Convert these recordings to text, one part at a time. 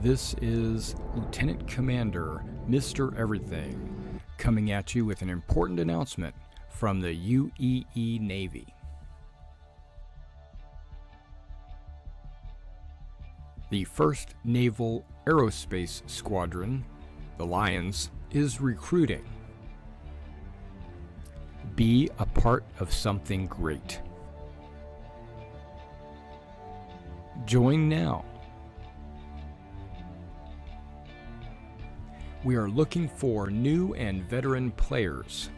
This is Lieutenant Commander Mr. Everything coming at you with an important announcement from the UEE Navy. The 1st Naval Aerospace Squadron, the Lions, is recruiting. Be a part of something great. Join now. We are looking for new and veteran players.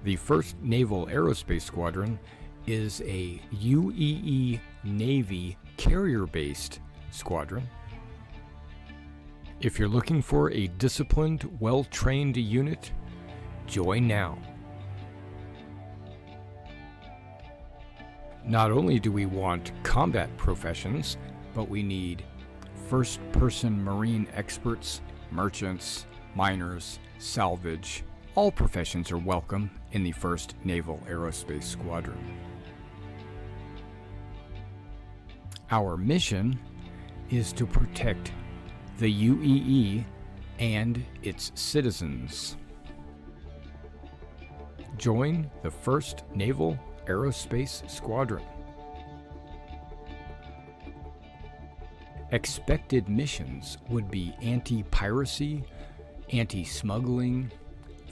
The 1st Naval Aerospace Squadron is a UEE Navy carrier-based squadron. If you're looking for a disciplined, well-trained unit, join now. Not only do we want combat professions, but we need first-person marine experts, merchants, miners, salvage. All professions are welcome in the 1st Naval Aerospace Squadron. Our mission is to protect the UEE and its citizens. Join the 1st Naval Aerospace Squadron. Expected missions would be anti-piracy, anti-smuggling,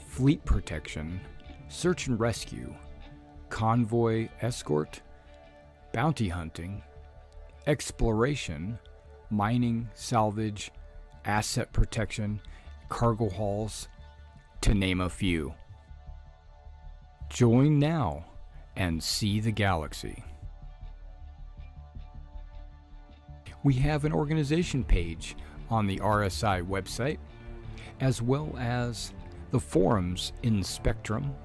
fleet protection, search and rescue, convoy escort, bounty hunting, exploration, mining, salvage, asset protection, cargo hauls, to name a few. Join now and see the galaxy. We have an organization page on the RSI website, as well as the forums in Spectrum,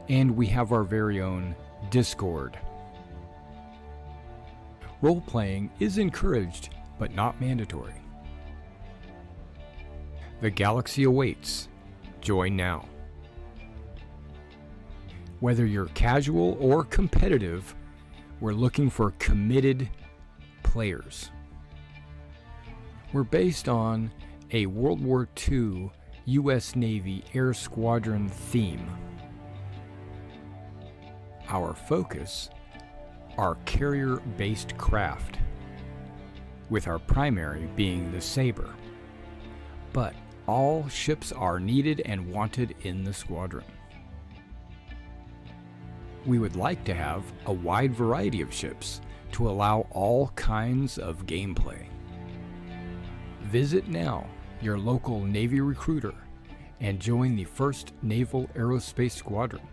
and we have our very own Discord. Role-playing is encouraged, but not mandatory. The galaxy awaits. Join now. Whether you're casual or competitive, we're looking for committed players. We're based on a World War II U.S. Navy Air Squadron theme. Our focus are carrier-based craft, with our primary being the Sabre. But all ships are needed and wanted in the squadron. We would like to have a wide variety of ships to allow all kinds of gameplay. Visit now your local Navy recruiter and join the 1st Naval Aerospace Squadron.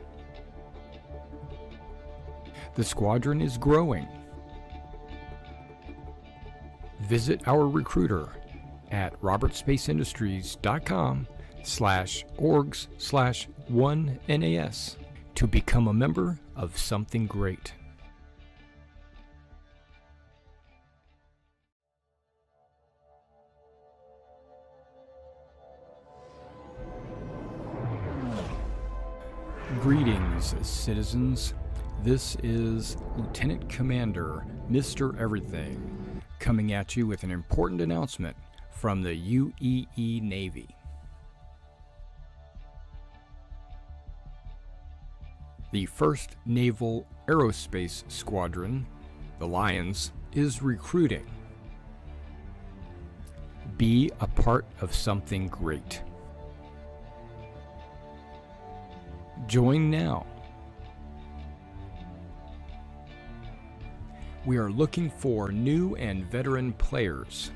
The squadron is growing. Visit our recruiter at robertspaceindustriescom/orgs/1NAS to become a member of something great. Greetings, citizens. This is Lieutenant Commander Mr. Everything coming at you with an important announcement from the UEE Navy. The 1st Naval Aerospace Squadron, the Lions, is recruiting. Be a part of something great. Join now. We are looking for new and veteran players.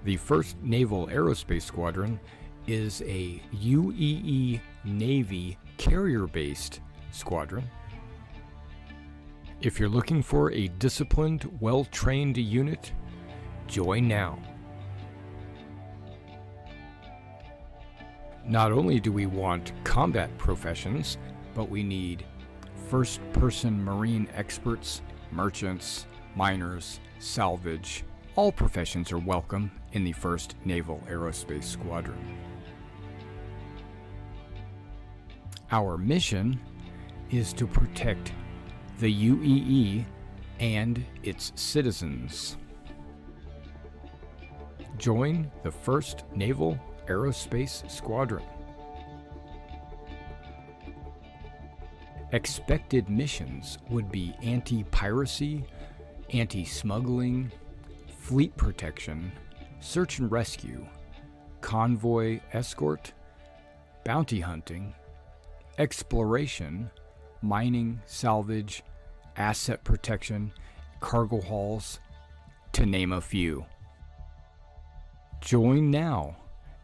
The 1st Naval Aerospace Squadron is a UEE Navy carrier-based squadron. If you're looking for a disciplined, well-trained unit, join now. Not only do we want combat professions, but we need first-person marine experts, merchants, miners, salvage. All professions are welcome in the 1st Naval Aerospace Squadron. Our mission is to protect the UEE and its citizens. Join the 1st Naval Aerospace Squadron. Expected missions would be anti-piracy, anti-smuggling, fleet protection, search and rescue, convoy escort, bounty hunting, exploration, mining, salvage, asset protection, cargo hauls, to name a few. Join now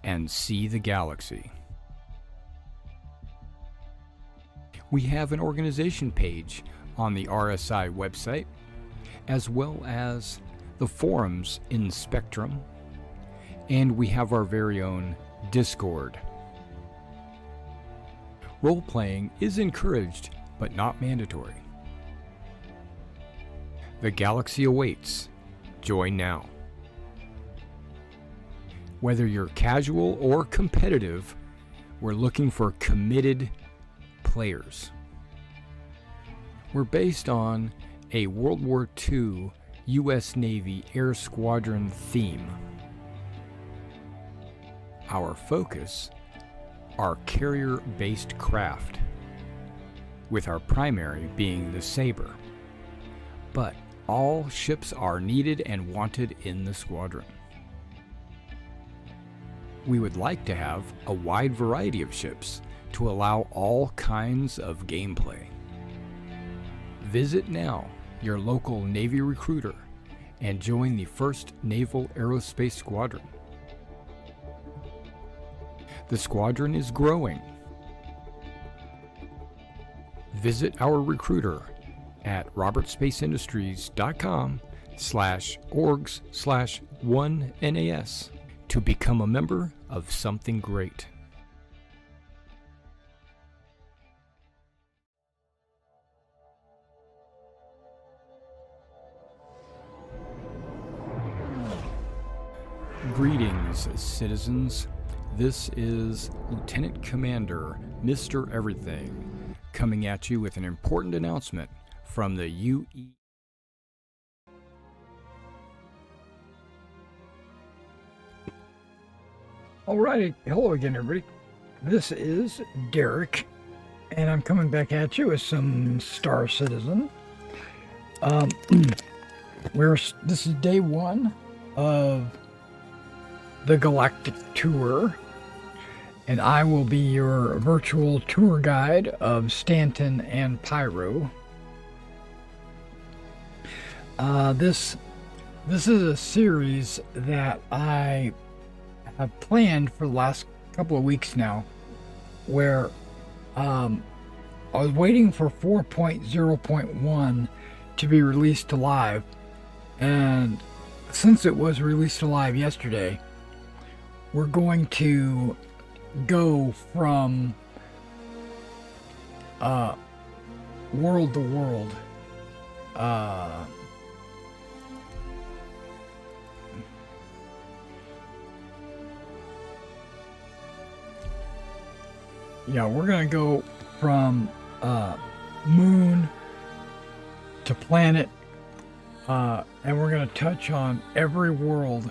and see the galaxy. We have an organization page on the RSI website, as well as the forums in Spectrum, and we have our very own Discord. Role-playing is encouraged, but not mandatory. The galaxy awaits. Join now. Whether you're casual or competitive, we're looking for committed players. We're based on a World War II U.S. Navy Air Squadron theme. Our focus are carrier-based craft, with our primary being the Sabre. But all ships are needed and wanted in the squadron. We would like to have a wide variety of ships to allow all kinds of gameplay. Visit now your local Navy recruiter and join the 1st Naval Aerospace Squadron. The squadron is growing. Visit our recruiter at robertspaceindustriescom/orgs/1NAS to become a member of something great. Greetings, citizens. This is Lieutenant Commander Mr. Everything coming at you with an important announcement from the UE. Alrighty, hello again, everybody. This is Derek, and I'm coming back at you with some Star Citizen. This is day 1 of the Galactic tour, and I will be your virtual tour guide of Stanton and Pyro. This is a series that I have planned for the last couple of weeks now, where I was waiting for 4.0.1 to be released to live, and since it was released to live yesterday, we're going to go from world to world. We're going to go from moon to planet, and we're going to touch on every world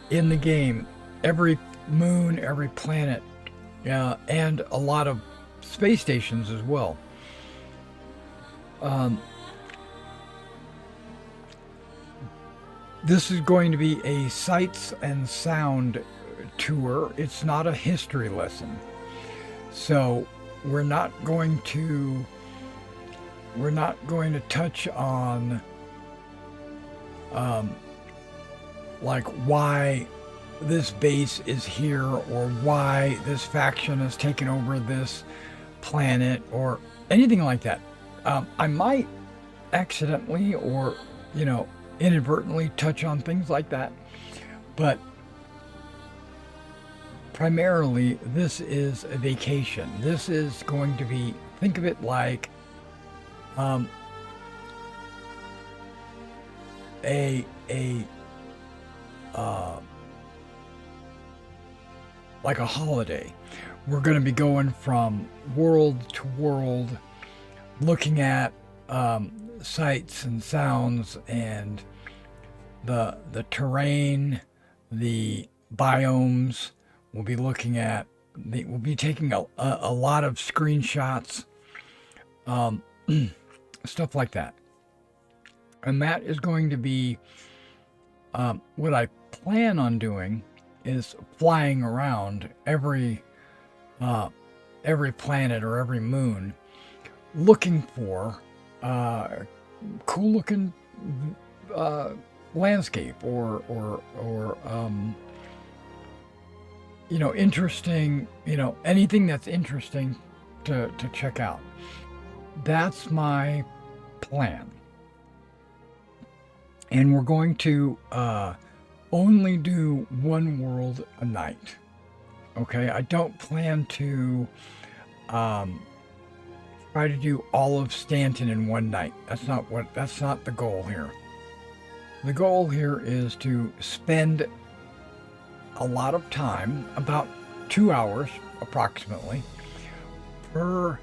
in the game, every moon, every planet, and a lot of space stations as well. This is going to be a sights and sound tour. It's not a history lesson. So we're not going to touch on like why this base is here, or why this faction has taken over this planet, or anything like that. I might accidentally or inadvertently touch on things like that, but primarily this is a vacation. This is going to be, think of it like like a holiday. We're going to be going from world to world, looking at sights and sounds and the terrain, the biomes. We'll be looking at. We'll be taking a lot of screenshots, um, stuff like that. And that is going to be what I plan on doing is flying around uh, every planet or every moon, looking for cool looking landscape or interesting, anything that's interesting to check out. That's my plan. And we're going to only do one world a night. Okay, I don't plan to try to do all of Stanton in one night. That's not the goal here. The goal here is to spend a lot of time, about 2 hours approximately, per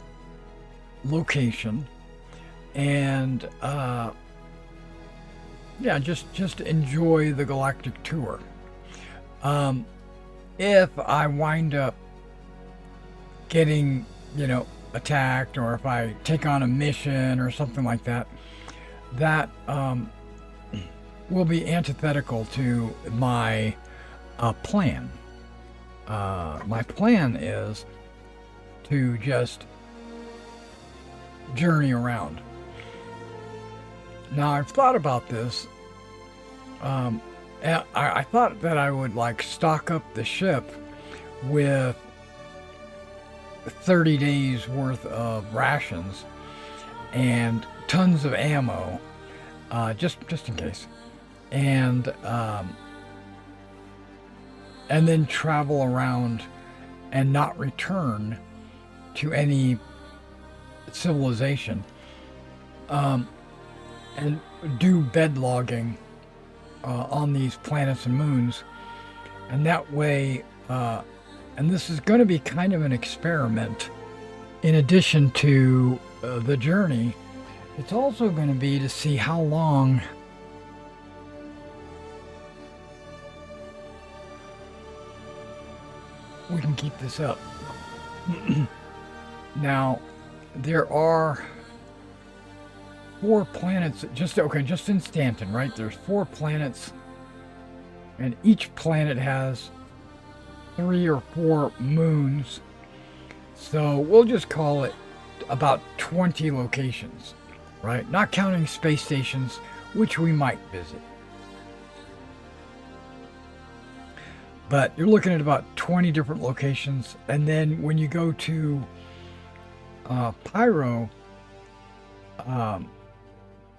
location, and just enjoy the Galactic tour. If I wind up getting, attacked, or if I take on a mission or something like that, that will be antithetical to my plan. My plan is to just journey around. Now, I've thought about this. I thought that I would stock up the ship with 30 days worth of rations and tons of ammo, just in case, and then travel around and not return to any civilization, and do bed logging on these planets and moons, and that way, and this is going to be kind of an experiment. In addition to the journey, it's also going to be to see how long we can keep this up. Now, there are 4 planets, just in Stanton, right? There's 4 planets, and each planet has 3 or 4 moons. So we'll just call it about 20 locations, right? Not counting space stations, which we might visit. But you're looking at about 20 different locations. And then when you go to Pyro,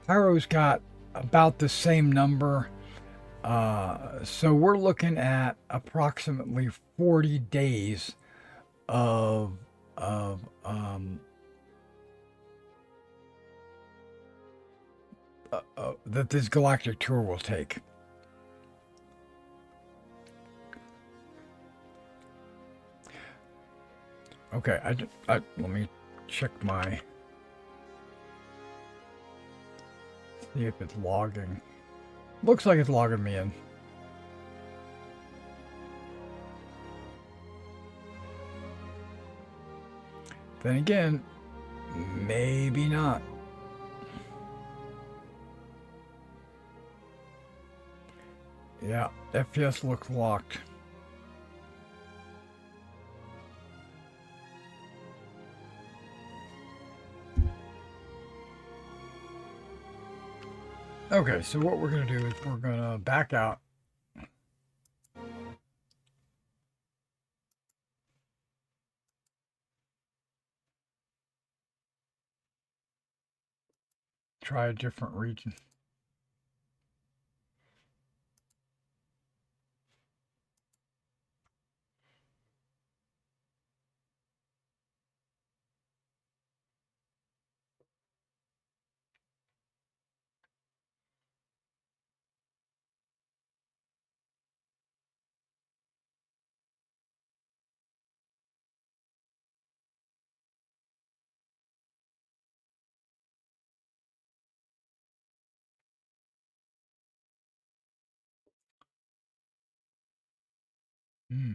Pyro's got about the same number. So we're looking at approximately 40 days of that this galactic tour will take. Okay, let me check see if it's logging. Looks like it's logging me in. Then again, maybe not. Yeah, FPS looks locked. Okay, so what we're going to do is we're going to back out. Try a different region. Hmm.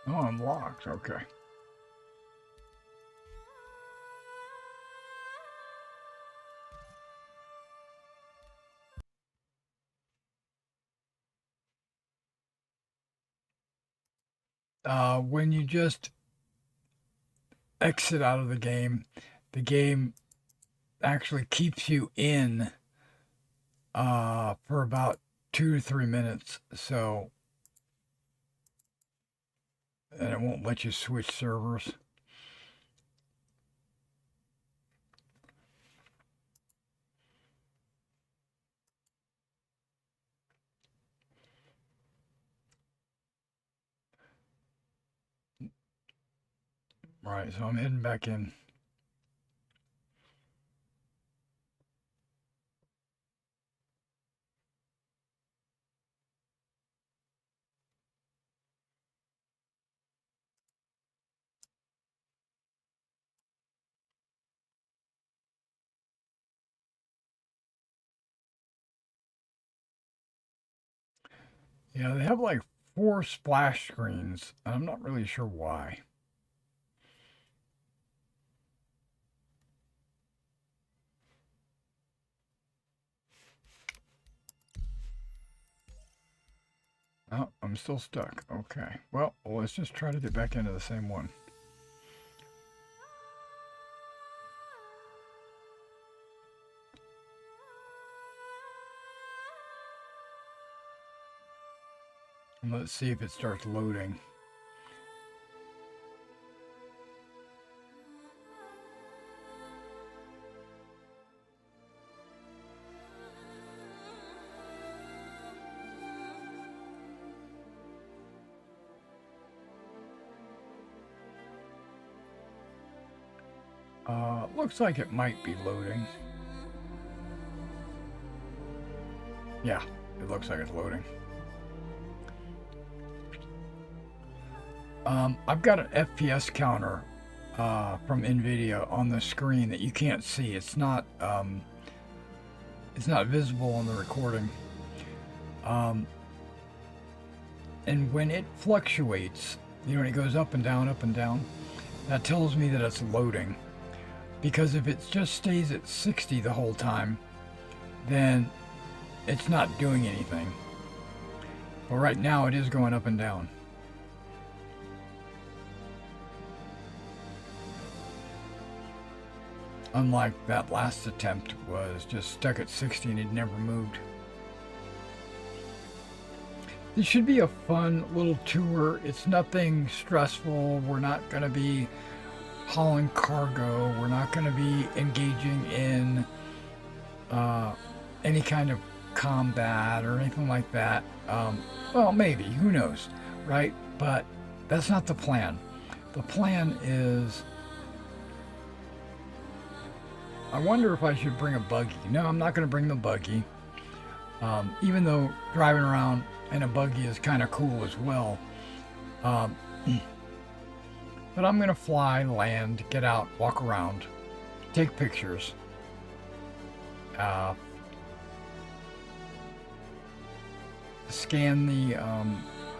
Oh, unlocked. Okay. When you just exit out of the game actually keeps you in for about 2 to 3 minutes. So, and it won't let you switch servers. Right, so I'm heading back in. Yeah, they have like 4 splash screens. I'm not really sure why. Oh, I'm still stuck. Okay. Well, let's just try to get back into the same one. And let's see if it starts loading. Looks like it might be loading. Yeah, it looks like it's loading. I've got an FPS counter from NVIDIA on the screen that you can't see. It's not visible on the recording. And when it fluctuates, when it goes up and down, that tells me that it's loading. Because if it just stays at 60 the whole time, then it's not doing anything. But right now it is going up and down. Unlike that last attempt was just stuck at 60 and it never moved. This should be a fun little tour. It's nothing stressful. We're not going to be hauling cargo. We're not going to be engaging in any kind of combat or anything like that. Well, maybe. Who knows, right? But that's not the plan. The plan is... I wonder if I should bring a buggy. No, I'm not going to bring the buggy. Even though driving around in a buggy is kind of cool as well. But I'm going to fly, land, get out, walk around, take pictures. Scan the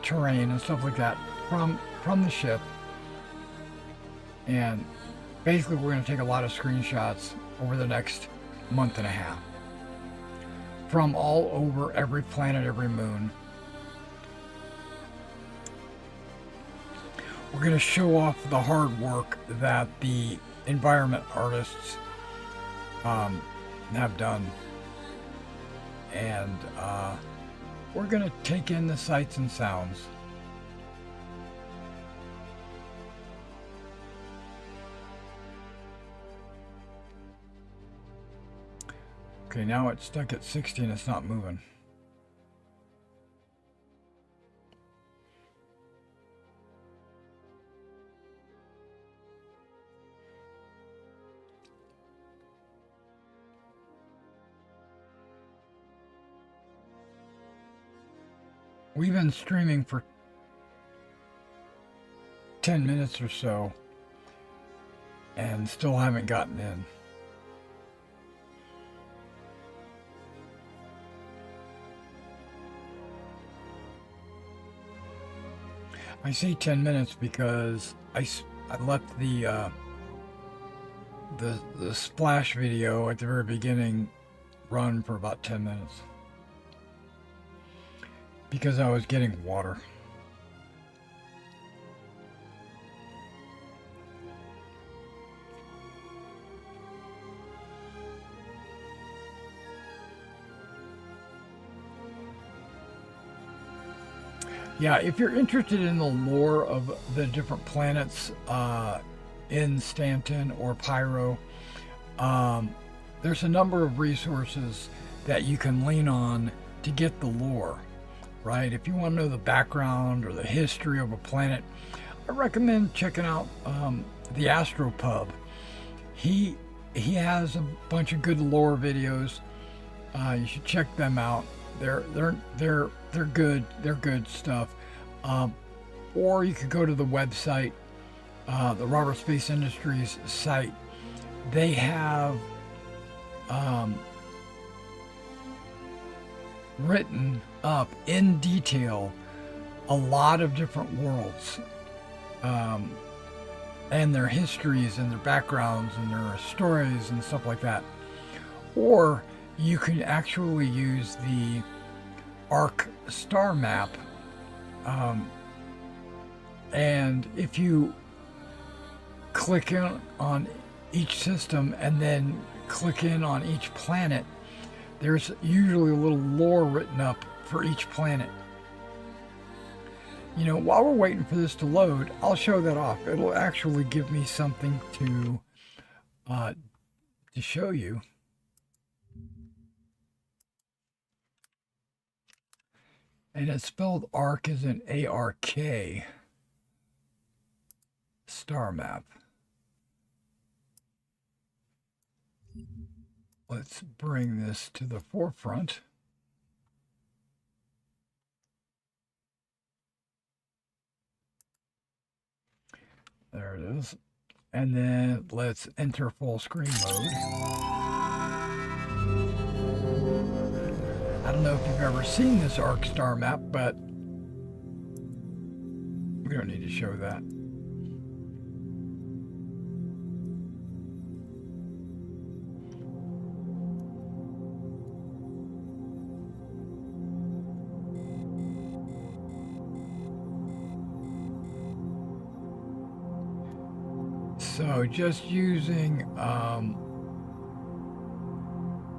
terrain and stuff like that from the ship. And basically we're going to take a lot of screenshots over the next month and a half. From all over, every planet, every moon. We're going to show off the hard work that the environment artists have done. And we're going to take in the sights and sounds. Okay, now it's stuck at 60 and it's not moving. we've been streaming for 10 minutes or so and still haven't gotten in. I say 10 minutes because I left the splash video at the very beginning run for about 10 minutes because I was getting water. Yeah, if you're interested in the lore of the different planets in Stanton or Pyro, there's a number of resources that you can lean on to get the lore, right? If you want to know the background or the history of a planet, I recommend checking out the Astropub. He has a bunch of good lore videos. You should check them out. They're good. They're good stuff. Or you could go to the website, the Robert Space Industries site. They have written up in detail a lot of different worlds, and their histories and their backgrounds and their stories and stuff like that. Or you can actually use the ARC star map, and if you click in on each system and then click in on each planet, there's usually a little lore written up for each planet. You know, while we're waiting for this to load, I'll show that off. It'll actually give me something to show you. And it's spelled ARC as in A-R-K. Star map. Let's bring this to the forefront. There it is. And then let's enter full screen mode. I don't know if you've ever seen this ARC star map, but we don't need to show that. So just using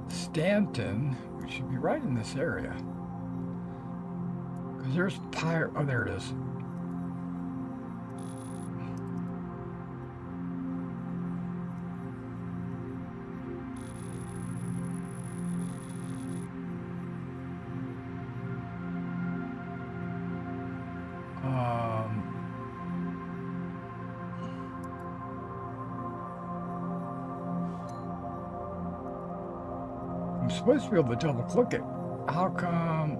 Stanton, which should be right in this area, because there's Pyro. Oh, there it is. I'm supposed to be able to double click it. How come?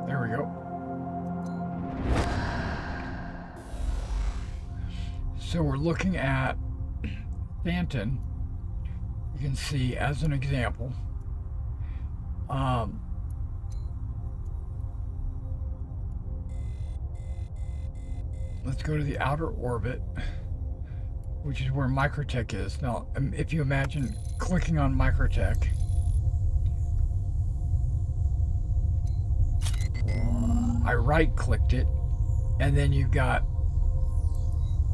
There we go. So we're looking at Stanton. You can see as an example. Let's go to the outer orbit, which is where Microtech is. Now, if you imagine clicking on Microtech, I right-clicked it, and then you've got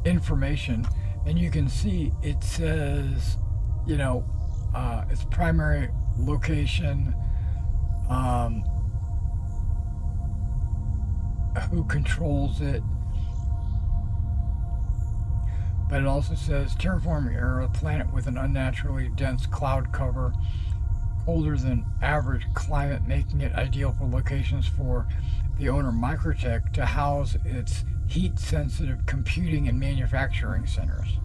information, and you can see it says, you know, its primary location, who controls it. But it also says terraforming era, planet with an unnaturally dense cloud cover, colder than average climate, making it ideal for locations for the owner Microtech to house its heat-sensitive computing and manufacturing centers.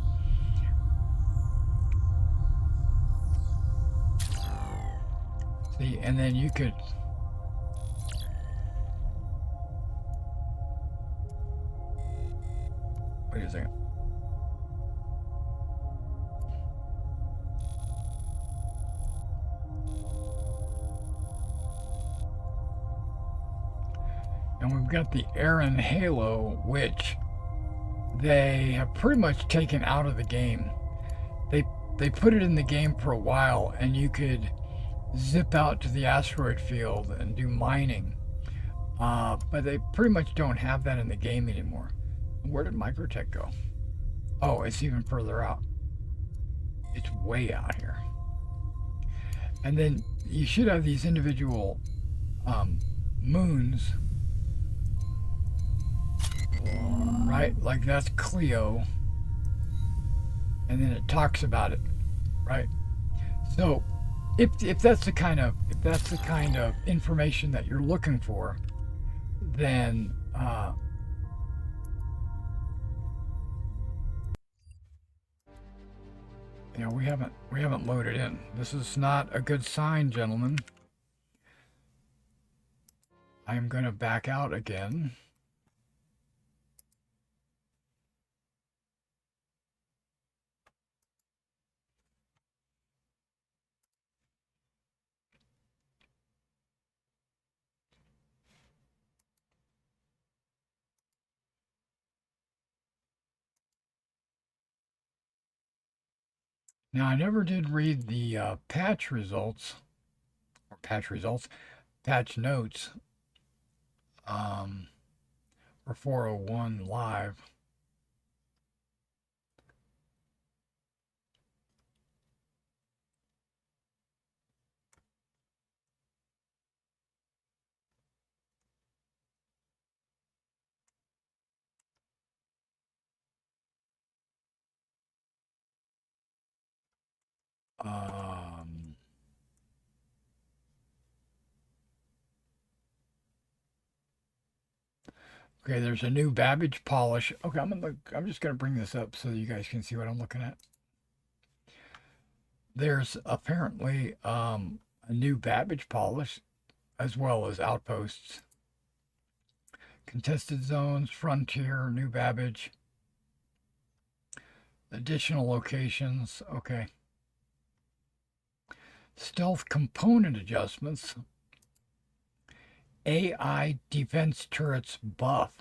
See, and then you could. Wait a second. And we've got the Aaron Halo, which they have pretty much taken out of the game. They put it in the game for a while, and you could zip out to the asteroid field and do mining. But they pretty much don't have that in the game anymore. Where did Microtech go? Oh, it's even further out. It's way out here. And then you should have these individual moons, right? Like that's Cleo. And then it talks about it, right? So if that's the kind of information that you're looking for, then we haven't loaded in. This is not a good sign, gentlemen. I am going to back out again. Now, I never did read the patch results, or patch notes for 401 Live. Okay, there's a new Babbage polish. Okay, I'm just gonna bring this up so you guys can see what I'm looking at. There's apparently a new Babbage polish as well as outposts. Contested zones, frontier, new Babbage. Additional locations, okay. Stealth component adjustments. AI defense turrets buff.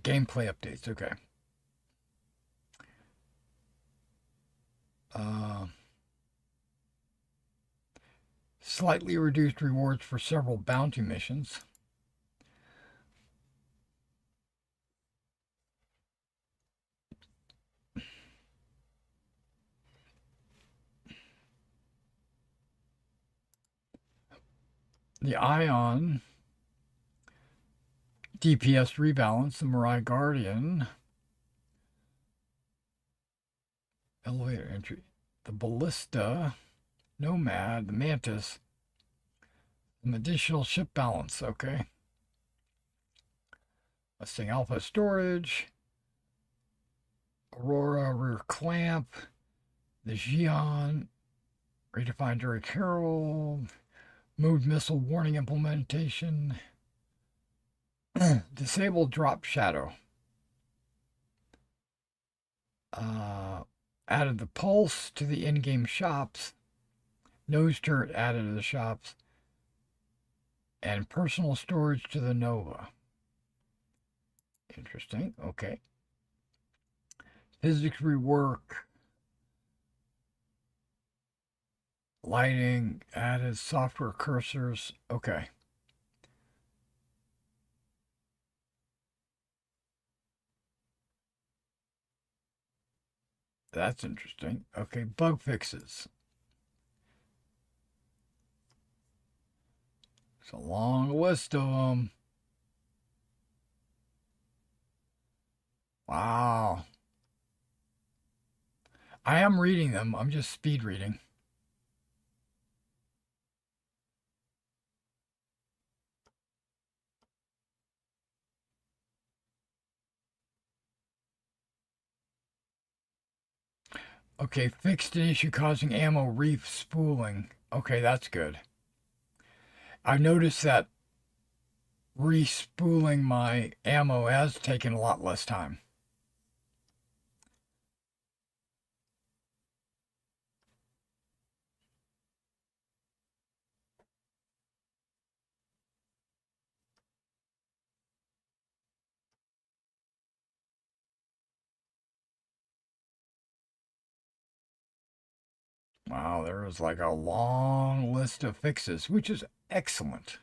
Gameplay updates, okay. Slightly reduced rewards for several bounty missions. The Ion, DPS rebalance, the Mirai Guardian, elevator entry, the Ballista, Nomad, the Mantis, some additional ship balance, okay. Mustang Alpha storage, Aurora rear clamp, the Xion, redefined Derek Herald, moved missile warning implementation, disabled drop shadow. Added the pulse to the in-game shops, nose turret added to the shops, and personal storage to the Nova. Interesting. Okay. Physics rework. Lighting, added software cursors. Okay. That's interesting. Okay, bug fixes. It's a long list of them. Wow. I am reading them. I'm just speed reading. Okay, fixed an issue causing ammo re-spooling. Okay, that's good. I noticed that re-spooling my ammo has taken a lot less time. Wow, there was like a long list of fixes, which is excellent.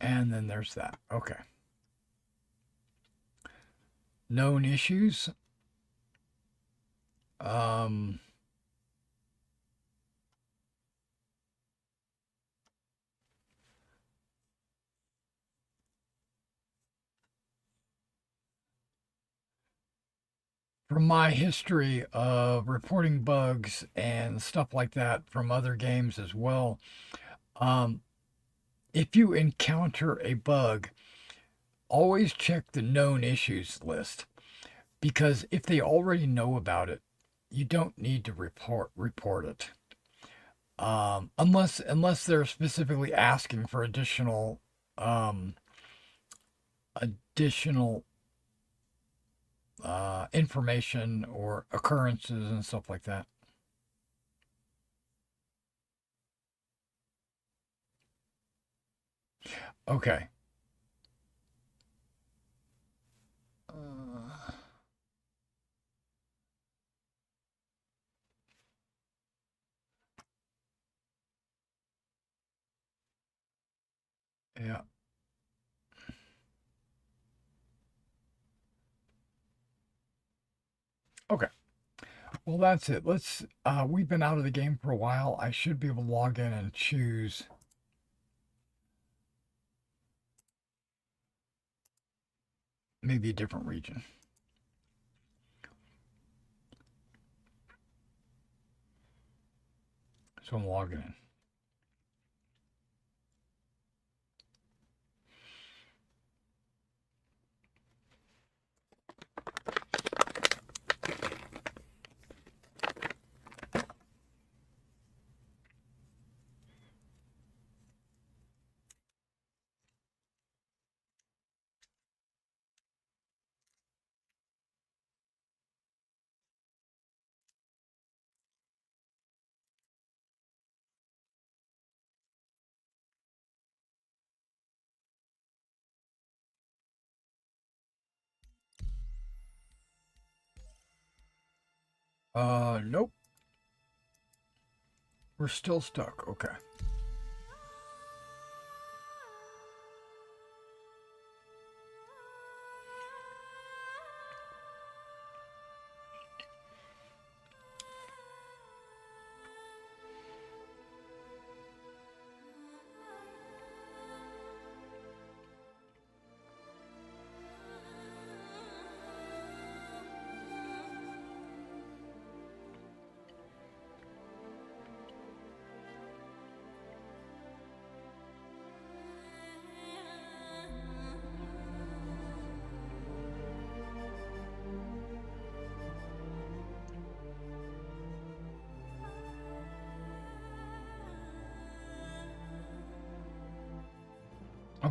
And then there's that. Okay. Known issues. Um, from my history of reporting bugs and stuff like that from other games as well, um, if you encounter a bug, always check the known issues list, because if they already know about it, you don't need to report it. Unless they're specifically asking for um, additional information or occurrences and stuff like that. Okay. Yeah. Okay. Well, that's it. We've been out of the game for a while. I should be able to log in and choose maybe a different region. So I'm logging in. Nope. We're still stuck. Okay.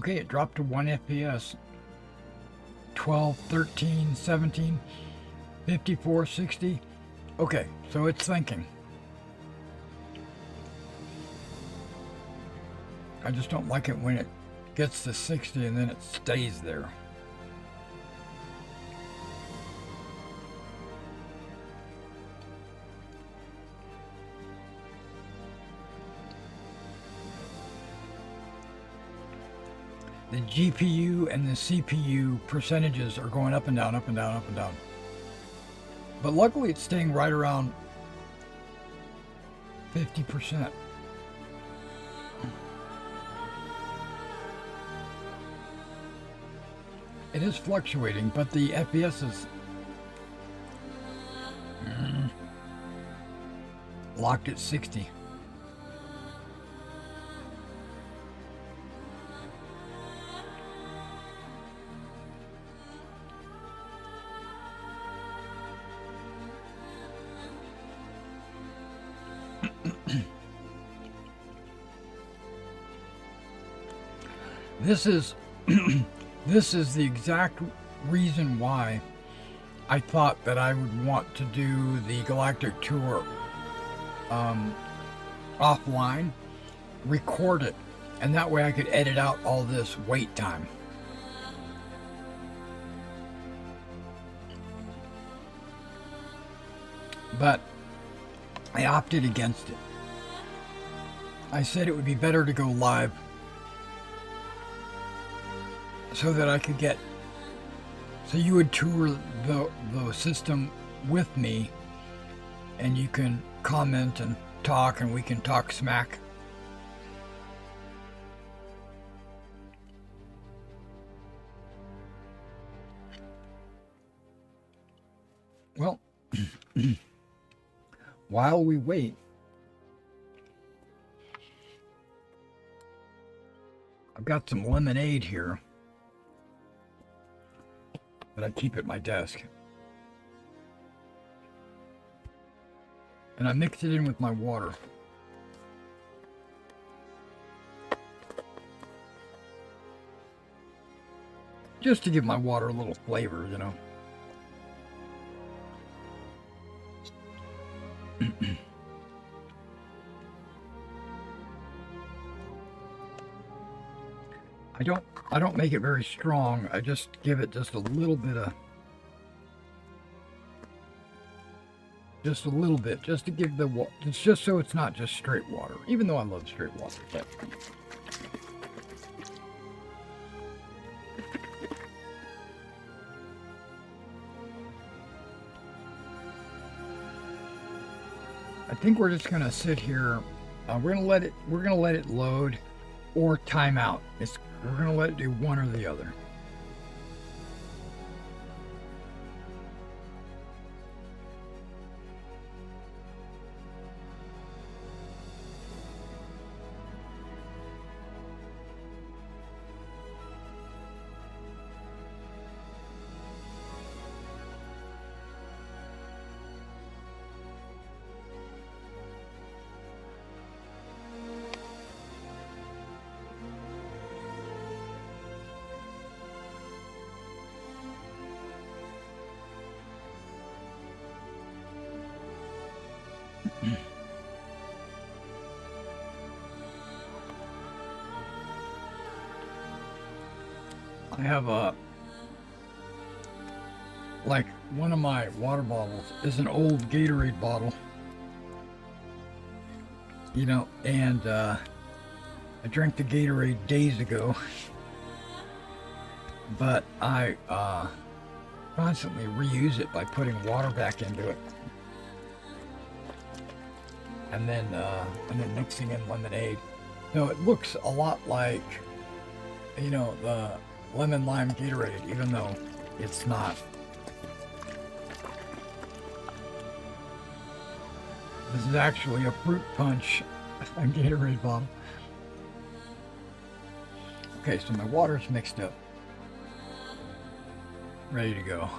Okay, it dropped to 1 FPS. 12, 13, 17, 54, 60. Okay, so it's thinking. I just don't like it when it gets to 60 and then it stays there. The GPU and the CPU percentages are going up and down, up and down, up and down. But luckily it's staying right around 50%. It is fluctuating, but the FPS is locked at 60. This is this is the exact reason why I thought that I would want to do the Galactic tour offline, record it, and that way I could edit out all this wait time. But I opted against it. I said it would be better to go live so that I could get, so you would tour the system with me and you can comment and talk and we can talk smack. Well, while we wait, I've got some lemonade here that I keep at my desk. And I mix it in with my water. Just to give my water a little flavor, you know. I don't make it very strong. I just give it just a little bit of, just to give the water. It's just so it's not just straight water, even though I love straight water. But I think we're just gonna sit here. We're gonna let it load or time out. We're gonna let it do one or the other. I have like one of my water bottles is an old Gatorade bottle, you know, and I drank the Gatorade days ago, but I constantly reuse it by putting water back into it, and then mixing in lemonade. So it looks a lot like, you know, the lemon lime Gatorade, even though it's not. This is actually a fruit punch Gatorade bottle. Okay, so my water's mixed up. Ready to go.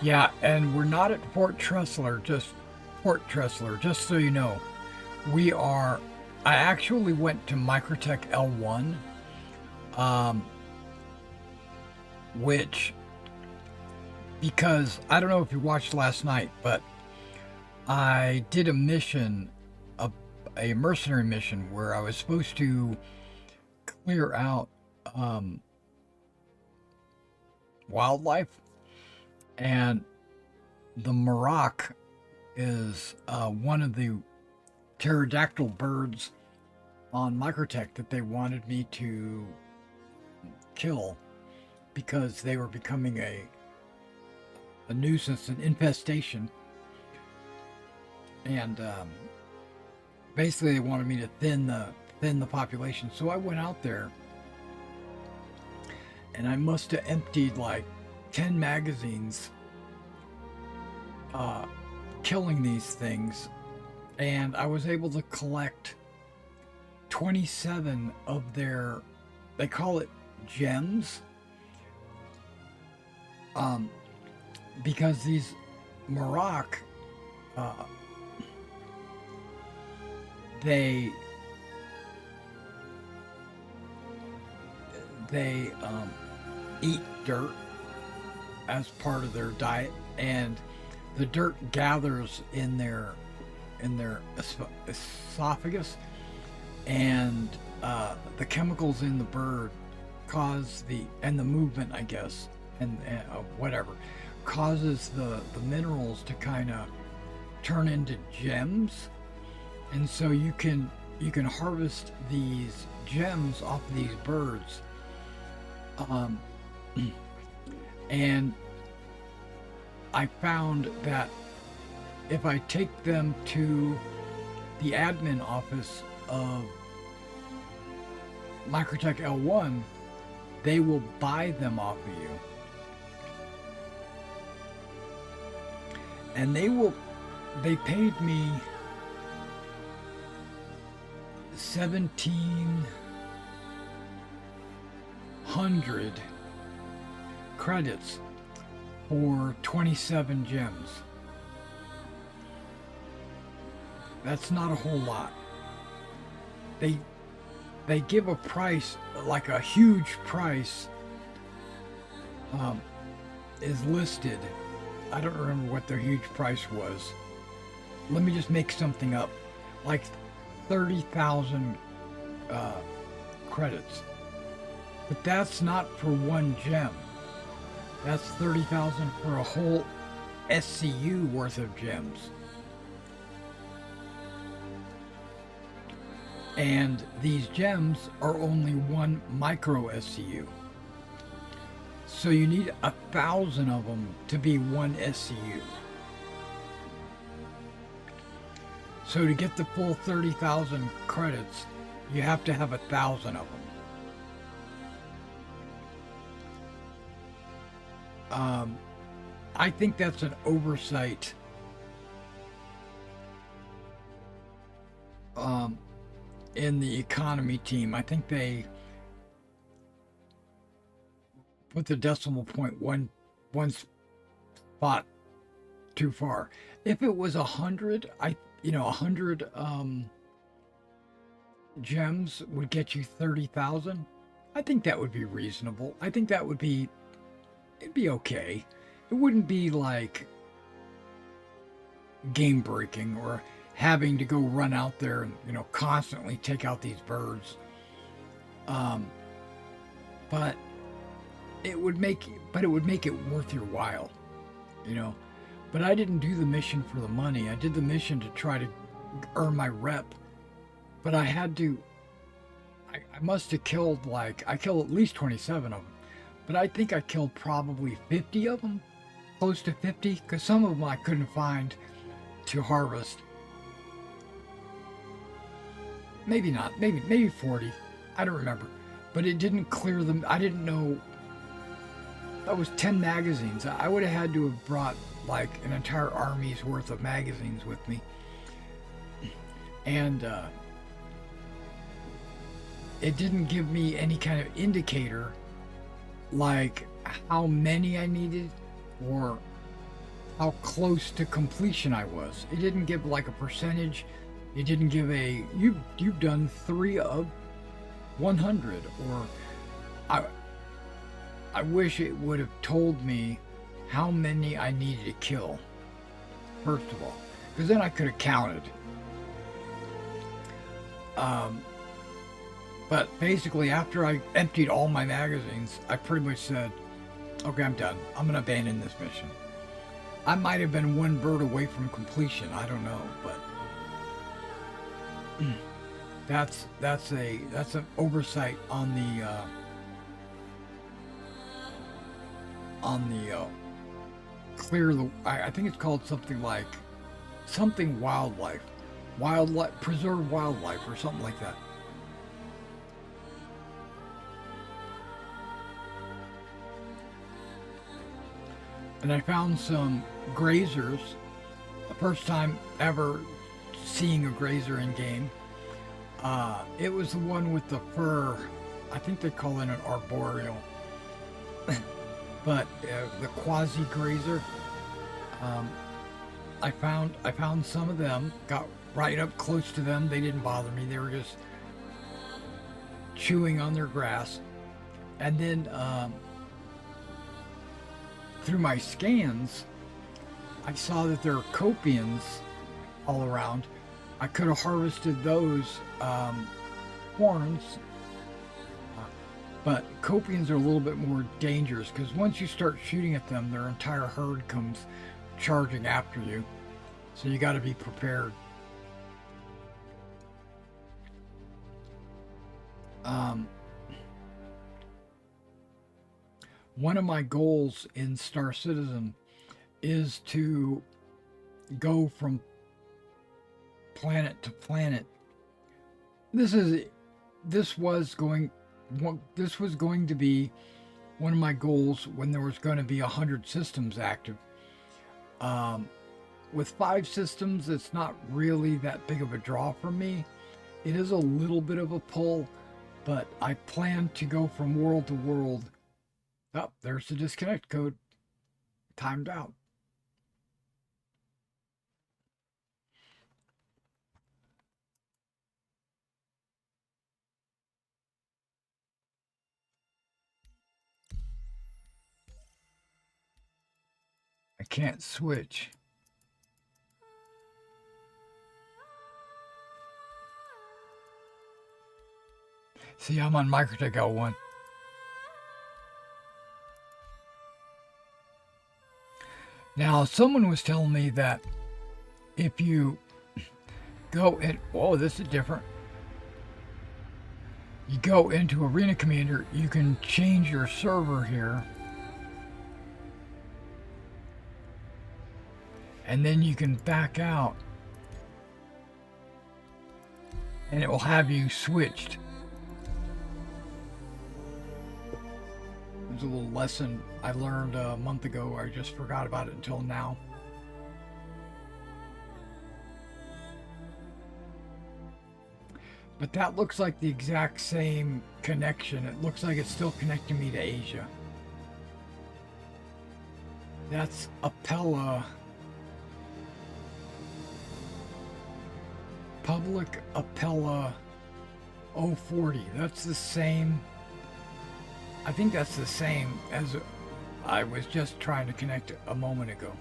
Yeah, and we're not at Fort Tressler, just so you know. I actually went to Microtech L1, which, because, I don't know if you watched last night, but I did a mission, a mercenary mission, where I was supposed to clear out wildlife, and the Marak is one of the pterodactyl birds on Microtech that they wanted me to kill because they were becoming a nuisance, an infestation, and basically they wanted me to thin the population. So I went out there and I must have emptied like 10 magazines killing these things, and I was able to collect 27 of their, they call it gems, because these Marak they eat dirt as part of their diet, and the dirt gathers in their esophagus, and the chemicals in the bird cause the movement, I guess, and whatever, causes the minerals to kind of turn into gems, and so you can harvest these gems off of these birds, and I found that if I take them to the admin office of Microtech L1, they will buy them off of you. And they paid me 1,700 credits for 27 gems. That's not a whole lot. They give a price, like a huge price, is listed. I don't remember what their huge price was. Let me just make something up. Like 30,000 credits. But that's not for one gem. That's 30,000 for a whole SCU worth of gems. And these gems are only one micro SCU. So you need 1,000 of them to be one SCU. So to get the full 30,000 credits, you have to have 1,000 of them. I think that's an oversight. In the economy team, I think they put the decimal point one spot too far. If it was 100, 100 gems would get you 30,000. I think that would be reasonable. I think that it'd be okay. It wouldn't be like game breaking or having to go run out there and constantly take out these birds. But it would make it worth your while, But I didn't do the mission for the money. I did the mission to try to earn my rep. But I had to. I must have killed I killed at least 27 of them. But I think I killed probably 50 of them, close to 50, because some of them I couldn't find to harvest. Maybe not. Maybe 40. I don't remember. But it didn't clear them. I didn't know. That was 10 magazines. I would have had to have brought an entire army's worth of magazines with me. And it didn't give me any kind of indicator like how many I needed or how close to completion I was. It didn't give a percentage. It didn't give you've done 3 of 100, or I wish it would have told me how many I needed to kill, first of all, because then I could have counted. But basically, after I emptied all my magazines, I pretty much said, okay, I'm done. I'm going to abandon this mission. I might have been one bird away from completion. I don't know, but that's an oversight on the clear the. I think it's called something wildlife, preserve wildlife, or something like that. And I found some grazers, the first time ever seeing a grazer in game. It was the one with the fur. I think they call it an arboreal. But the quasi-grazer, I found some of them, got right up close to them. They didn't bother me. They were just chewing on their grass. And then through my scans, I saw that there are copians all around. I could have harvested those horns, but copians are a little bit more dangerous because once you start shooting at them, their entire herd comes charging after you. So you got to be prepared. One of my goals in Star Citizen is to go from planet to planet. This was going to be one of my goals when there was going to be 100 systems active. With 5 systems, it's not really that big of a draw for me. It is a little bit of a pull, but I plan to go from world to world. Oh, there's the disconnect code. Timed out. I can't switch. See, I'm on Microtech L1. Now, someone was telling me that if you go in, oh, this is different. You go into Arena Commander, you can change your server here. And then you can back out. And it will have you switched. There's a little lesson I learned a month ago. I just forgot about it until now. But that looks like the exact same connection. It looks like it's still connecting me to Asia. That's Appella. Public Appella 040. That's the same. I think that's the same as I was just trying to connect a moment ago.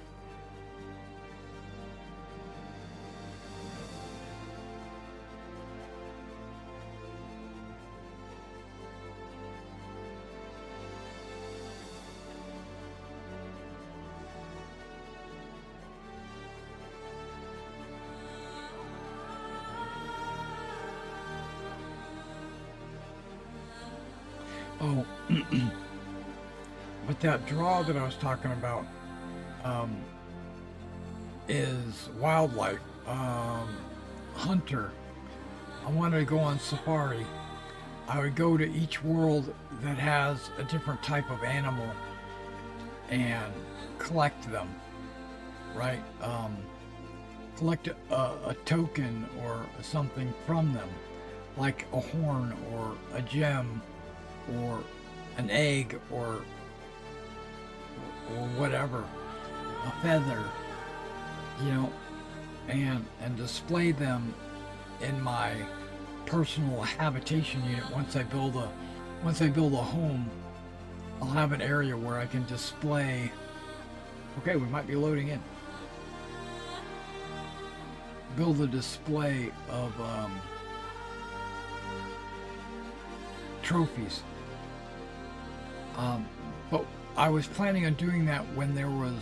Oh, but that draw that I was talking about is wildlife. Hunter. I wanted to go on safari. I would go to each world that has a different type of animal and collect them, right? Collect a token or something from them, like a horn or a gem or an egg or whatever, a feather, you know, and display them in my personal habitation unit. Once I build a home, I'll have an area where I can display. Okay, we might be loading in. Build a display of trophies. But I was planning on doing that when there was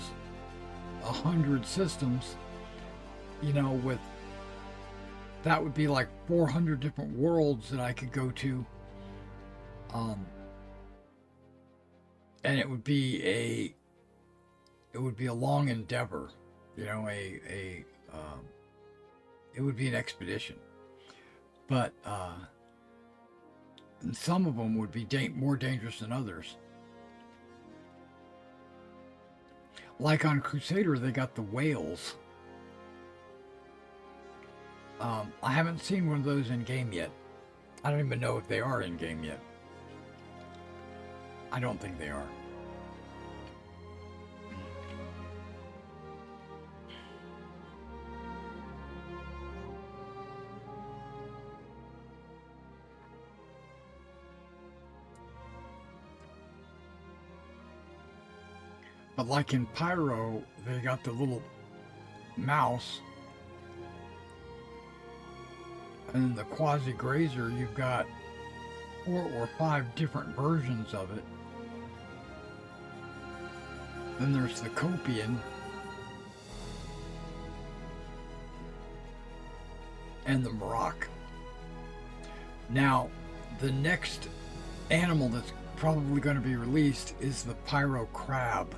100 systems, you know, with that would be like 400 different worlds that I could go to. And it would be a long endeavor, you know, it would be an expedition. But and some of them would be more dangerous than others. Like on Crusader, they got the whales. I haven't seen one of those in game yet. I don't even know if they are in game yet. I don't think they are. But like in Pyro, they got the little mouse. And in the Quasi Grazer, you've got 4 or 5 different versions of it. Then there's the Copian. And the Maroc. Now, the next animal that's probably going to be released is the Pyro Crab.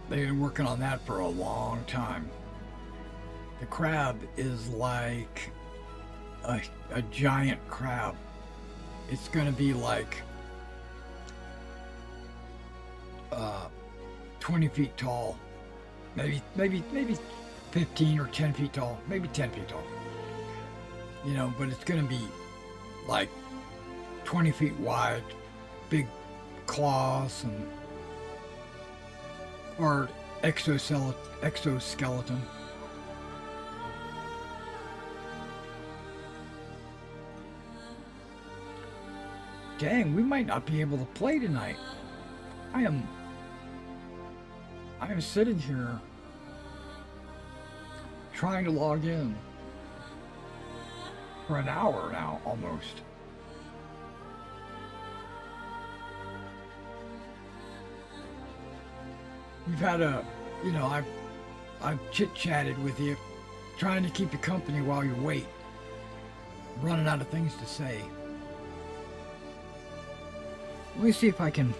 They've been working on that for a long time. The crab is like a giant crab. It's going to be like 20 feet tall, maybe 15 or 10 feet tall, maybe 10 feet tall. You know, but it's going to be like 20 feet wide, big claws and hard exoskeleton. Dang, we might not be able to play tonight. I am sitting here trying to log in for an hour now, almost. We've had I've chit-chatted with you, trying to keep you company while you wait. Running out of things to say. Let me see if I can...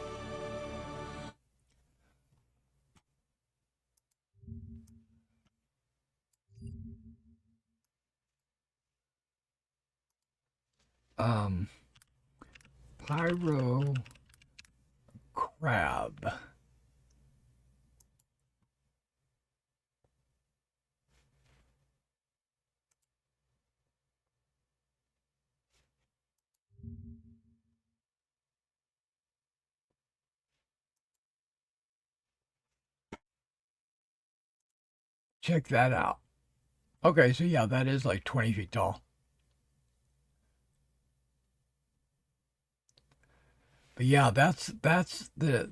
Pyro Crab. Check that out. Okay, so yeah, that is like 20 feet tall. But yeah, that's the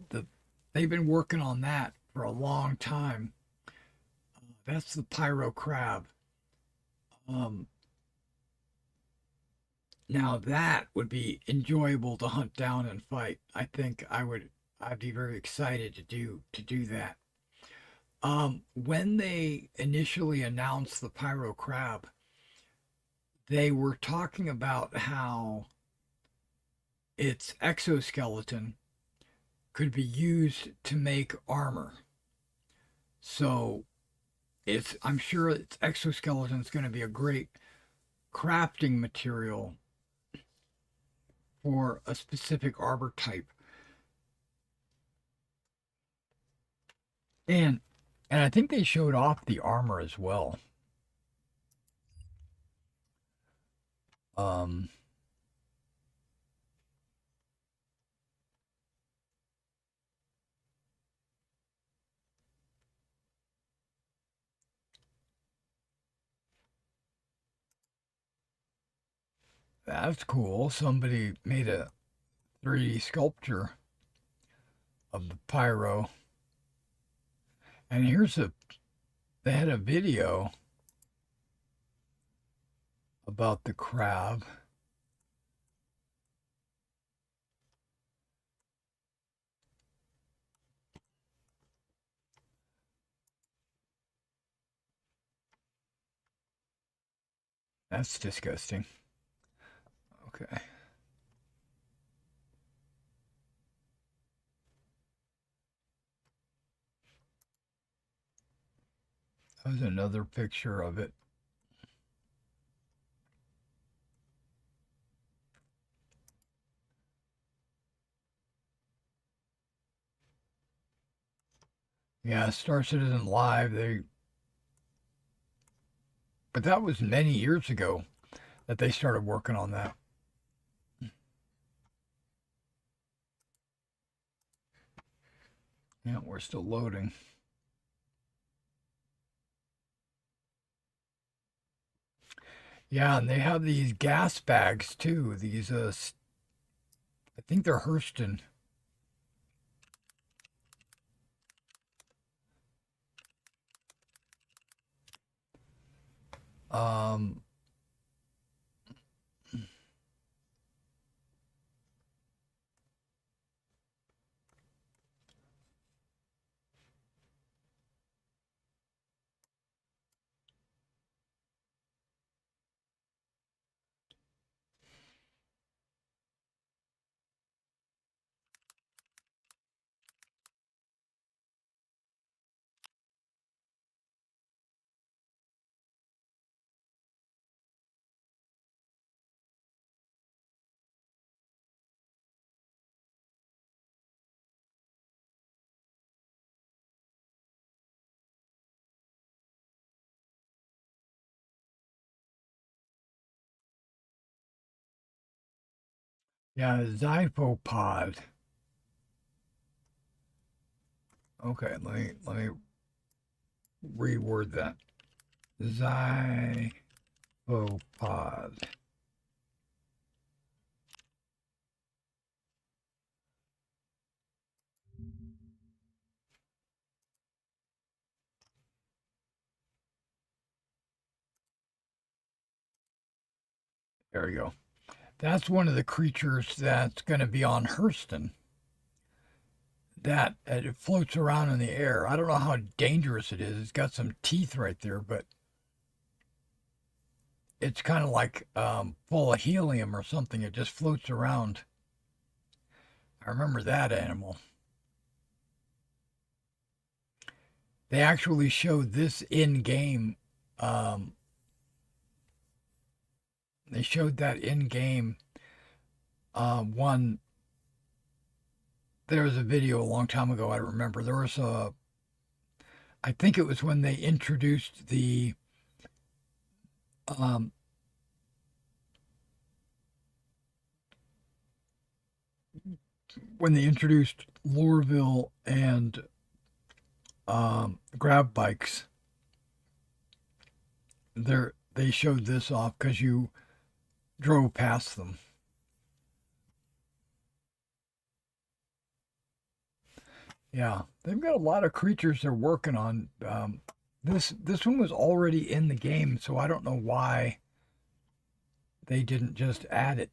they've been working on that for a long time. That's the Pyro Crab. Now that would be enjoyable to hunt down and fight. I think I'd be very excited to do that. When they initially announced the Pyro Crab, they were talking about how its exoskeleton could be used to make armor. So I'm sure its exoskeleton is going to be a great crafting material for a specific armor type. And I think they showed off the armor as well. That's cool. Somebody made a 3D sculpture of the pyro. And they had a video about the crab. That's disgusting. Okay. That was another picture of it. Yeah, Star Citizen Live, but that was many years ago that they started working on that. Yeah, we're still loading. Yeah, and they have these gas bags too. These, I think they're Hurston. Um, yeah, Zyphopod. Okay, let me reword that. Zyphopod. There we go. That's one of the creatures that's going to be on Hurston. That it floats around in the air. I don't know how dangerous it is. It's got some teeth right there, but it's kind of like full of helium or something. It just floats around. I remember that animal. They actually showed this in game. Um, they showed that in game. One there was a video a long time ago. I remember there was a. I think it was when they introduced the um, when they introduced Lorville and grab bikes. There they showed this off because you drove past them. Yeah, they've got a lot of creatures they're working on. This one was already in the game, so I don't know why they didn't just add it.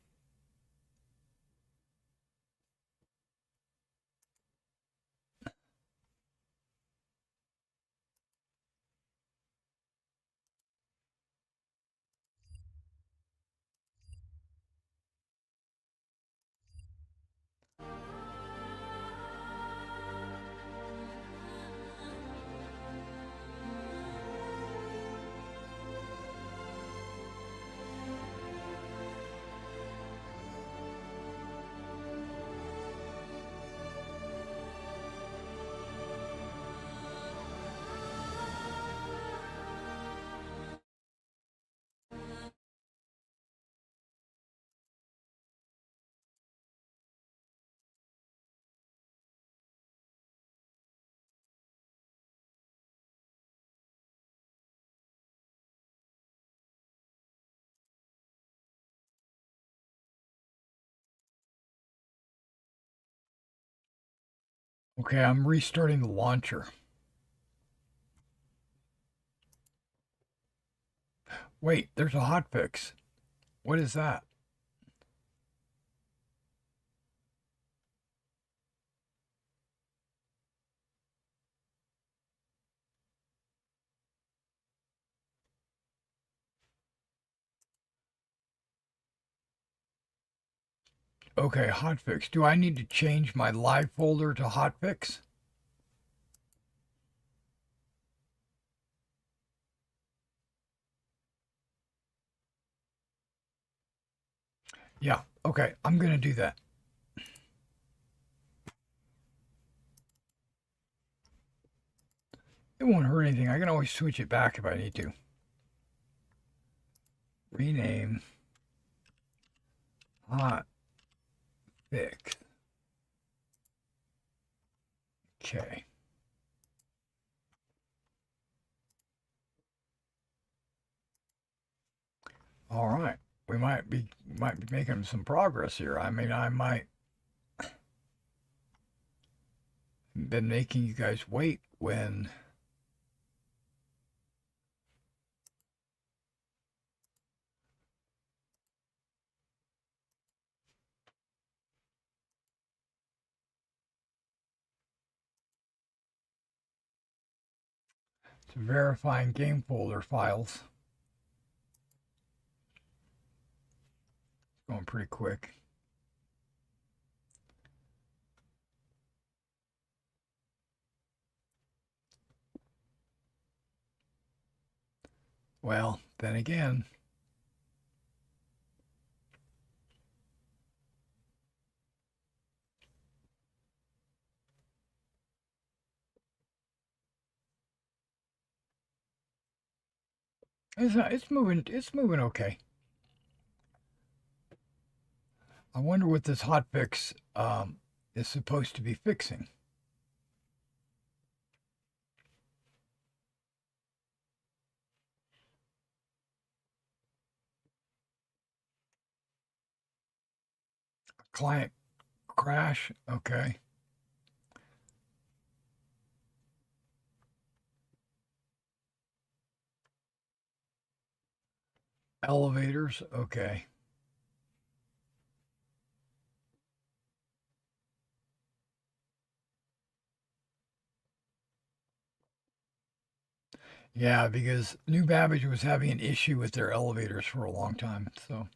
Okay, I'm restarting the launcher. Wait, there's a hotfix. What is that? Okay, hotfix. Do I need to change my live folder to hotfix? Yeah, okay, I'm going to do that. It won't hurt anything. I can always switch it back if I need to. Rename hotfix. Okay. All right. We might be making some progress here. I mean, I might been making you guys wait when It's verifying game folder files. Going pretty quick. Well, then again, it's moving. It's moving okay. I wonder what this hotfix is supposed to be fixing. Client crash. Okay. Elevators. Okay. Yeah, because New Babbage was having an issue with their elevators for a long time. So,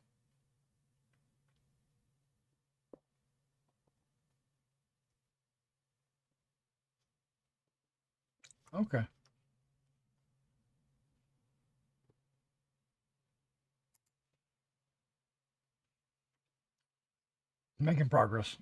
okay. Making progress.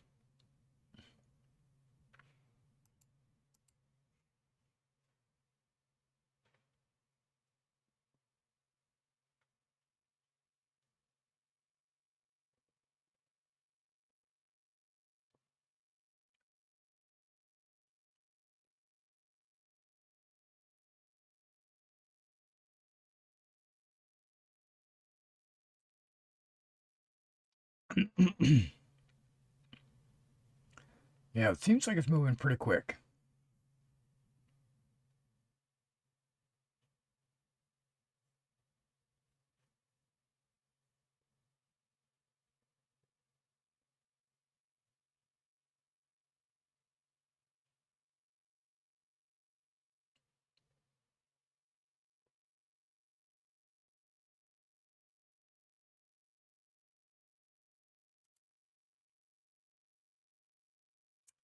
Yeah, it seems like it's moving pretty quick.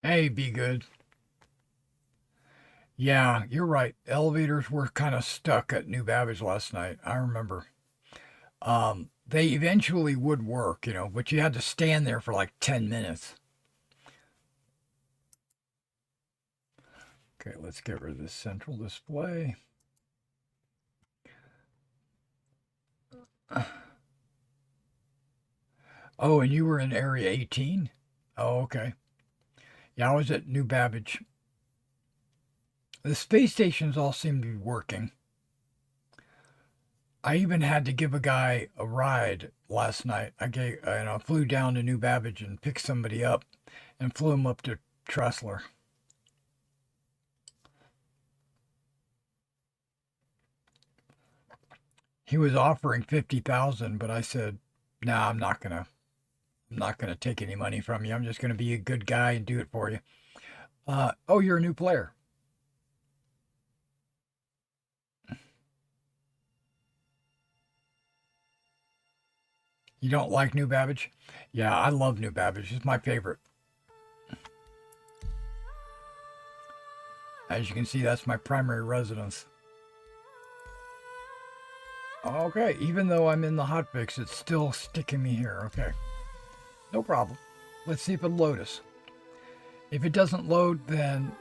Hey, be good. Yeah, you're right. Elevators were kind of stuck at New Babbage last night. I remember. They eventually would work, but you had to stand there for like 10 minutes. Okay, let's get rid of this central display. Oh, and you were in area 18? Oh, okay. Yeah, I was at New Babbage. The space stations all seem to be working. I even had to give a guy a ride last night. I flew down to New Babbage and picked somebody up and flew him up to Tressler. He was offering 50,000, but I said, "Nah, I'm not gonna take any money from you. I'm just gonna be a good guy and do it for you." Oh, you're a new player. You don't like New Babbage? Yeah, I love New Babbage. It's my favorite. As you can see, that's my primary residence. Okay, even though I'm in the hotfix, it's still sticking me here. Okay, no problem. Let's see if it'll load us. If it doesn't load, then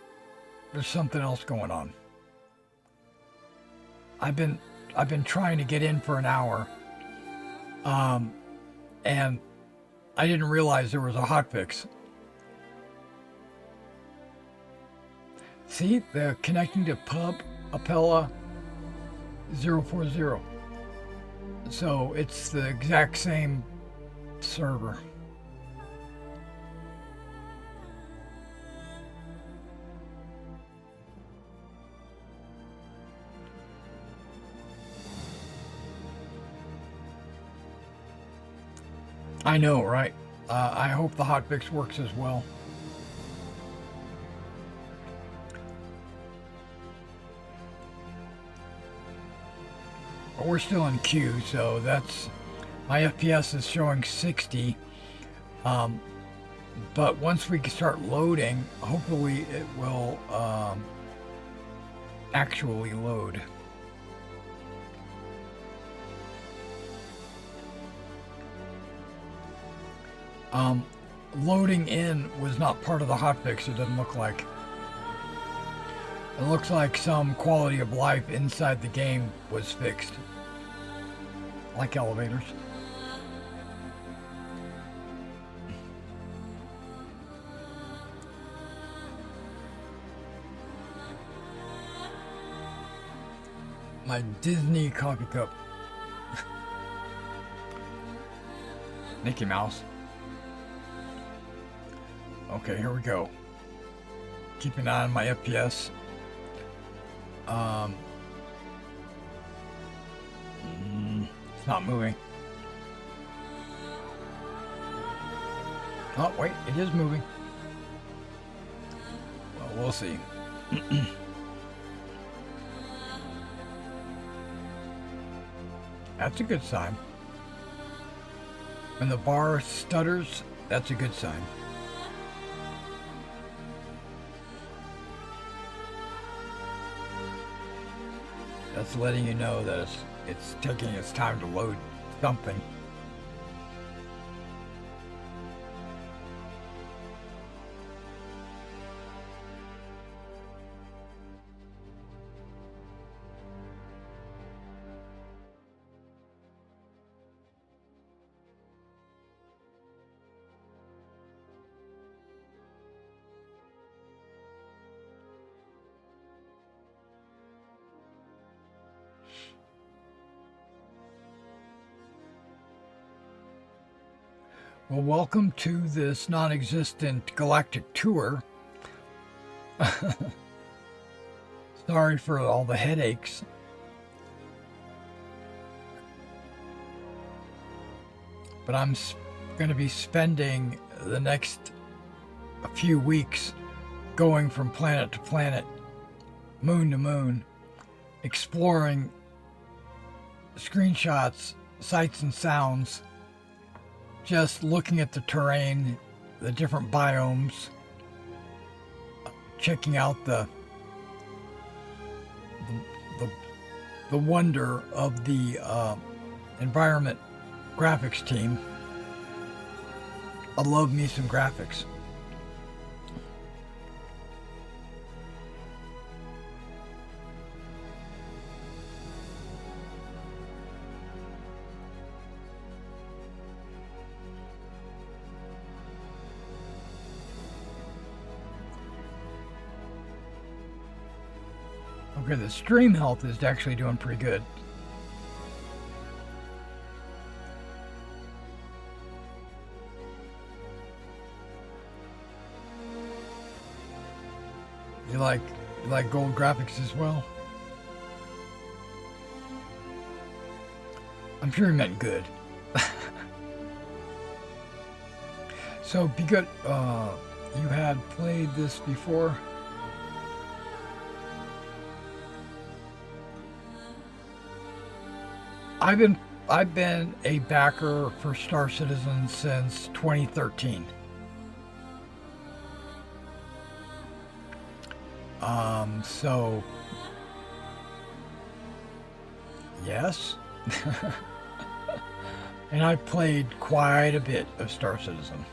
there's something else going on. I've been trying to get in for an hour, and I didn't realize there was a hotfix. See, they're connecting to pub Appella 040. So it's the exact same server. I know, right? I hope the hotfix works as well. But we're still in queue, so that's... My FPS is showing 60. But once we start loading, hopefully it will actually load. Loading in was not part of the hotfix, it doesn't look like. It looks like some quality of life inside the game was fixed. Like elevators. My Disney coffee cup. Mickey Mouse. Okay, here we go. Keep an eye on my FPS. It's not moving. Oh, wait, it is moving. Well, we'll see. That's a good sign. When the bar stutters, that's a good sign. That's letting you know that it's taking its time to load something. Well, welcome to this non-existent Galactic tour. Sorry for all the headaches. But I'm going to be spending the next few weeks going from planet to planet, moon to moon, exploring screenshots, sights and sounds, just looking at the terrain, the different biomes, checking out the wonder of the environment graphics team. I love me some graphics. Okay, the stream health is actually doing pretty good. You like gold graphics as well? I'm sure he meant good. So, because you had played this before. I've been a backer for Star Citizen since 2013. So yes. And I've played quite a bit of Star Citizen.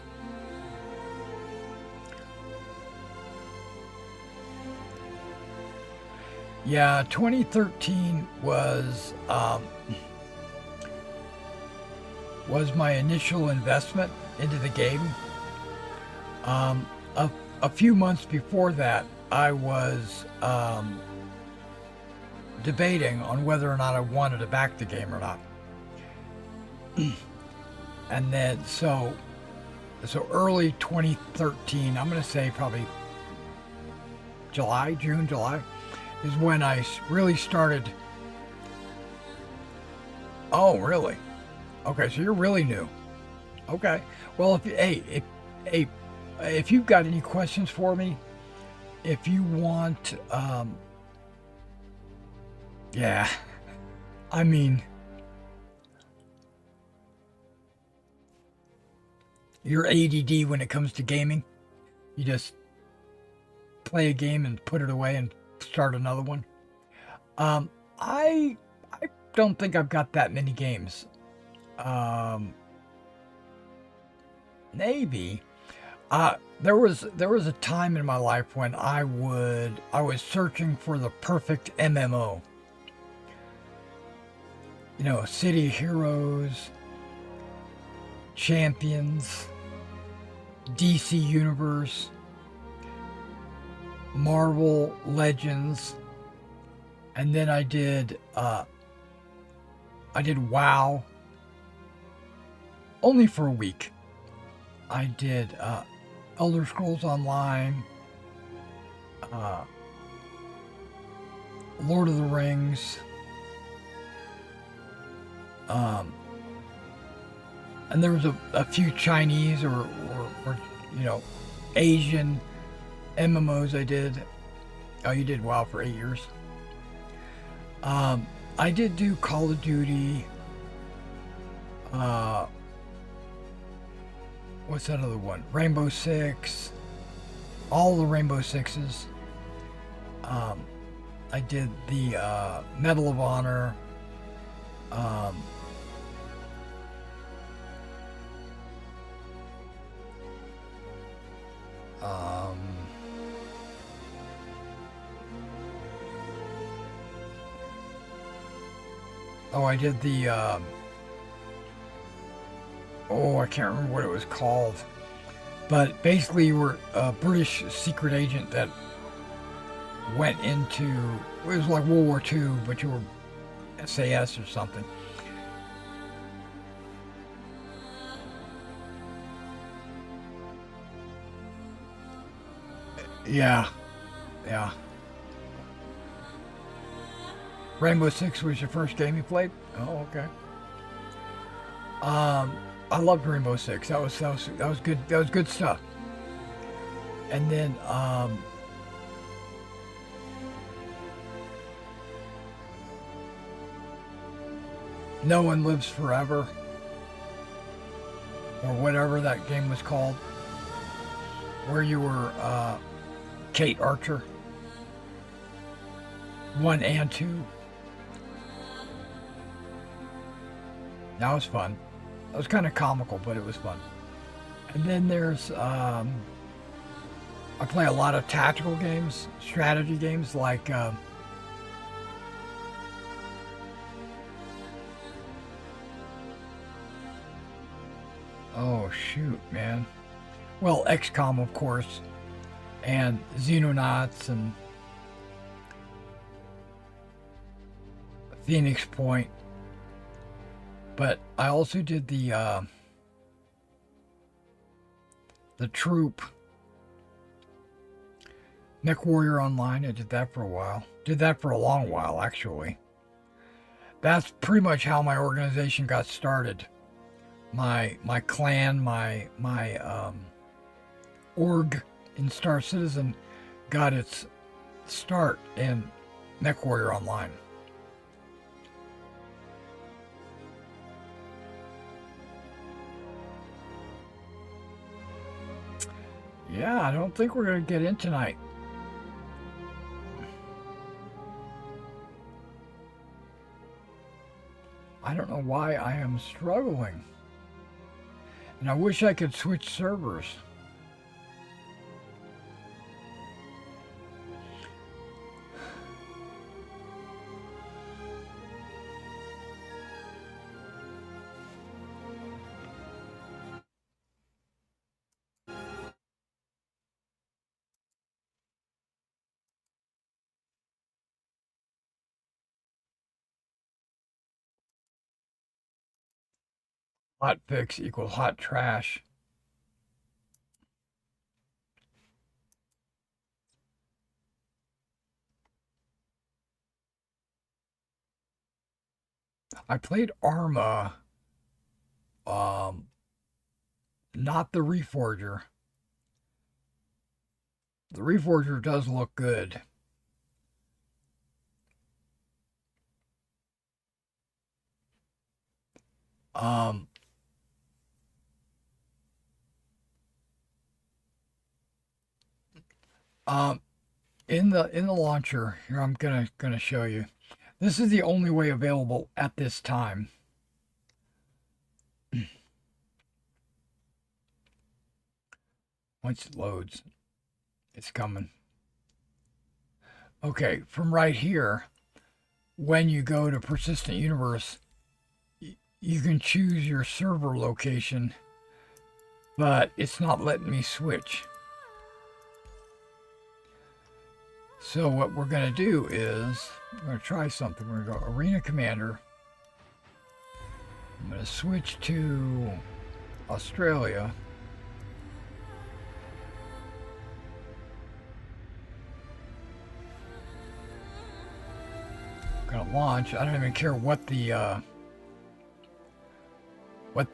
Yeah, 2013 was my initial investment into the game. A few months before that, I was debating on whether or not I wanted to back the game or not. And then, so early 2013, I'm going to say probably June, July, is when I really started. Oh, really? Okay, so you're really new. Okay. Well, if you've got any questions for me, if you want, yeah, I mean, you're ADD when it comes to gaming. You just play a game and put it away and start another one. Um, I don't think I've got that many games. Um, Maybe. There was a time in my life when I was searching for the perfect MMO. You know, City of Heroes, Champions, DC Universe, Marvel Legends, and then I did WoW only for a week. I did Elder Scrolls Online, uh, Lord of the Rings, um, and there was a few Chinese or you know Asian MMOs I did. Oh, you did WoW for 8 years. I did do Call of Duty. Uh, what's that other one? Rainbow Six. All the Rainbow Sixes. Um, I did the Medal of Honor. Um, um, oh, I did the. Oh, I can't remember what it was called. But basically, you were a British secret agent that went into. It was like World War II, but you were SAS or something. Yeah, yeah. Rainbow Six was your first game you played? Oh, okay. Um, I loved Rainbow Six. That was good. That was good stuff. And then No One Lives Forever, or whatever that game was called, where you were Kate Archer, 1 and 2. That was fun. It was kind of comical, but it was fun. And then there's I play a lot of tactical games, strategy games like oh shoot, man. Well, XCOM of course, and Xenonauts and Phoenix Point. But I also did the Troop, Mech Warrior Online. I did that for a while. Did that for a long while, actually. That's pretty much how my organization got started. My clan, my org in Star Citizen got its start in Mech Warrior Online. Yeah, I don't think we're going to get in tonight. I don't know why I am struggling. And I wish I could switch servers. Hot fix equals hot trash. I played Arma, um, not the Reforger. The Reforger does look good. Um, Um, in the launcher here, I'm gonna show you. This is the only way available at this time. Once it loads, it's coming. Okay, from right here, when you go to Persistent Universe, you can choose your server location, but it's not letting me switch. So what we're going to do is, we're going to try something. We're going to go Arena Commander. I'm going to switch to Australia. I'm going to launch. I don't even care what the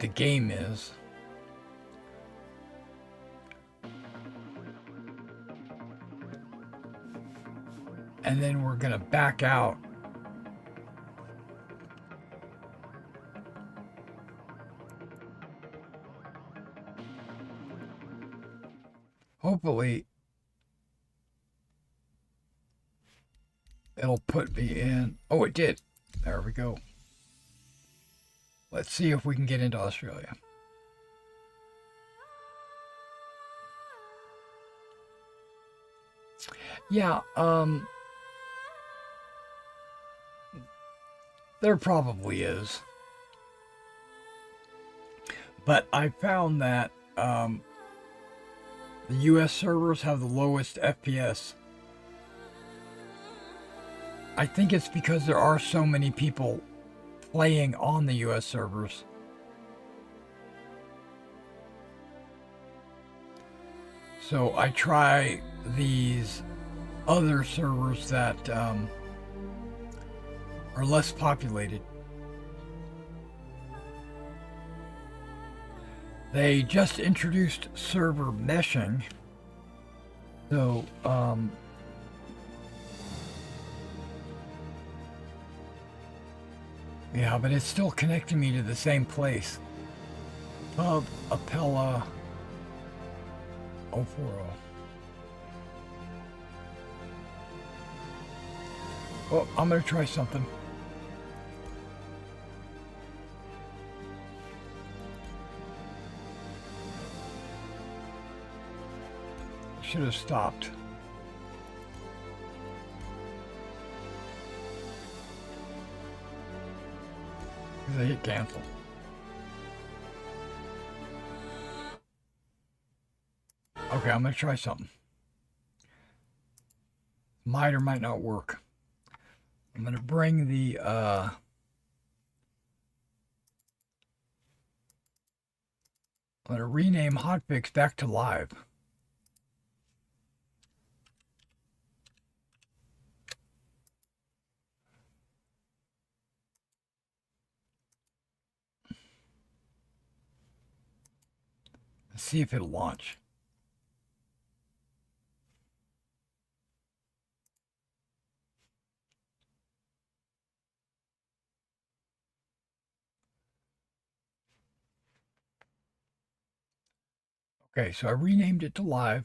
game is. And then we're going to back out. Hopefully, it'll put me in. Oh, it did. There we go. Let's see if we can get into Australia. Yeah, there probably is. But I found that the US servers have the lowest FPS. I think it's because there are so many people playing on the US servers. So I try these other servers that are less populated. They just introduced server meshing. So, yeah, but it's still connecting me to the same place. Pub Appella 040. Oh, I'm going to try something. Should have stopped. Because I hit cancel. Okay, I'm going to try something. Might or might not work. I'm going to bring the I'm going to rename hotfix back to live. Let's see if it'll launch. Okay, so I renamed it to live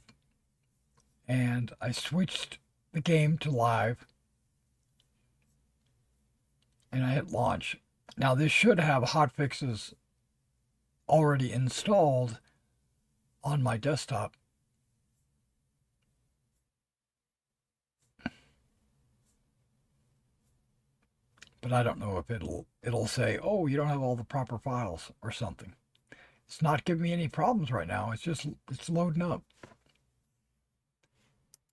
and I switched the game to live and I hit launch. Now this should have hotfixes already installed on my desktop. But I don't know if it'll say, "Oh, you don't have all the proper files" or something. It's not giving me any problems right now. It's loading up.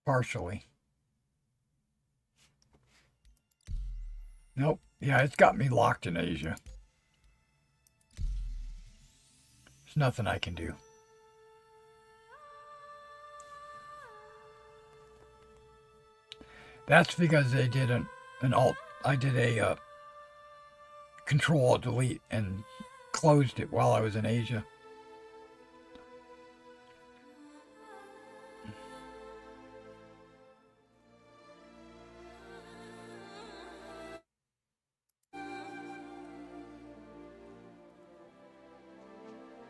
Partially. Nope. Yeah, it's got me locked in Asia. There's nothing I can do. That's because they did an alt. I did a Control-Alt-Delete and closed it while I was in Asia.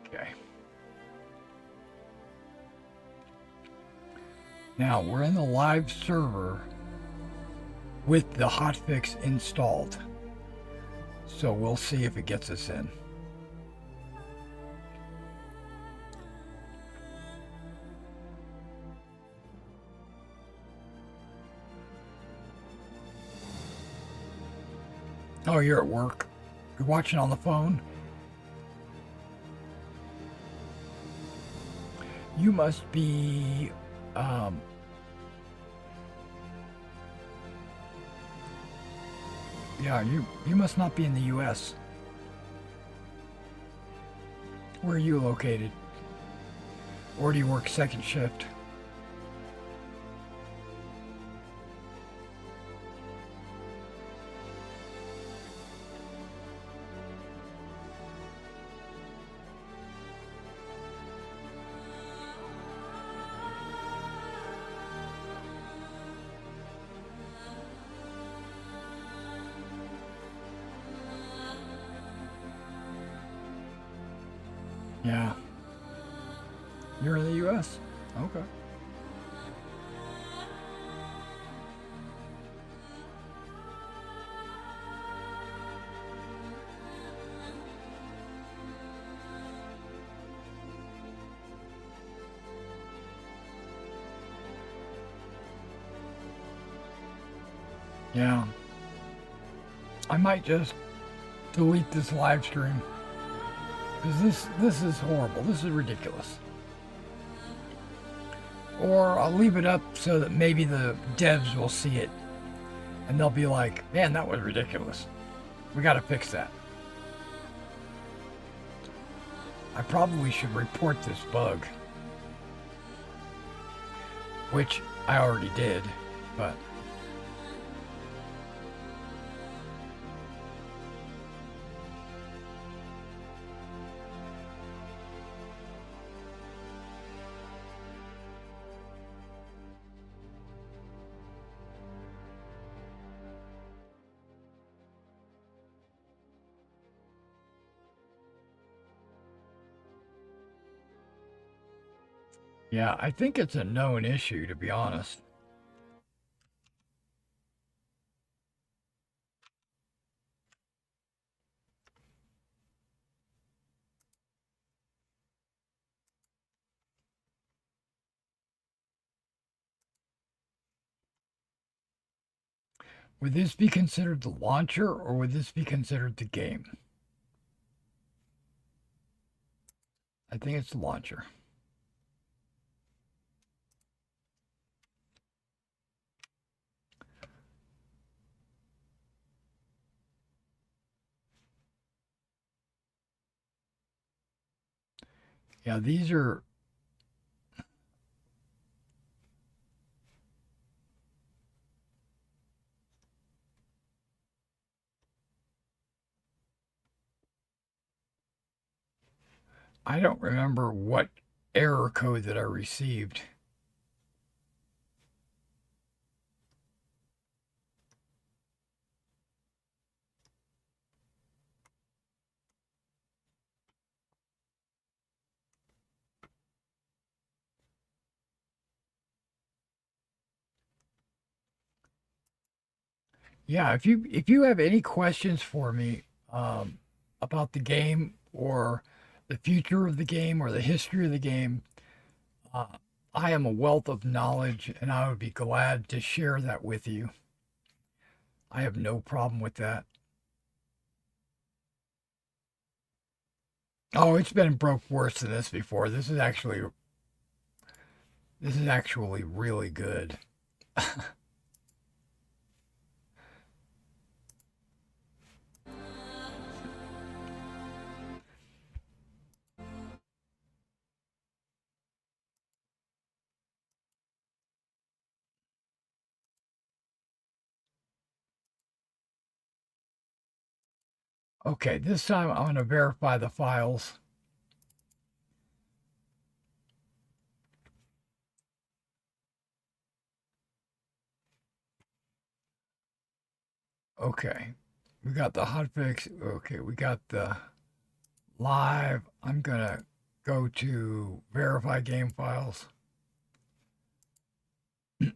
Okay. Now we're in the live server with the hotfix installed. So we'll see if it gets us in. Oh, you're at work. You're watching on the phone? You must be, yeah, you must not be in the U.S. Where are you located? Or do you work second shift? Yeah. You're in the U.S.? Okay. Yeah. I might just delete this live stream. Because this is horrible. This is ridiculous. Or I'll leave it up so that maybe the devs will see it. And they'll be like, man, that was ridiculous. We got to fix that. I probably should report this bug. Which I already did, but... yeah, I think it's a known issue, to be honest. Would this be considered the launcher, or would this be considered the game? I think it's the launcher. Yeah, these are... I don't remember what error code that I received. Yeah, if you have any questions for me about the game or the future of the game or the history of the game, uh, I am a wealth of knowledge, and I would be glad to share that with you. I have no problem with that. Oh, it's been broke worse than this before. This is actually really good. Okay, this time I'm going to verify the files. Okay, we got the hotfix. Okay, we got the live. I'm going to go to verify game files. Okay.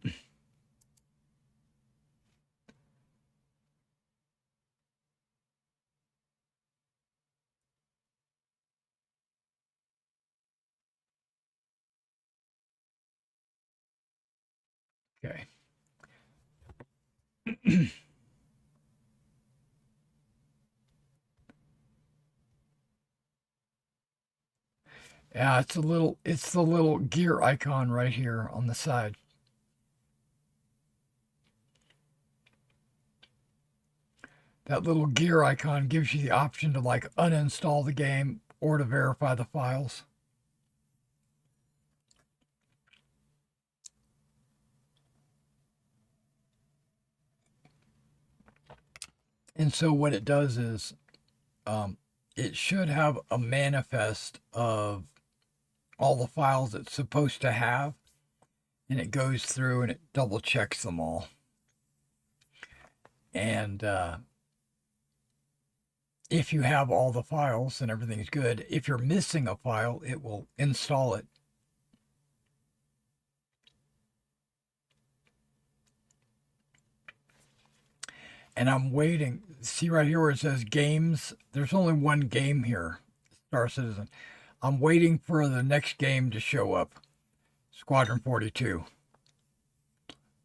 Yeah, it's the little gear icon right here on the side. That little gear icon gives you the option to like uninstall the game or to verify the files. And so what it does is it should have a manifest of all the files it's supposed to have, and it goes through and it double checks them all. And if you have all the files and everything's good, if you're missing a file, it will install it. And I'm waiting. See right here where it says games? There's only one game here, Star Citizen. I'm waiting for the next game to show up, Squadron 42.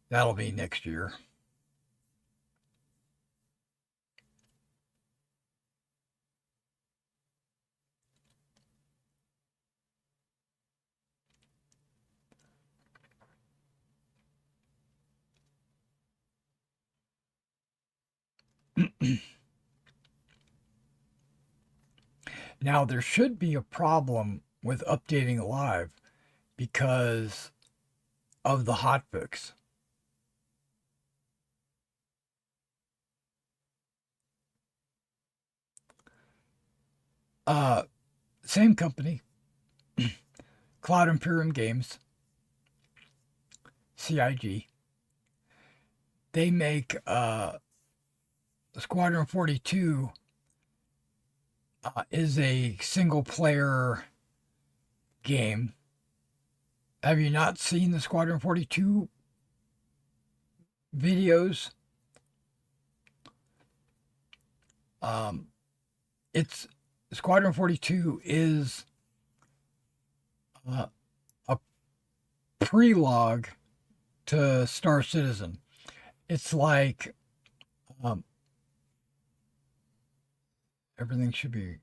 That'll be next year. Now, there should be a problem with updating live because of the hotfix. Same company, Cloud Imperium Games, CIG. They make Squadron 42 is a single player game. Have you not seen the Squadron 42 videos? It's Squadron 42 is a prelogue to Star Citizen. It's like everything should be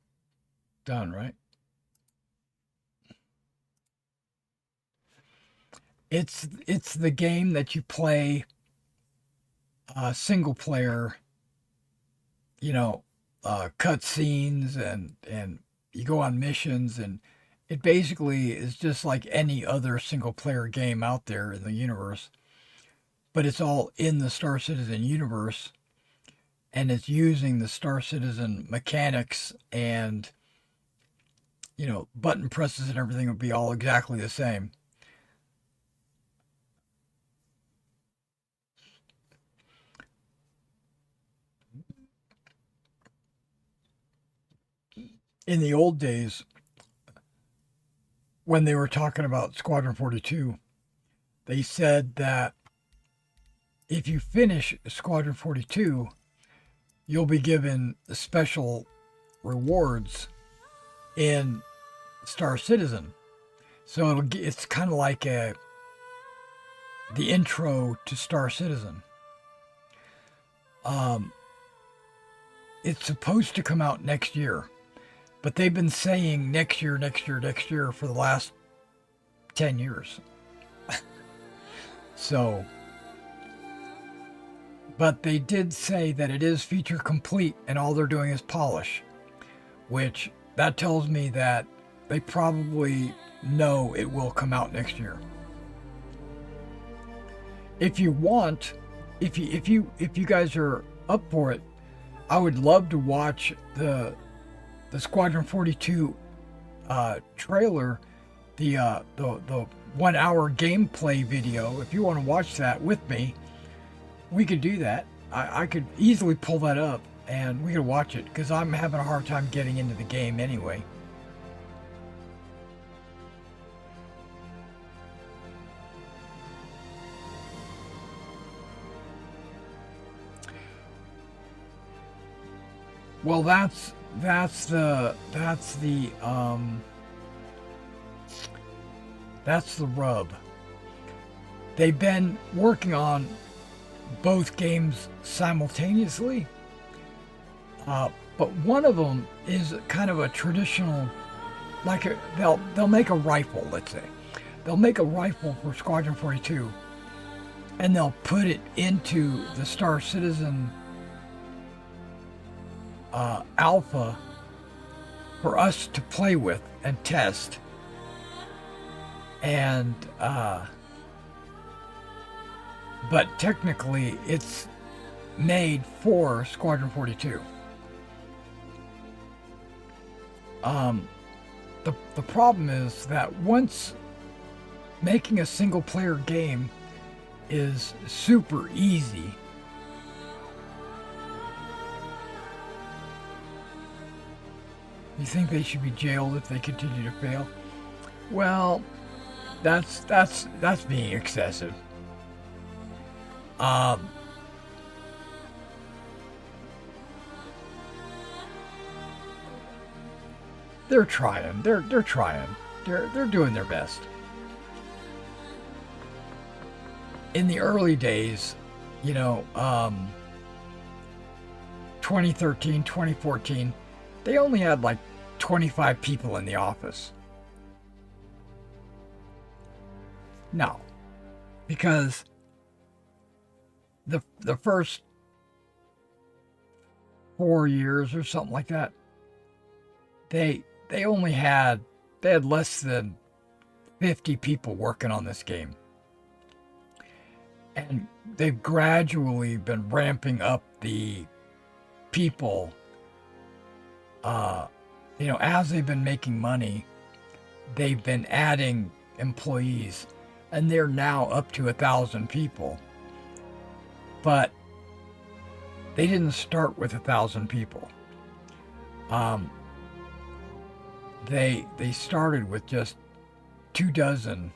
done, right? It's the game that you play single player, cut scenes and you go on missions, and it basically is just like any other single player game out there in the universe, but it's all in the Star Citizen universe, and it's using the Star Citizen mechanics, and button presses and everything would be all exactly the same. In the old days, when they were talking about Squadron 42, they said that if you finish Squadron 42, you'll be given special rewards in Star Citizen. So it's kind of like the intro to Star Citizen. It's supposed to come out next year, but they've been saying next year for the last 10 years. So, but they did say that it is feature complete and all they're doing is polish, which that tells me that they probably know it will come out next year. If you want, if you guys are up for it, I would love to watch the Squadron 42 trailer, the 1 hour gameplay video. If you want to watch that with me, we could do that. I could easily pull that up and we could watch it, because I'm having a hard time getting into the game anyway. Well, that's the rub. They've been working on both games simultaneously, but one of them is kind of a traditional, they'll make a rifle. Let's say they'll make a rifle for Squadron 42, and they'll put it into the Star Citizen alpha for us to play with and test. And but technically it's made for Squadron 42. The problem is that once making a single player game is super easy, you think they should be jailed if they continue to fail? Well, that's being excessive. They're trying. They're trying. They're doing their best. In the early days, 2013, 2014, they only had like 25 people in the office. No, because the first 4 years or something like that, they had less than 50 people working on this game. And they've gradually been ramping up the people, as they've been making money, they've been adding employees, and they're now up to 1,000 people. But they didn't start with 1,000 people. They started with just 24,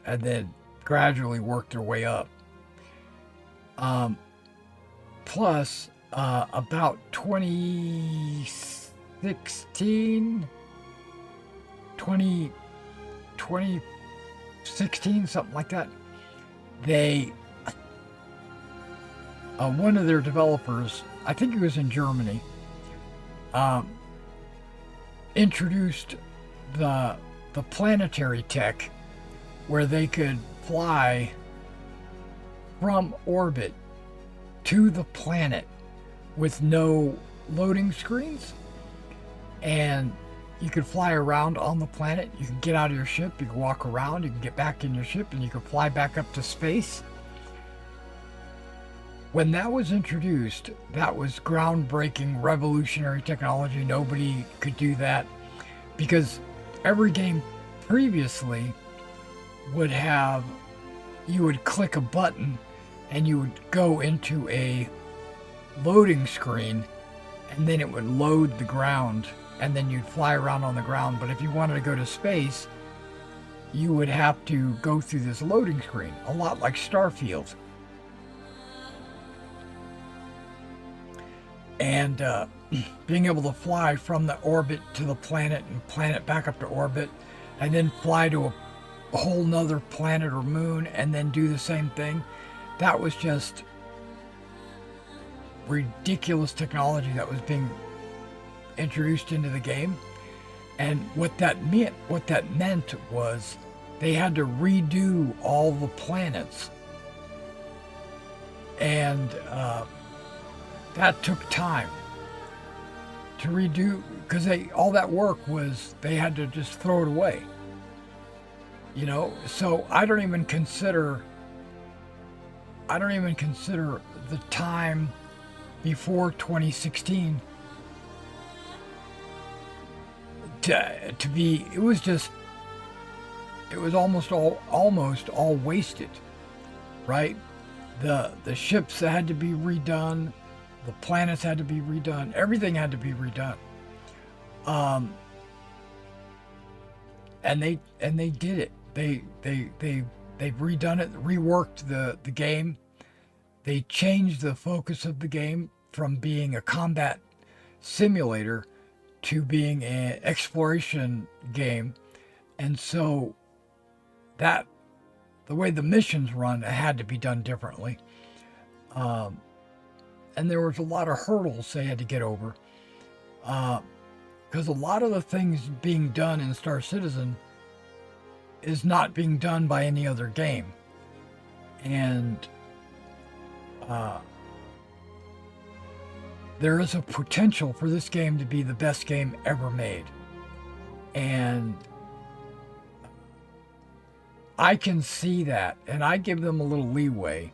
and then gradually worked their way up. Plus, about 2016, something like that, one of their developers, I think it was in Germany, introduced the planetary tech where they could fly from orbit to the planet with no loading screens, and you could fly around on the planet. You can get out of your ship, you can walk around, you can get back in your ship, and you can fly back up to space. When that was introduced, that was groundbreaking, revolutionary technology. Nobody could do that, because every game previously would have, you would click a button and you would go into a loading screen, and then it would load the ground, and then you'd fly around on the ground. But if you wanted to go to space, you would have to go through this loading screen, a lot like Starfield. And being able to fly from the orbit to the planet and planet back up to orbit, and then fly to a whole nother planet or moon and then do the same thing, that was just ridiculous technology that was being introduced into the game. And what that meant was they had to redo all the planets, and that took time to redo, because all that work was, they had to just throw it away. So I don't even consider the time before 2016 to be, it was almost all wasted, right? The ships had to be redone, the planets had to be redone, everything had to be redone. And they did it. They've redone it, reworked the game. They changed the focus of the game from being a combat simulator to being an exploration game. And so that the way the missions run, it had to be done differently. And there was a lot of hurdles they had to get over. Because a lot of the things being done in Star Citizen is not being done by any other game. And there is a potential for this game to be the best game ever made. And I can see that, and I give them a little leeway.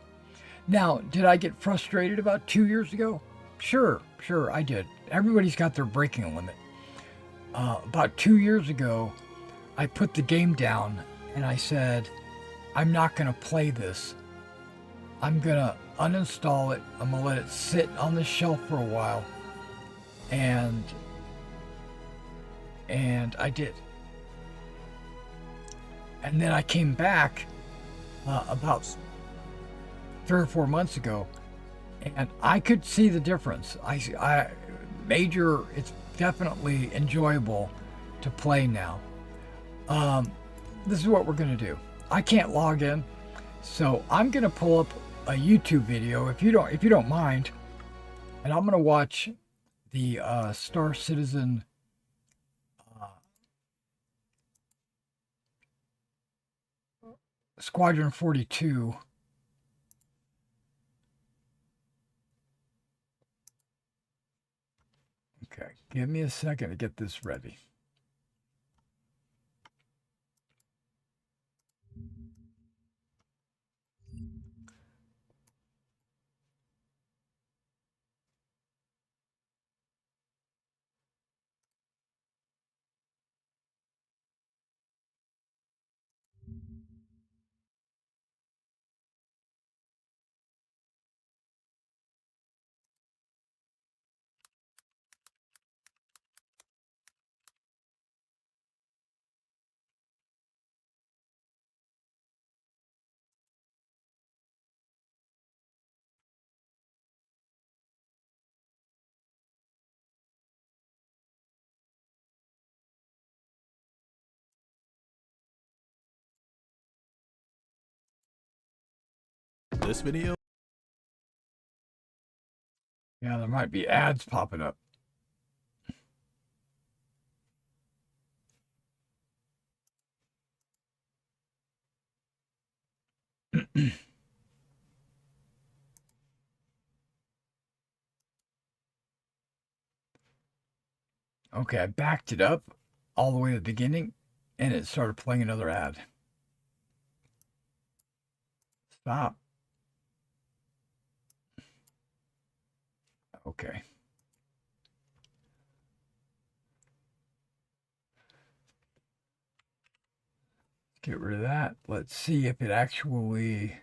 Now, did I get frustrated about 2 years ago? Sure, I did. Everybody's got their breaking limit. About 2 years ago, I put the game down and I said, I'm not going to play this. I'm going to uninstall it. I'm going to let it sit on the shelf for a while. And I did. And then I came back about 3 or 4 months ago, and I could see the difference. It's definitely enjoyable to play now. This is what we're going to do. I can't log in, so I'm going to pull up a YouTube video if you don't mind, and I'm going to watch the Star Citizen SQ42. Okay, give me a second to get this ready. This video? Yeah, there might be ads popping up. Okay, I backed it up all the way to the beginning, and it started playing another ad. Stop. Okay. Get rid of that. Let's see if it actually...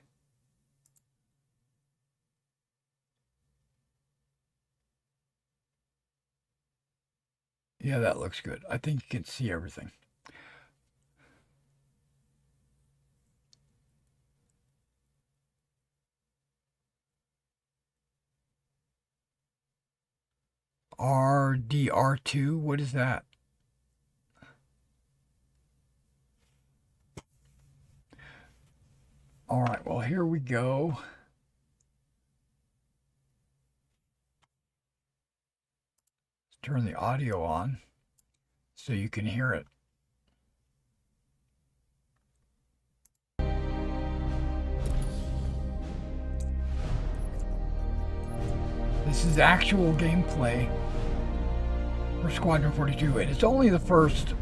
Yeah, that looks good. I think you can see everything. RDR2, what is that? All right, well, here we go. Let's turn the audio on so you can hear it. This is actual gameplay for SQ42, and it's only the first.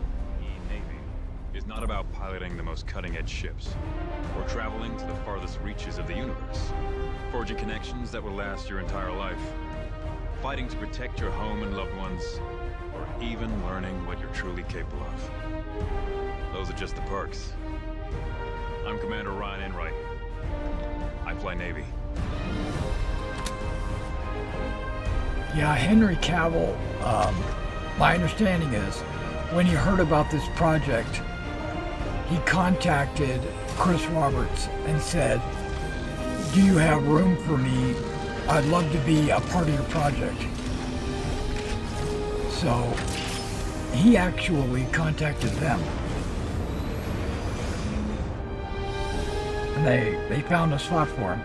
Navy is not about piloting the most cutting-edge ships, or traveling to the farthest reaches of the universe, forging connections that will last your entire life, fighting to protect your home and loved ones, or even learning what you're truly capable of. Those are just the perks. I'm Commander Ryan Enright. I fly Navy. Yeah, Henry Cavill, my understanding is, when he heard about this project, he contacted Chris Roberts and said, do you have room for me? I'd love to be a part of your project. So he actually contacted them. And they found a slot for him.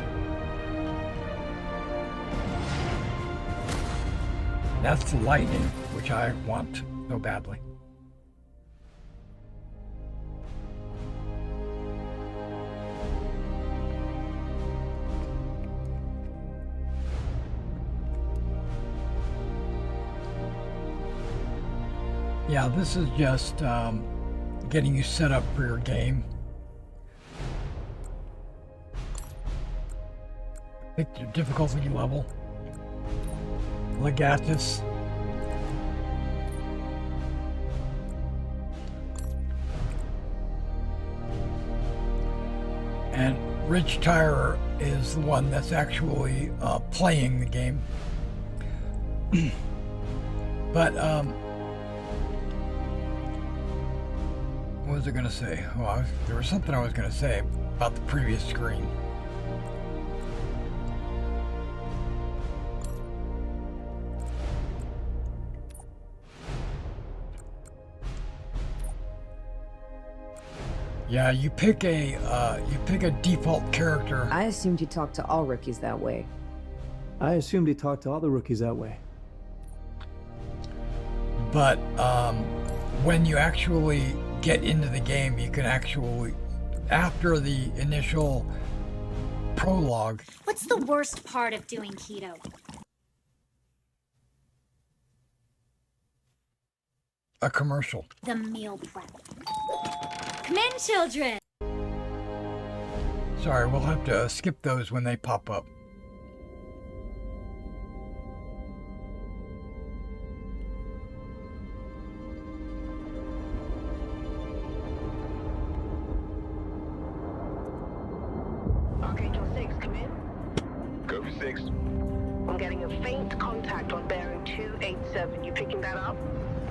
That's the lightning, which I want so badly. Yeah, this is just getting you set up for your game. Pick your difficulty level. Legatus. And Rich Tyrer is the one that's actually playing the game. But, what was I going to say? Well, there was something I was going to say about the previous screen. Yeah, you pick a default character. I assumed you talked to all rookies that way. I assumed he talked to all the rookies that way. But when you actually get into the game, you can actually, after the initial prologue. What's the worst part of doing keto? A commercial. The meal prep. Come in, children! Sorry, we'll have to skip those when they pop up. Archangel 6, come in. Go 6. I'm getting a faint contact on bearing 287. You picking that up?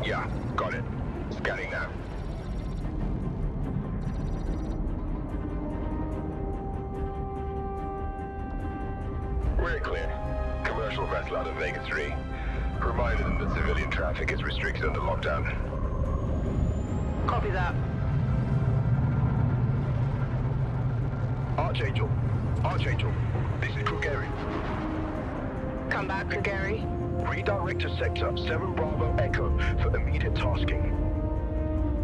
Yeah, got it. Scanning now. We're clear. Commercial vessel out of Vega 3. Reminded them that civilian traffic is restricted under lockdown. Copy that. Archangel. Archangel. This is Krugeri. Come back, Gary. Redirect to sector 7 Bravo Echo for immediate tasking.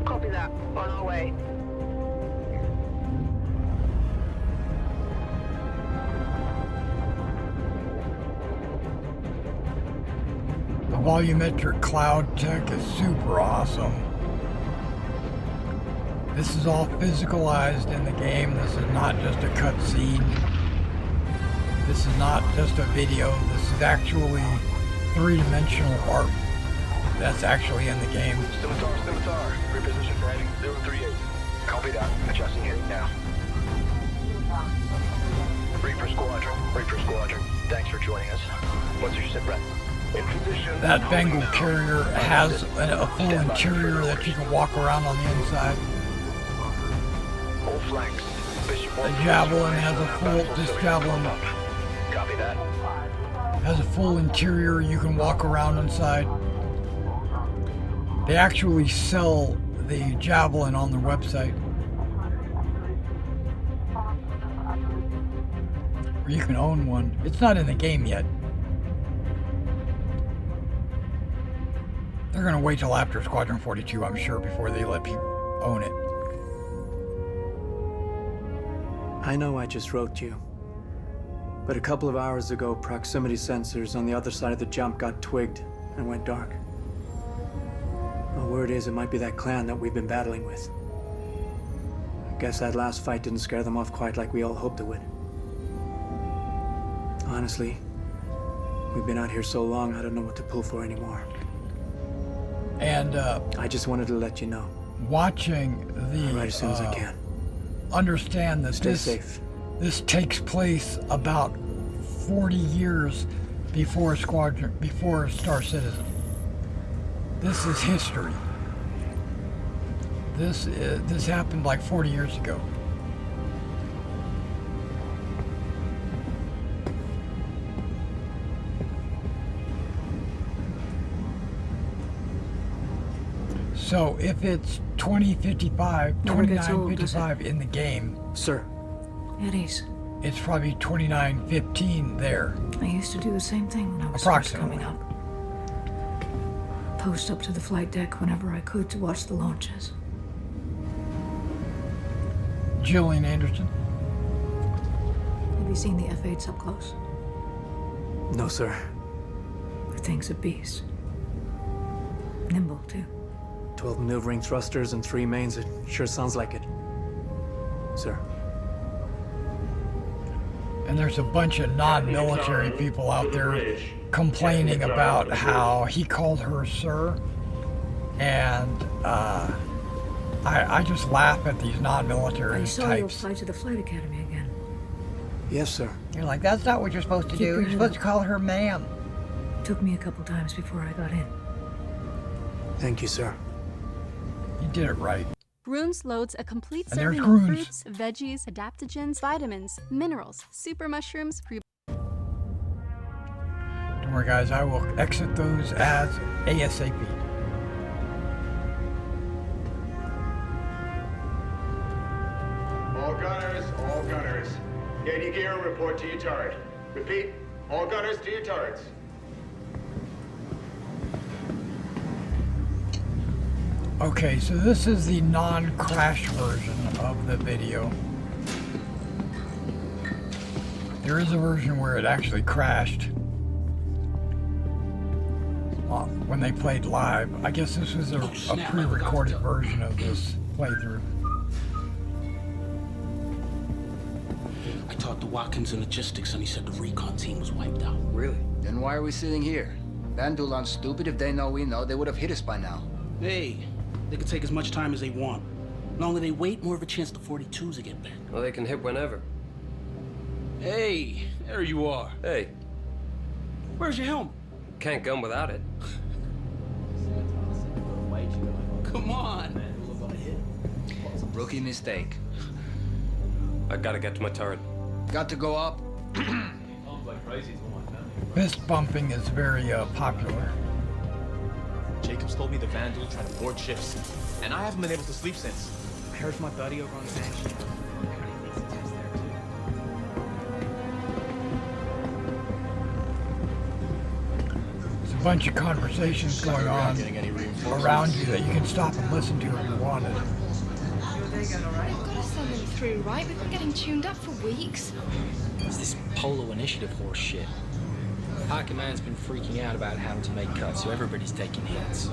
Copy that. On our way. The volumetric cloud tech is super awesome. This is all physicalized in the game. This is not just a cutscene. This is not just a video. This is actually three-dimensional art that's actually in the game. Scimitar. Reposition for heading 038. Copy that. Adjusting heading now. Reaper Squadron. Thanks for joining us. What's your sit rep? In position. That Bengal carrier has a full interior that you can walk around on the inside. All flanks. The Javelin has a full, this Javelin Copy that. has a full interior you can walk around inside. They actually sell the Javelin on their website. Or you can own one. It's not in the game yet. They're gonna wait till after Squadron 42, I'm sure, before they let people own it. I know I just wrote you. But a couple of hours ago, proximity sensors on the other side of the jump got twigged and went dark. The word is it might be that clan that we've been battling with. I guess that last fight didn't scare them off quite like we all hoped it would. Honestly, we've been out here so long, I don't know what to pull for anymore. And I just wanted to let you know. watching the Right as soon as I can. understand that Stay safe. this takes place about 40 years before Star Citizen. This is history. This happened like 40 years ago. So if it's 2055, Never gets old, does it? 2955 in the game, Sir, Eddies. it's probably 2915 there. I used to do the same thing when I was first Approximately. coming up. Post up to the flight deck whenever I could to watch the launches. Jillian Anderson. Have you seen the F-8s up close? no, sir. The thing's a beast. Nimble, too. 12 maneuvering thrusters and 3 mains. It sure sounds like it. Sir. And there's a bunch of non-military people out there complaining about how he called her sir. And I just laugh at these non-military I saw you types. apply to the flight academy again. Yes, sir. You're like, that's not what you're supposed to Keep do. your You're head supposed up. to call her ma'am. Took me a couple times before I got in. Thank you, sir. You did it right. Grunes loads a complete And there's serving of Grunes. fruits, veggies, adaptogens, vitamins, minerals, super mushrooms, Don't worry, guys. I will exit those ads ASAP. All gunners. Get your gear and report to your turret. Repeat, all gunners to your turrets. Okay, so this is the non-crash version of the video. There is a version where it actually crashed when they played live. I guess this was a pre-recorded version of this playthrough. I talked to Watkins in logistics and he said the recon team was wiped out. Really? Then why are we sitting here? Vandal aren't stupid. If they know we know, they would have hit us by now. Hey, they can take as much time as they want. The longer they wait, more of a chance the 42s will get back. Well, they can hit whenever. Hey, there you are. Hey, Where's your helmet? can't gun without it. Come on. Rookie mistake. I gotta get to my turret. Got to go up. Fist bumping is very popular. Jacobs told me the Vandal tried to board ships, and I haven't been able to sleep since. I heard from my buddy over on the bench. There's a bunch of conversations going on around you that you can stop and listen to if you wanted. We've got to send them through, right? We've been getting tuned up for weeks. It's this Polo Initiative horse shit. Our command's been freaking out about having to make cuts, so everybody's taking hits.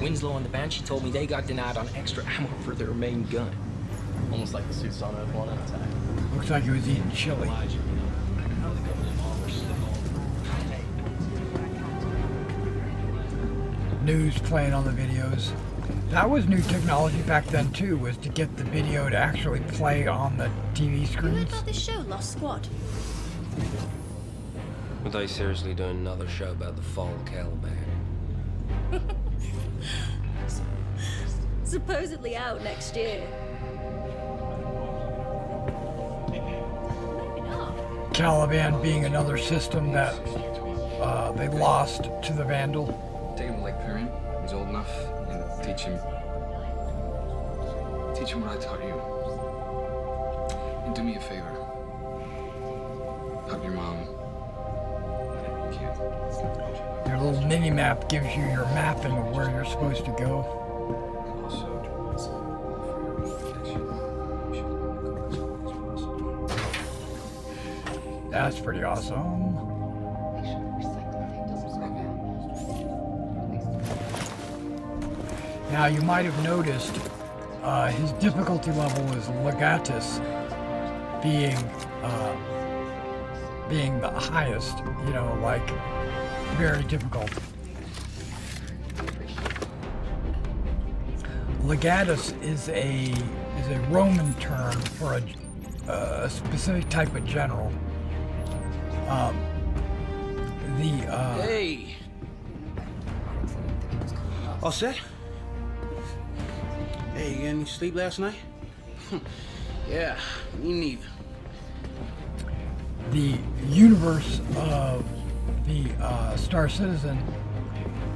Winslow and the Banshee told me they got denied on extra ammo for their main gun. Almost like the suits on Earth 1 attack. Looks like he was eating chili. News playing on the videos. That was new technology back then too, was to get the video to actually play on the TV You heard screens. about this show, Lost Squad? Were they seriously doing another show about the fall of Caliban? Supposedly out next year. Caliban being another system that they lost to the Vandal. Take him to Lake Perrin. He's old enough, and teach him what I taught you. And do me a favor. Help your mom. You can't. Their little mini map gives you your mapping of where you're supposed to go. That's pretty awesome. Now you might have noticed his difficulty level is Legatus being the highest, you know, like very difficult. Legatus is a Roman term for a specific type of general. Hey. All set? Hey, you get any sleep last night? Yeah, me neither. The universe of the Star Citizen,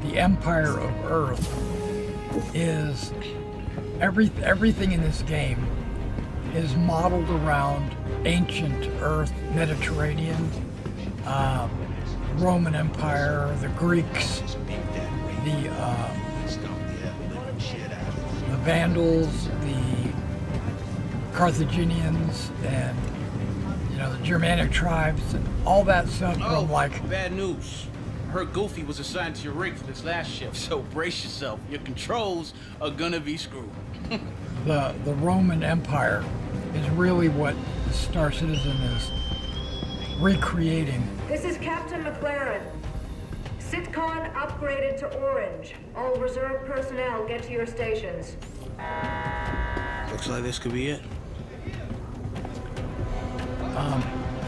the Empire of Earth, is everything in this game is modeled around ancient Earth, Mediterranean, Roman Empire, the Greeks, the Vandals, the Carthaginians, and the Germanic tribes, and all that stuff from like. Bad news. I heard Goofy was assigned to your rig for this last shift, so brace yourself. Your controls are gonna be screwed. The Roman Empire is really what Star Citizen is recreating. This is Captain McLaren. Sitcon upgraded to orange. All reserve personnel get to your stations. Looks like this could be it.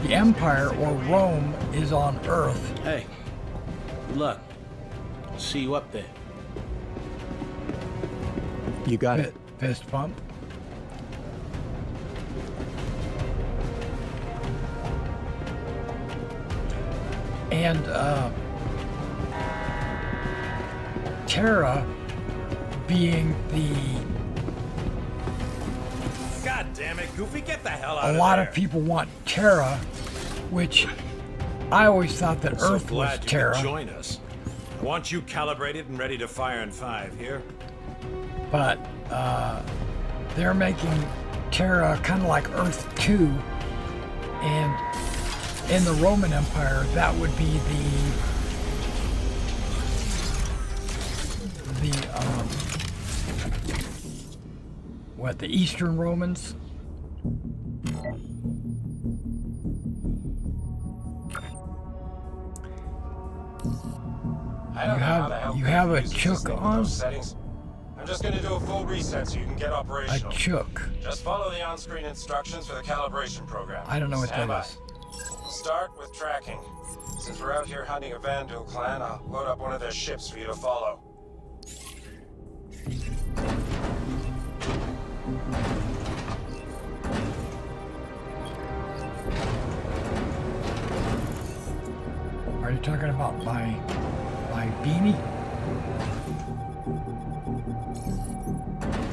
The Empire, or Rome, is on Earth. Hey, good luck. See you up there. You got it. Fist bump. And Terra being the. God damn it, Goofy, get the hell out of there. A lot of people want Terra, which I always thought that I'm Earth so glad was you Terra. could join us. I want you calibrated and ready to fire in 5 here. But they're making Terra kind of like Earth 2, and in the Roman Empire, that would be the Eastern Romans. You have a chook on? I'm just going to do a full reset so you can get operational. A chook. Just follow the on-screen instructions for the calibration program. I don't know what Stand that by. is. We'll start with tracking. Since we're out here hunting a Vandal clan, I'll load up one of their ships for you to follow. Are you talking about my beanie?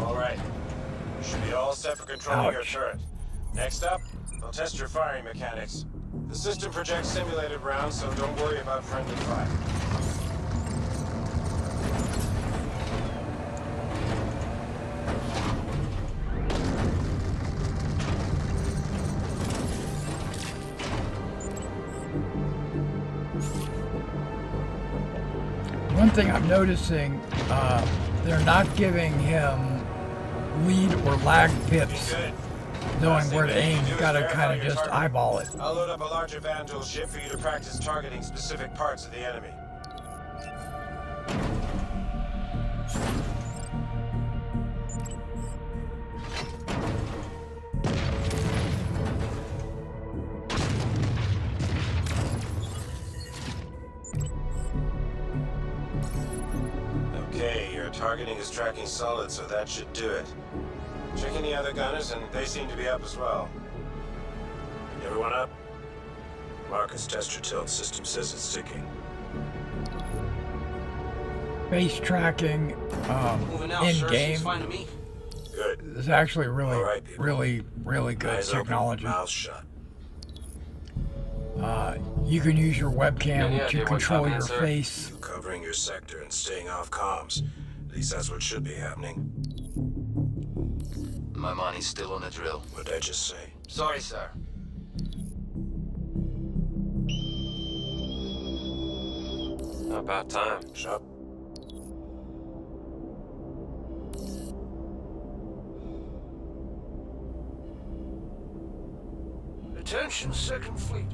All right. You should be all set for controlling your turret. Next up, I'll test your firing mechanics. The system projects simulated rounds, so don't worry about friendly fire. One thing I'm noticing, they're not giving him lead or lag pips, knowing where to aim. You gotta kind of just eyeball it. I'll load up a larger Vandal ship for you to practice targeting specific parts of the enemy. Okay, your targeting is tracking solid, so that should do it. Check any other gunners, and they seem to be up as well. Everyone up? Marcus, test your tilt. System says it's ticking. Base tracking in game Good. is actually really good Eyes technology. open, mouth shut. You can use your webcam to control your face. You covering your sector and staying off comms. At least that's what should be happening. My money's still on the drill. What'd I just say? Sorry, sir. About time. Shut. Attention, Second Fleet.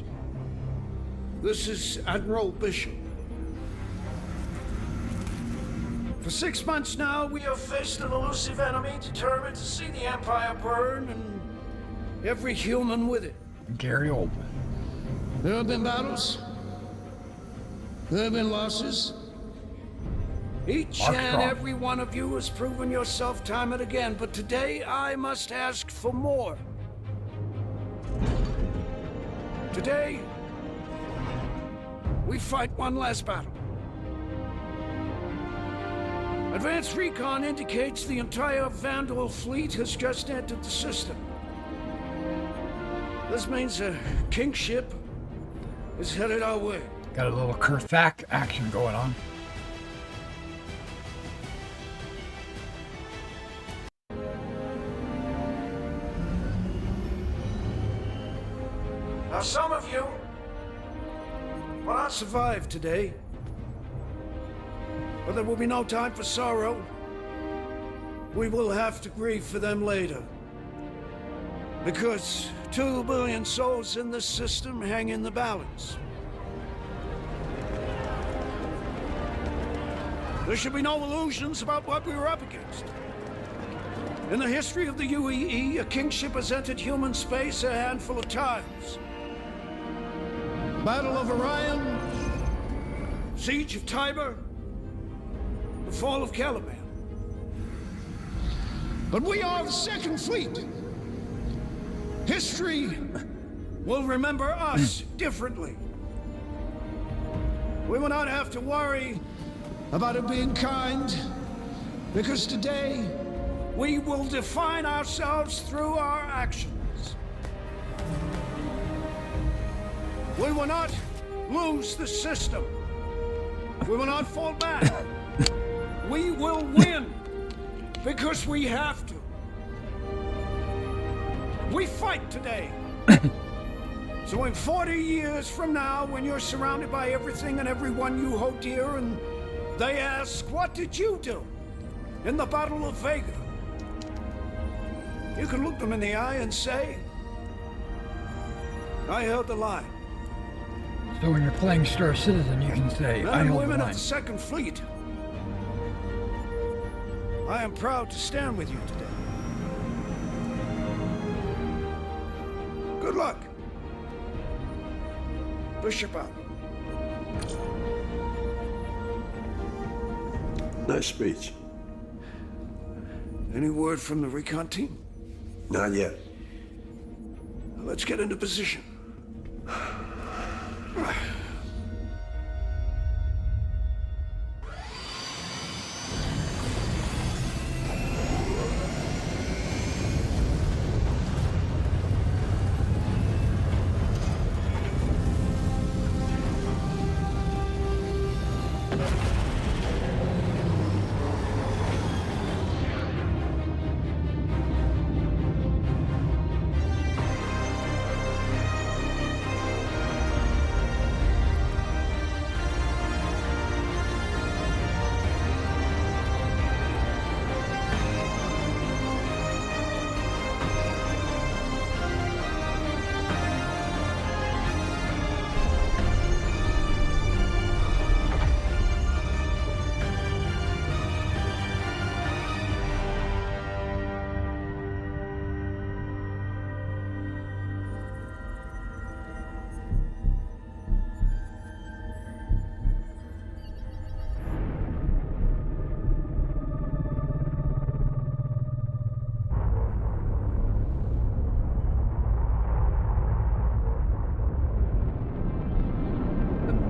This is Admiral Bishop. For 6 months now, we have faced an elusive enemy determined to see the Empire burn and every human with it. Gary Oldman. There have been battles. There have been losses. Each and every one of you has proven yourself time and again, but today I must ask for more. Today, we fight one last battle. Advanced recon indicates the entire Vandal fleet has just entered the system. This means a King ship is headed our way. Got a little Kurthak action going on. Now, some of you will not survive today, but there will be no time for sorrow. We will have to grieve for them later. Because 2 billion souls in this system hang in the balance. There should be no illusions about what we were up against. In the history of the UEE, a kingship has entered human space a handful of times. Battle of Orion, Siege of Tiber, the fall of Caliban. But we are the Second Fleet. History will remember us differently. We will not have to worry about it being kind, because today we will define ourselves through our actions. We will not lose the system. We will not fall back. We will win because we have to. We fight today. So in 40 years from now, when you're surrounded by everything and everyone you hold dear, and they ask, what did you do in the Battle of Vega? You can look them in the eye and say, I held the line. So when you're playing Star Citizen, you can say, Men I and held the women of line. the Second Fleet, I am proud to stand with you today. Good luck. Bishop out. Nice speech. Any word from the recon team? Not yet. Let's get into position.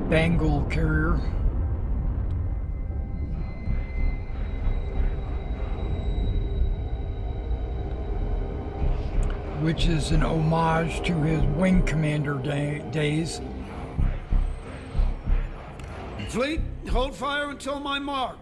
Bengal carrier. Which is an homage to his wing commander days. Fleet, hold fire until my mark.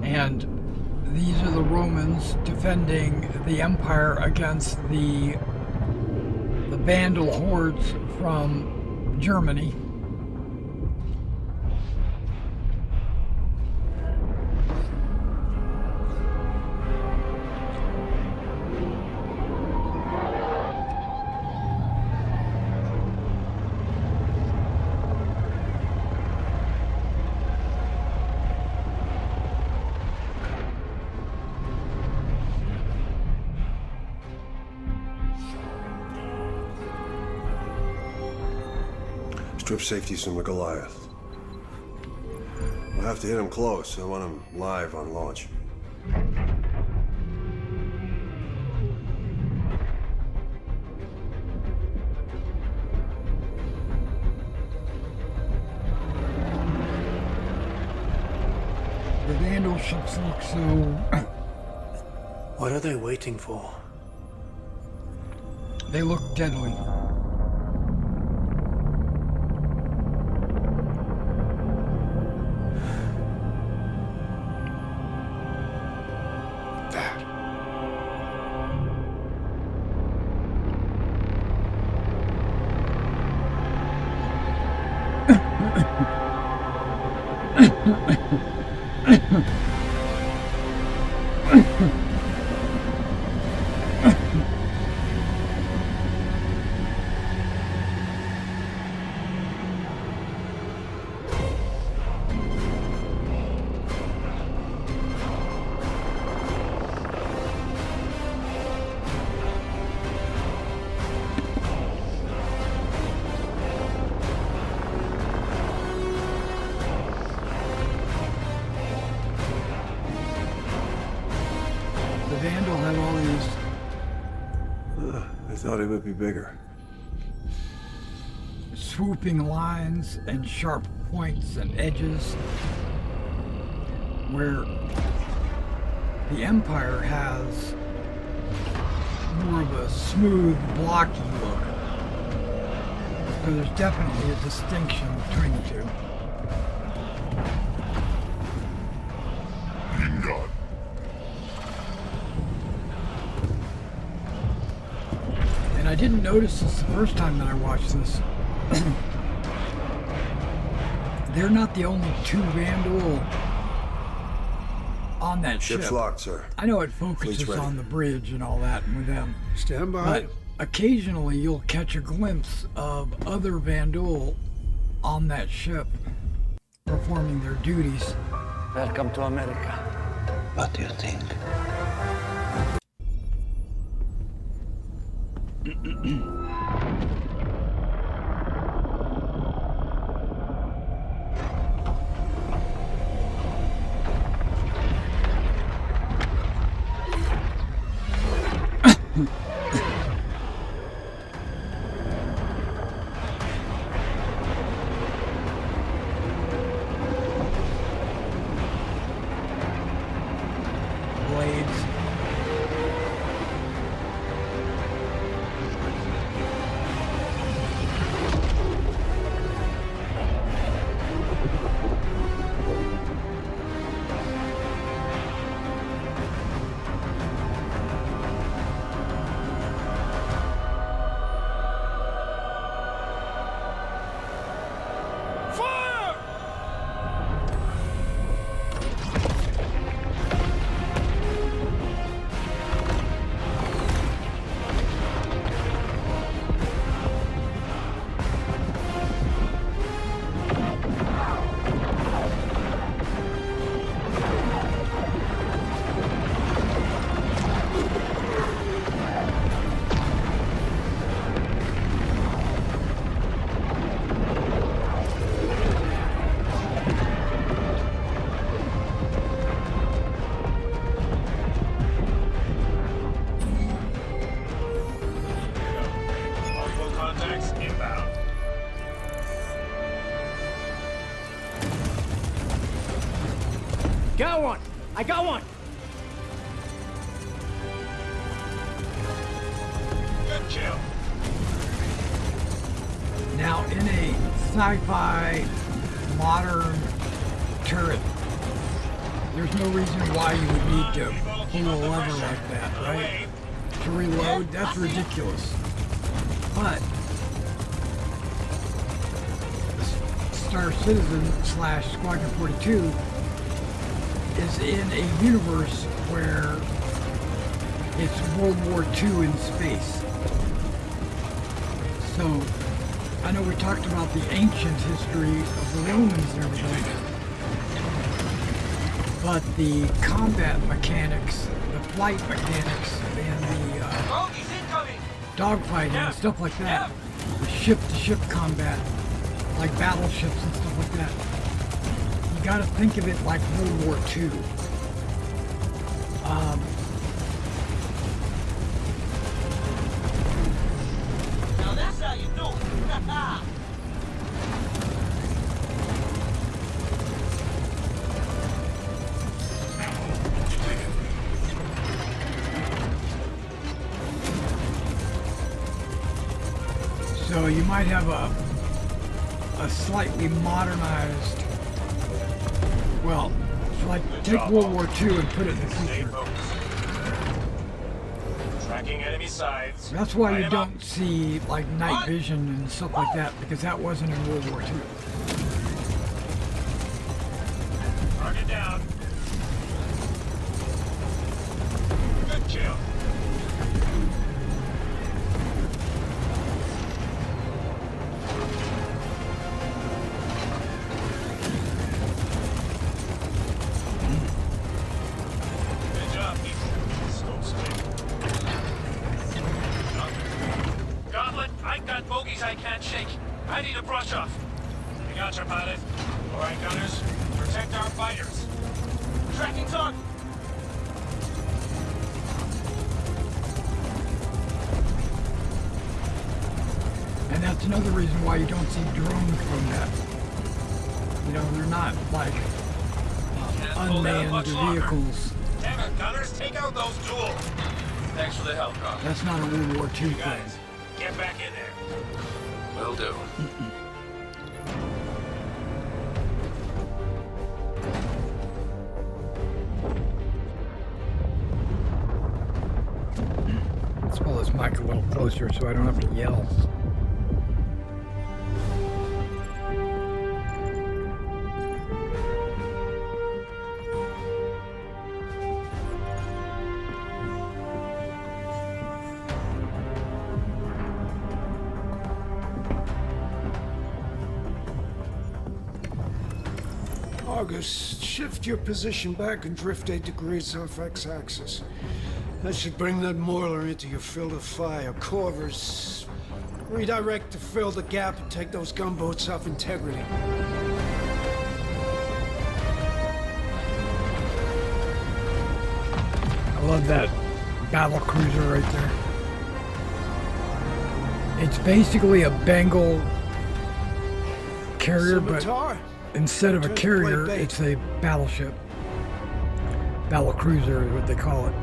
And these are the Romans defending the Empire against the Vandal hordes from Germany. Strip safeties from the Goliath. We'll have to hit him close. I want him live on launch. The Vandal ships look so... What are they waiting for? They look deadly. Vandal have all these... I thought he would be bigger. swooping lines and sharp points and edges, where the Empire has more of a smooth, blocky look. So there's definitely a distinction between the two. And I didn't notice this the first time that I watched this. They're not the only two Vandal on that ship. Ship's locked, sir. I know it focuses on the bridge and all that with them. Stand by. But occasionally you'll catch a glimpse of other Vandal on that ship performing their duties. Welcome to America. What do you think? Got one! I got one! Good kill. Now, in a sci-fi modern turret, there's no reason why you would need to pull a lever like that, right? To reload, that's ridiculous. But Star Citizen / Squadron 42 is in a universe where it's World War II in space. So, I know we talked about the ancient history of the Romans and everything, but the combat mechanics, the flight mechanics, and the dogfighting and stuff like that, the ship-to-ship combat, like battleships and stuff like that, you gotta think of it like World War II. Now that's how you do it. So you might have a slightly modernized, well, it's like take World War II and put it in the future. Tracking enemy sides. That's why you don't see like night vision and stuff like that, because that wasn't in World War II. Target down. Good kill. I can't shake. I need a brush off. You got your pilot. All right, gunners. Protect our fighters. Tracking target. And that's another reason why you don't see drones from that. You know, they're not like unmanned vehicles. Damn it, gunners, take out those duels. Thanks for the help, Carl. That's not a World War II thing. Get back in there. Will do. Let's pull this mic a little closer so I don't have to yell. August, shift your position back and drift 8 degrees off X-axis. That should bring that Moiler into your field of fire. Corvers, redirect to fill the gap and take those gunboats off integrity. I love that battle cruiser right there. It's basically a Bengal carrier, but instead of a carrier, it's a battleship. Battle cruiser is what they call it.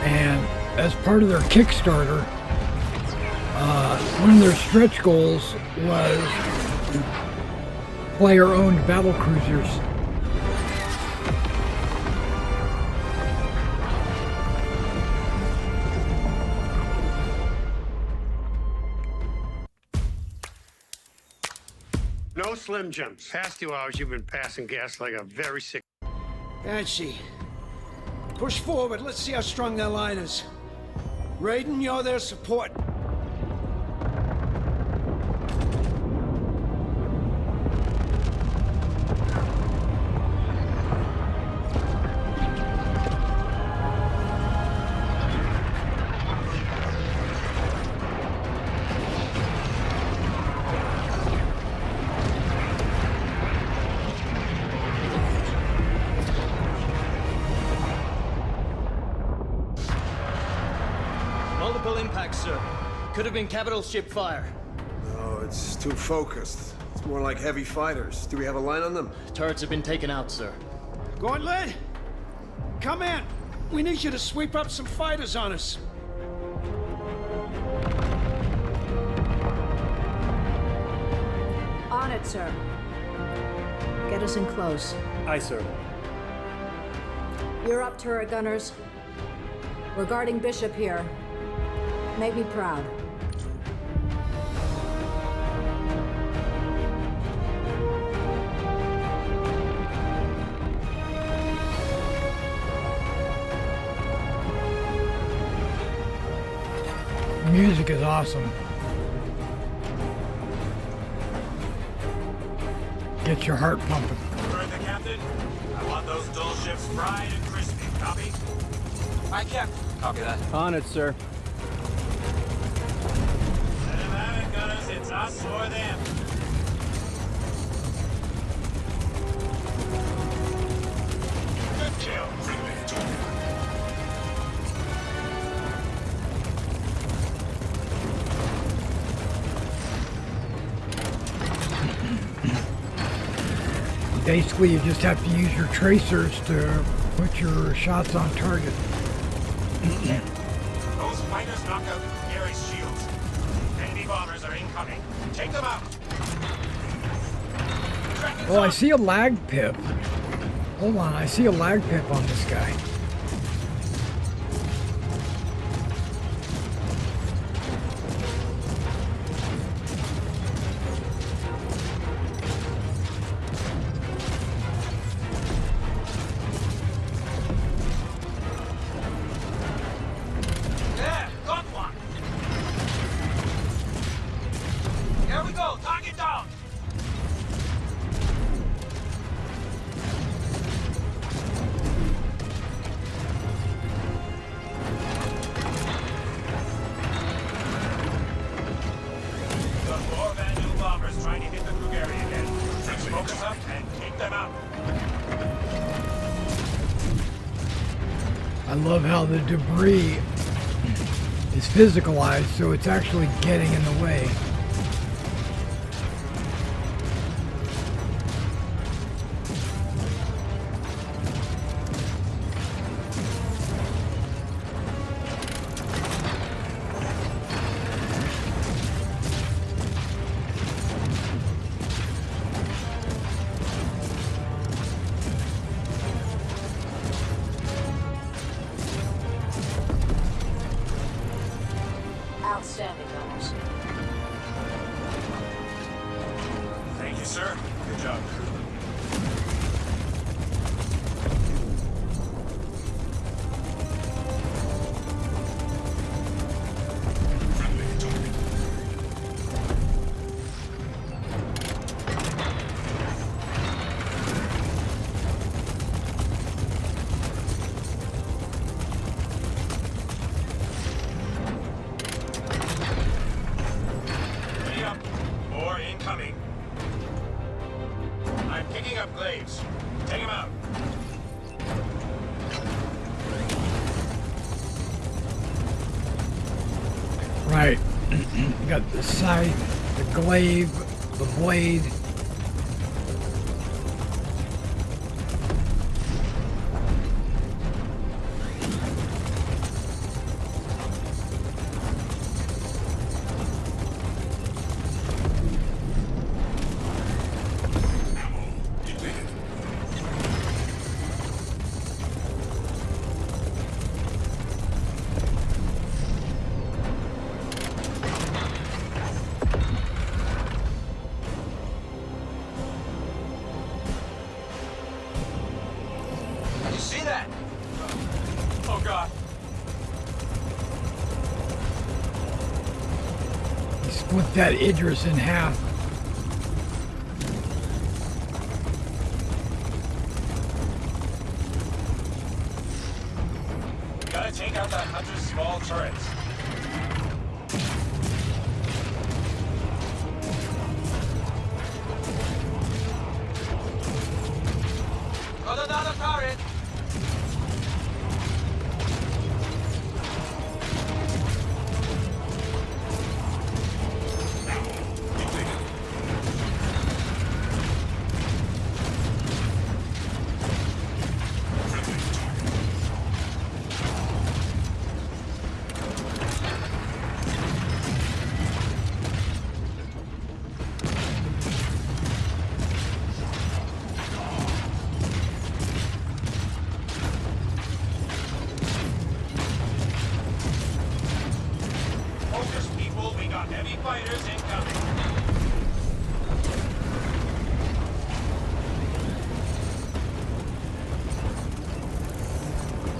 And as part of their Kickstarter, one of their stretch goals was player-owned battle cruisers. No Slim Jims. Past 2 hours, you've been passing gas like a very sick... Banshee, push forward. Let's see how strong that line is. Raiden, you're their support. Multiple impacts, sir. Could have been capital ship fire. No, it's too focused. It's more like heavy fighters. Do we have a line on them? Turrets have been taken out, sir. Gauntlet, come in. We need you to sweep up some fighters on us. On it, sir. Get us in close. Aye, sir. You're up, turret gunners. We're guarding Bishop here. Make me proud. Music is awesome. Get your heart pumping. Heard the captain? I want those dual ships fried and crispy. Copy? I can't. Copy that. On it, sir. It's us or them. Good kill. Basically, you just have to use your tracers to put your shots on target. Those fighters knocked out Gary's shields. Enemy bombers are incoming. Take them out. Oh, I see a lag pip. Hold on, I see a lag pip on this guy. There, got one. Here we go. Target down. The more Vandal bombers trying to hit the Krugeri again. Let's focus up and take them out. I love how the debris is physicalized, so it's actually getting in the way. Outstanding, Gunners. Thank you, sir. Good job, crew. Ready up. More incoming. I'm picking up Glaives. Take him out. Right. You got the scythe, the glaive, the blade. Did you see that? Oh, God. He split that Idris in half. Gotta take out that hunter's small turrets. Got another turret. Focus, people. We got heavy fighters incoming.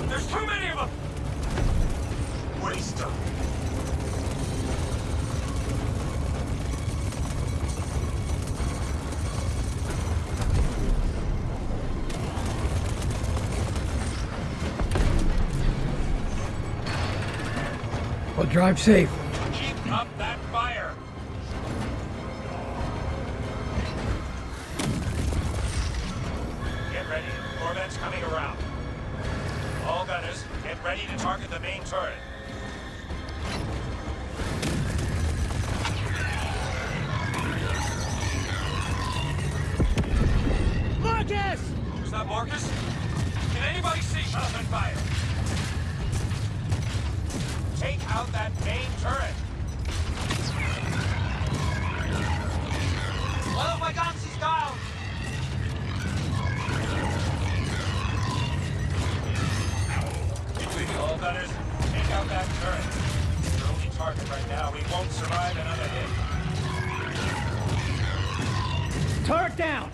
There's too many of them! Waste them. Well, drive safe. Keep up that fire. the main turret. Marcus! Is that Marcus? Can anybody see? Shut up and fire. Take out that main turret. One of my guns is down. All gunners, take out that turret. It's your only target right now. We won't survive another hit. Turret down!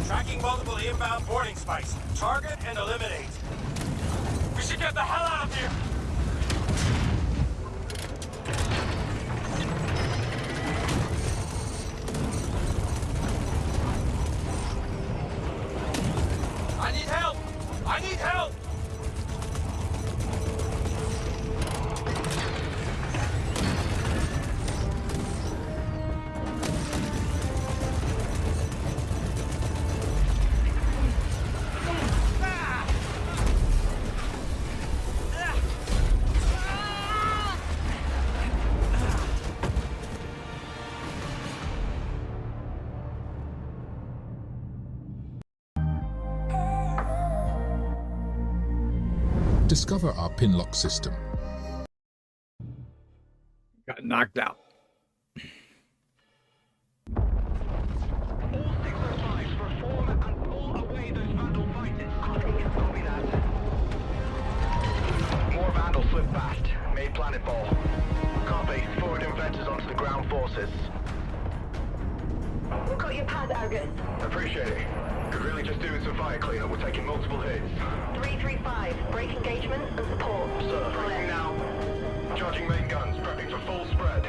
Tracking multiple inbound boarding spikes. Target and eliminate. We should get the hell out of here! I need help! I need help! Discover our pinlock system. Got knocked out. More Vandals slip past. Made planet ball. Copy. Forward inventors onto the ground forces. Look at your pad, Argus. Appreciate it. Could really just do with some fire cleanup. We're taking multiple hits. 335. Break engagement and support. Sir, briefing now. Charging main guns. Prepping for full spread.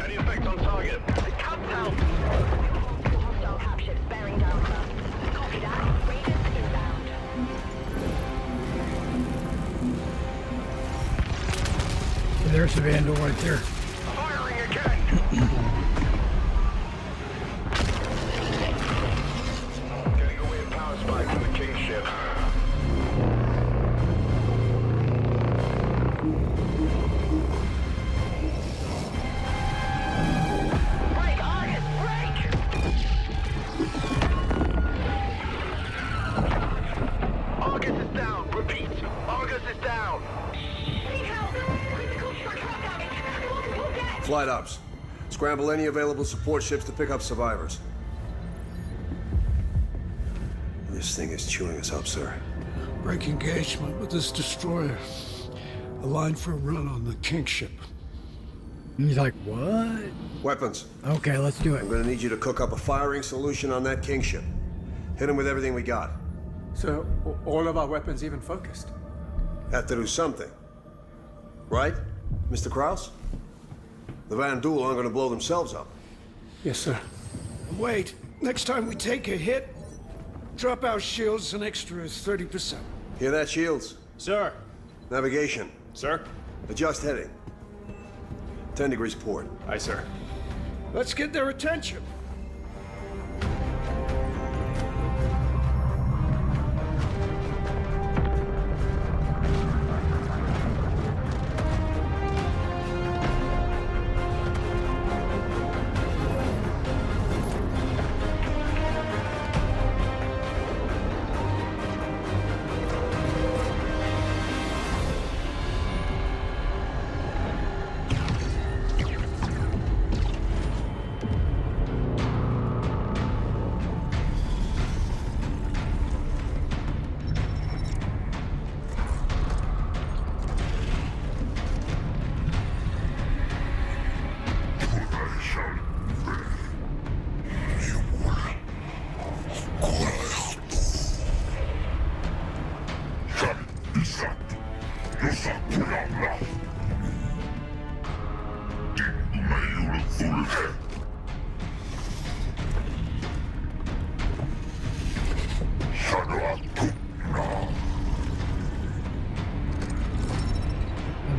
Any effect on target? Can't tell. Hostile captured. Bearing down, sir. Copy that. Raiders inbound. There's the Vandal right there. Firing again! Getting away a power spike from the King ship. Break, Argus! Break! Argus is down! Repeat! Argus is down! Need help! Critical structural damage! Multiple dead! Flight ops. Scramble any available support ships to pick up survivors. This thing is chewing us up, sir. Break engagement with this destroyer. Align for a run on the King ship. And he's like, what? Weapons. Okay, let's do it. I'm gonna need you to cook up a firing solution on that King ship. Hit him with everything we got. So, all of our weapons even focused? Have to do something. Right, Mr. Kraus? The Vandal aren't gonna blow themselves up. Yes, sir. Wait, next time we take a hit, drop our shields an extra 30%. Hear that, Shields? Sir. Navigation. Sir. Adjust heading. 10 degrees port. Aye, sir. Let's get their attention.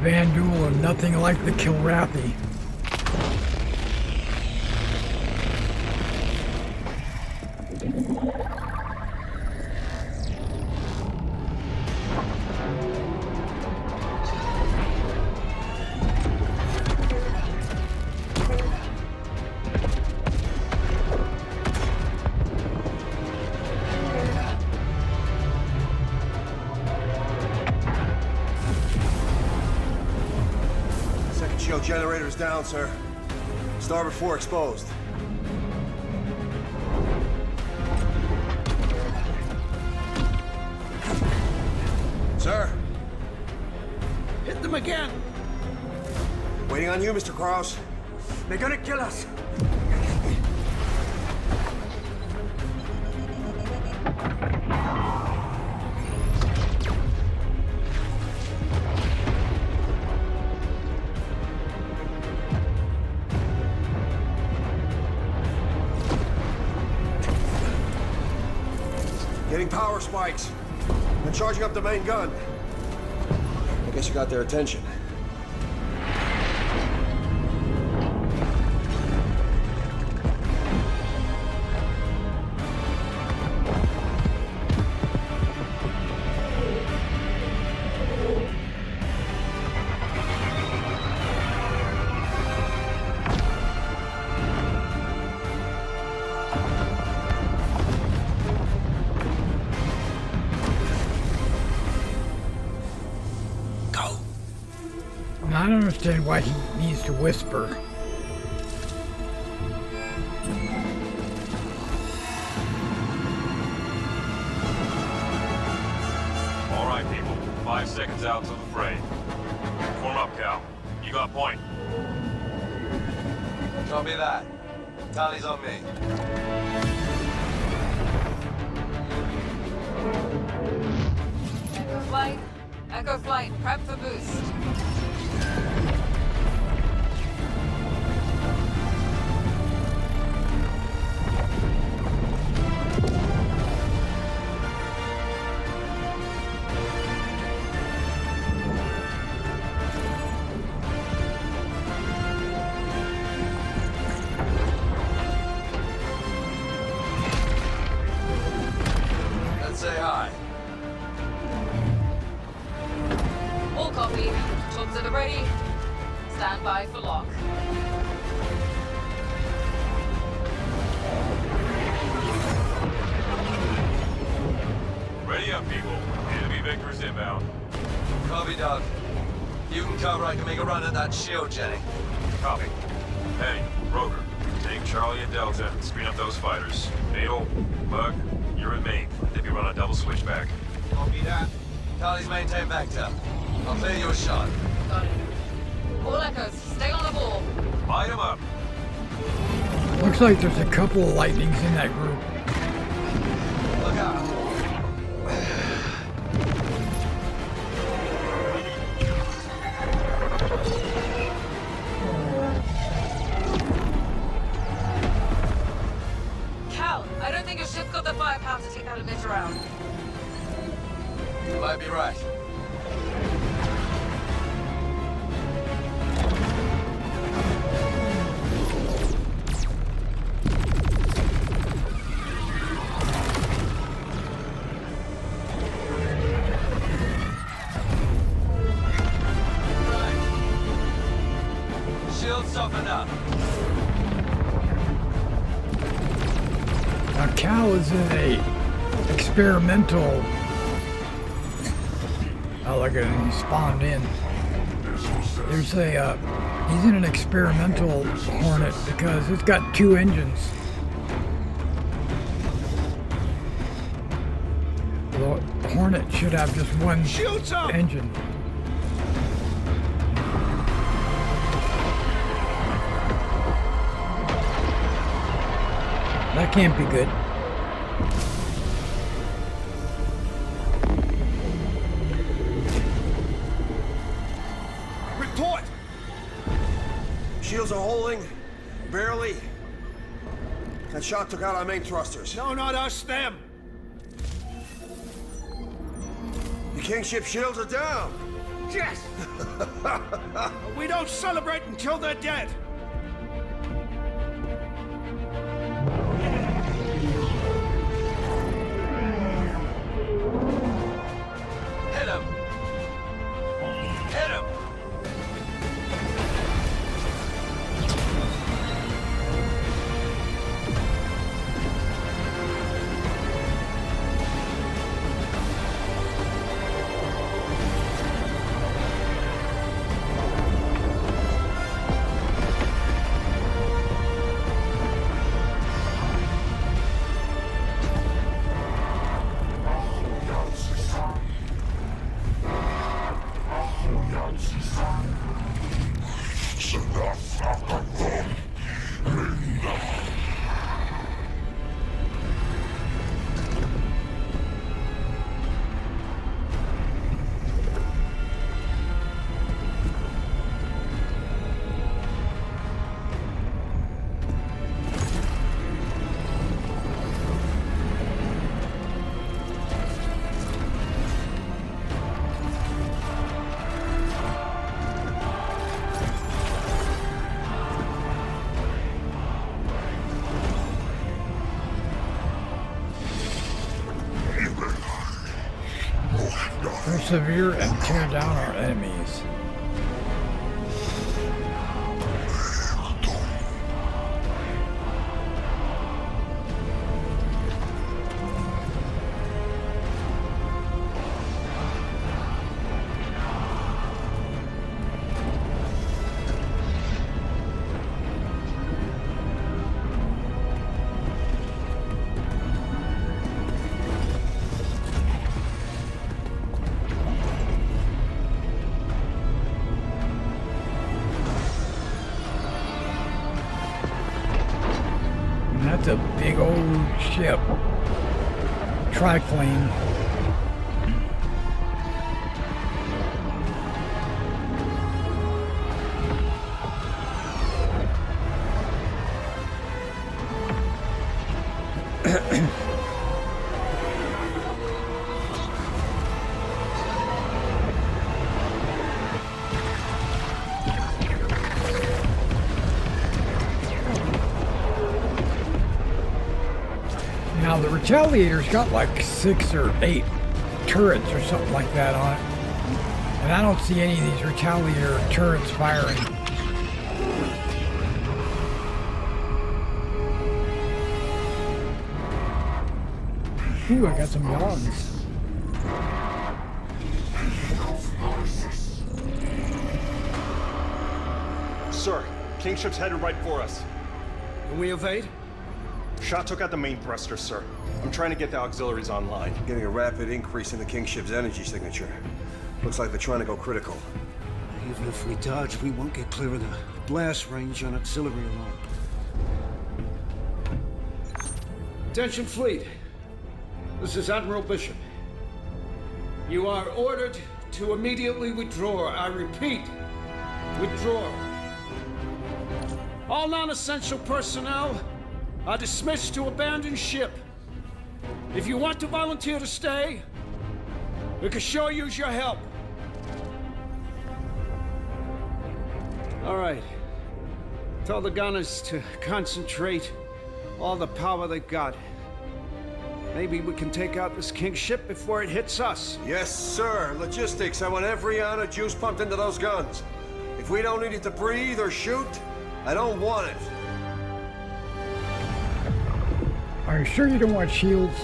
Vandal are nothing like the Kilrathi. Shield generator's down, sir. Starboard 4 exposed. Sir? Hit them again! Waiting on you, Mr. Krause. They're gonna kill us! Getting power spikes. And charging up the main gun. I guess you got their attention. I don't understand why he needs to whisper. All right, people. 5 seconds out to the fray. Form up, Cal. You got point. Copy that. Tally's on me. Echo flight, prep for boost. Let's say hi. All copy. Tubs at the ready. Stand by for lock. Ready up, people. Enemy vectors inbound. Copy, Doug. You can cover, I can make a run at that shield, Jenny. Copy. Hey, Rover. Take Charlie and Delta and screen up those fighters. Natal, Bug, you're in main. They'll be run a double switchback. Copy that. Tally's maintain vector. I'll clear you a shot. Got it. All echoes, stay on the ball. Light them up. Looks like there's a couple of lightnings in that group. Look out. Cal, I don't think your ship's got the firepower to take that emitter out. You might be right. Shield softened up. Now Cal is in a experimental. Oh, look at him, he spawned in. There's a, he's in an experimental Hornet because it's got 2 engines. The Hornet should have just 1 engine. That can't be good. Report! Shields are holding. Barely. That shot took out our main thrusters. No, not us, them. The Kingship shields are down. Yes! We don't celebrate until they're dead. Hit him! Hit him! Persevere and tear down our enemies. That's a big old ship. Triplane. Now the Retaliator's got like 6 or 8 turrets or something like that on it. And I don't see any of these Retaliator turrets firing. Ooh, I got some dogs. Sir, King ship's headed right for us. Can we evade? Shot took out the main thruster, sir. I'm trying to get the auxiliaries online. Getting a rapid increase in the King ship's energy signature. Looks like they're trying to go critical. Even if we dodge, we won't get clear of the blast range on auxiliary alone. Attention, fleet. This is Admiral Bishop. You are ordered to immediately withdraw. I repeat, withdraw. All non-essential personnel are dismissed to abandon ship. If you want to volunteer to stay, we can sure use your help. All right. Tell the gunners to concentrate all the power they got. Maybe we can take out this King ship before it hits us. Yes, sir. Logistics. I want every ounce of juice pumped into those guns. If we don't need it to breathe or shoot, I don't want it. Are you sure you don't want shields?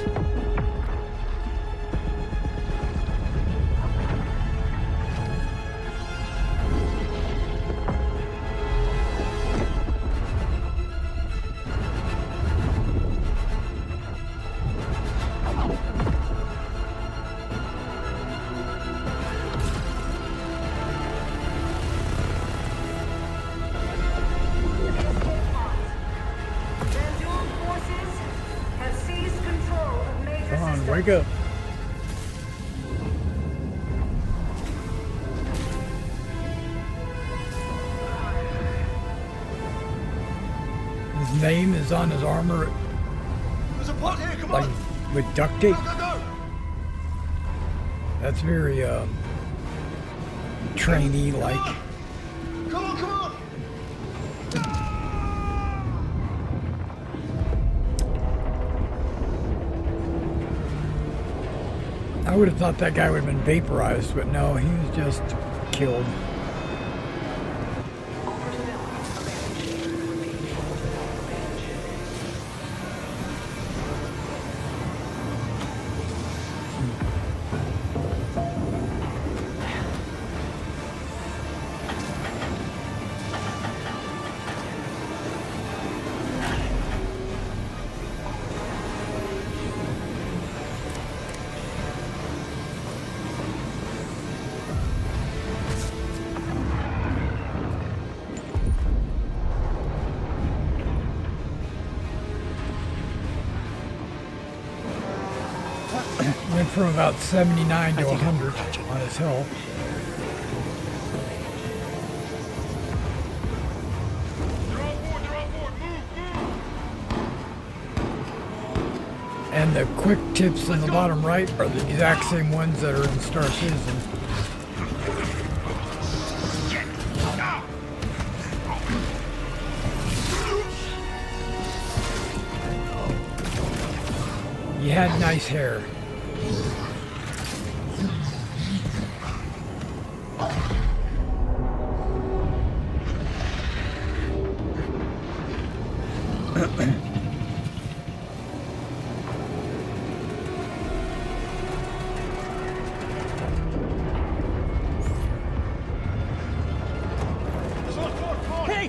Wake up. His name is on his armor. There's a pot here, come like, on! With duct tape. Go, go, go! That's very, trainee like. Come on, come on! I would have thought that guy would have been vaporized, but no, he was just killed. Went from about 79 to 100 on his health. And the quick tips in the bottom right are the exact same ones that are in Star Citizen. You had nice hair.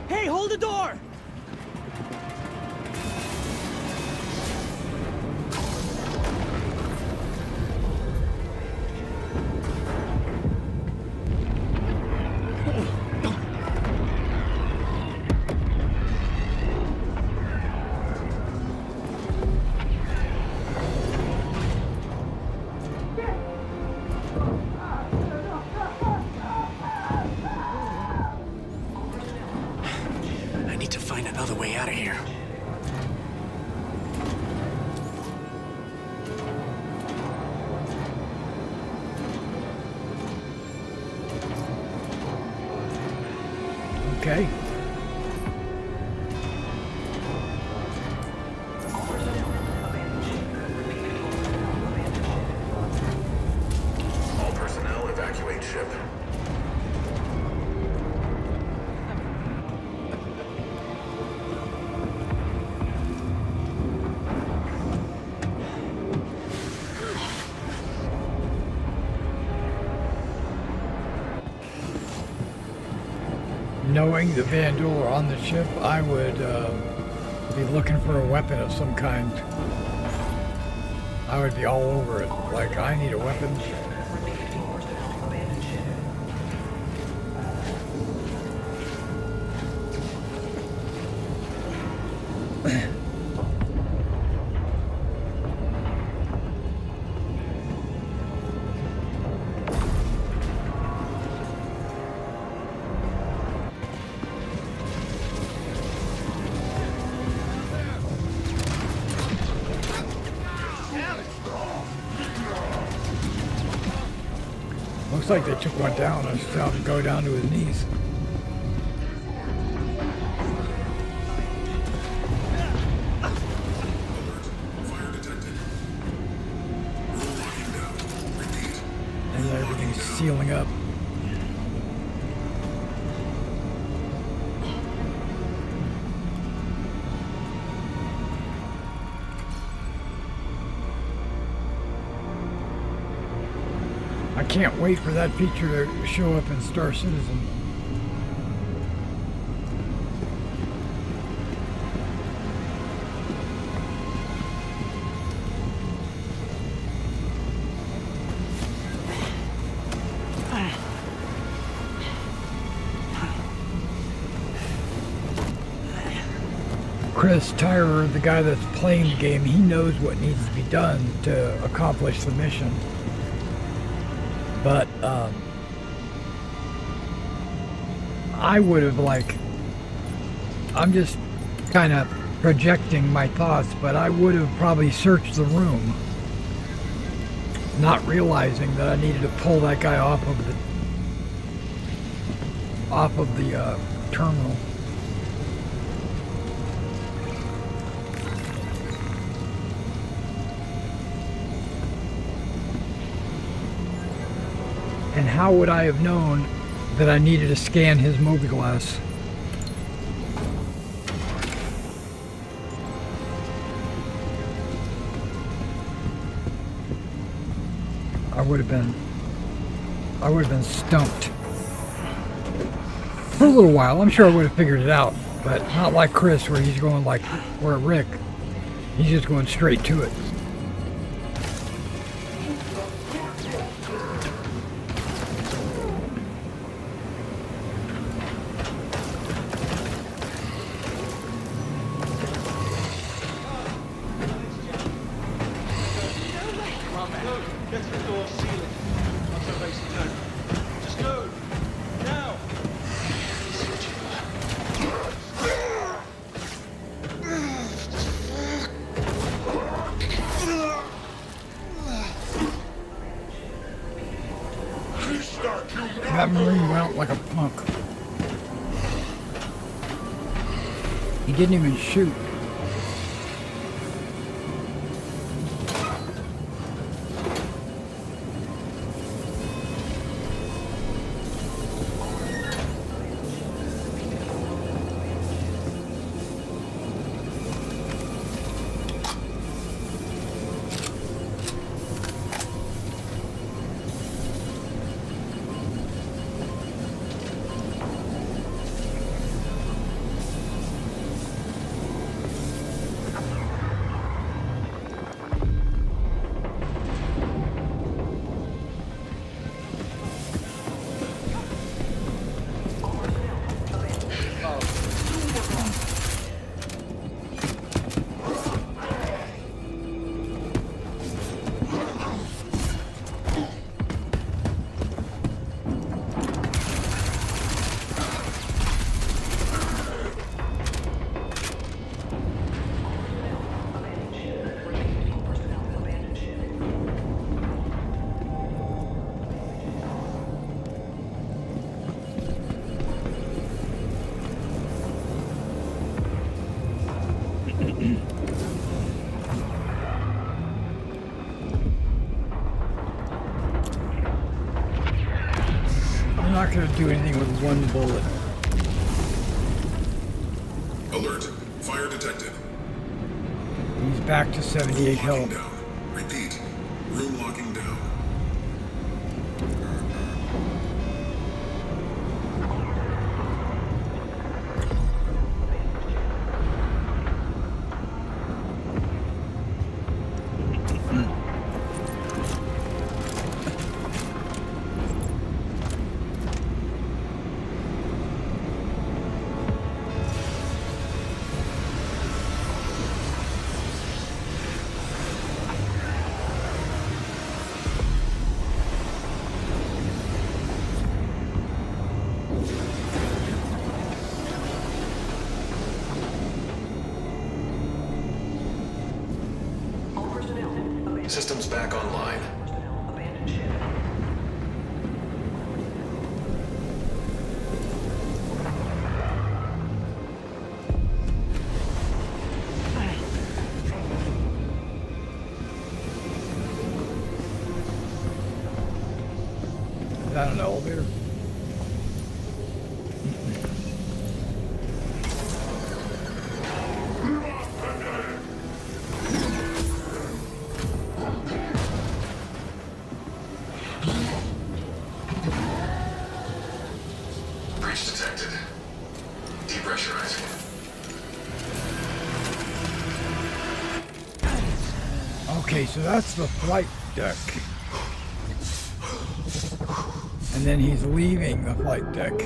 Hey, hold the door! I need to find another way out of here. Okay. All personnel evacuate ship. Knowing the Vandal are on the ship, I would be looking for a weapon of some kind. I would be all over it. Like, I need a weapon. Looks like they took one down. I saw him go down to his knees. And everything's sealing up. I can't wait for that feature to show up in Star Citizen. Chris Tyrer, the guy that's playing the game, he knows what needs to be done to accomplish the mission. But I would have, like, I'm just kind of projecting my thoughts, but I would have probably searched the room, not realizing that I needed to pull that guy off of off of the terminal. And how would I have known that I needed to scan his mobiGlas? I would have been stumped. For a little while, I'm sure I would have figured it out, but not like Chris, where he's going like, or Rick. He's just going straight to it. That Marine went out like a punk. He didn't even shoot. I'm not going to do anything with one bullet. Alert. Fire detected. He's back to 78 health. Down. Repeat. Room locking down. Systems back online. Is that an elevator? Breach detected. Depressurizing. Okay, so that's the flight deck. And then he's leaving the flight deck.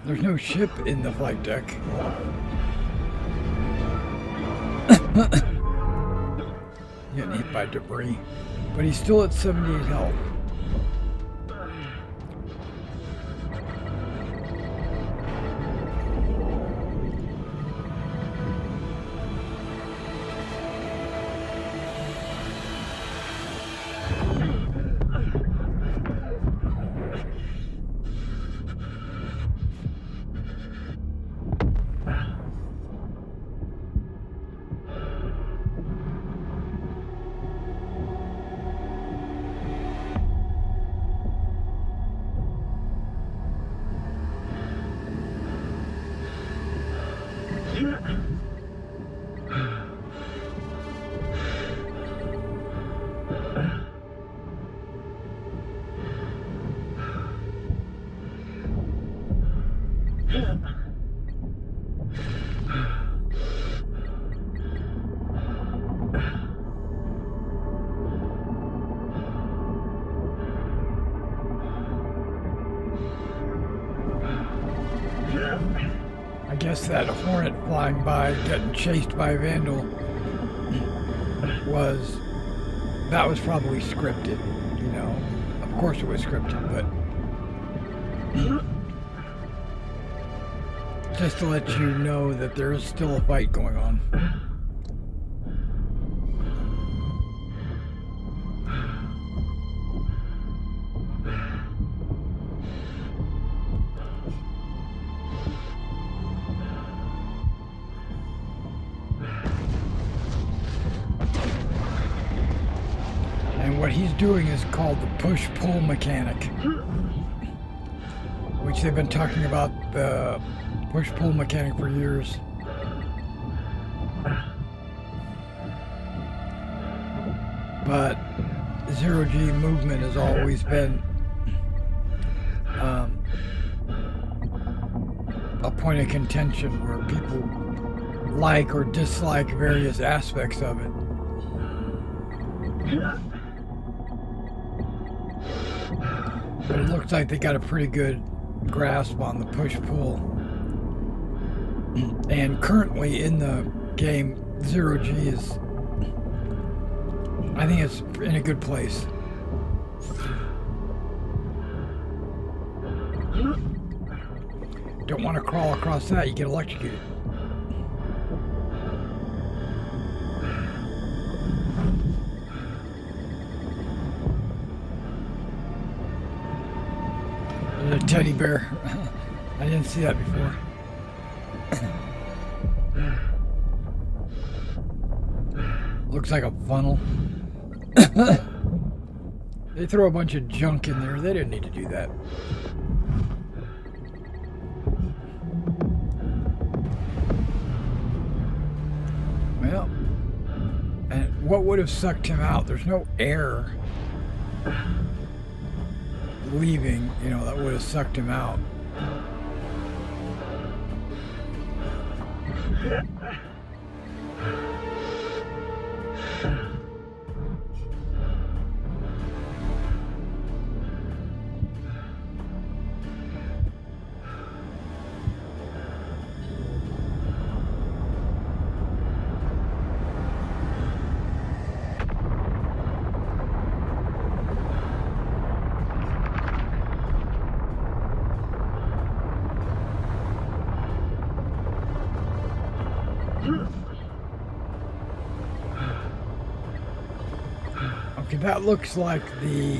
There's no ship in the flight deck. Getting hit by debris. But he's still at 78 health. guess that Hornet flying by, getting chased by a Vandal, that was probably scripted, you know. Of course it was scripted, but just to let you know that there is still a fight going on. What he's doing is called the push-pull mechanic, which they've been talking about the push-pull mechanic for years. But zero-G movement has always been a point of contention where people like or dislike various aspects of it. But it looks like they got a pretty good grasp on the push-pull. And currently in the game, zero-G is, I think it's in a good place. Don't want to crawl across that, you get electrocuted. A teddy bear. I didn't see that before. Looks like a funnel. They throw a bunch of junk in there. They didn't need to do that. Well, and what would have sucked him out? There's no air leaving, you know, that would have sucked him out. Okay, that looks like the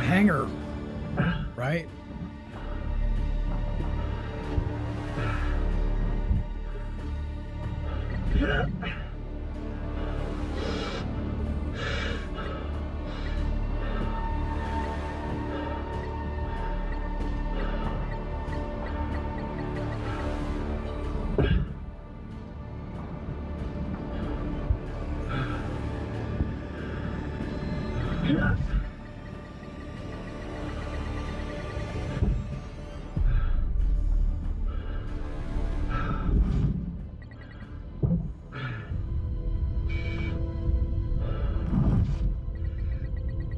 hangar, right?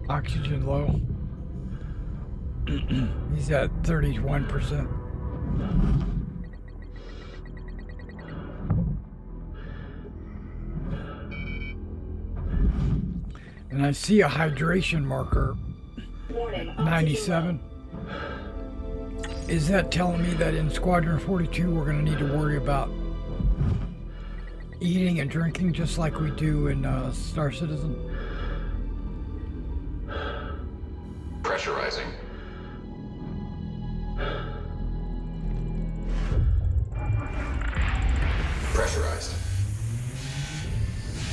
Oxygen low. He's at 31%. And I see a hydration marker, 97. Is that telling me that in Squadron 42 we're going to need to worry about eating and drinking just like we do in Star Citizen? Pressurizing. Pressurized.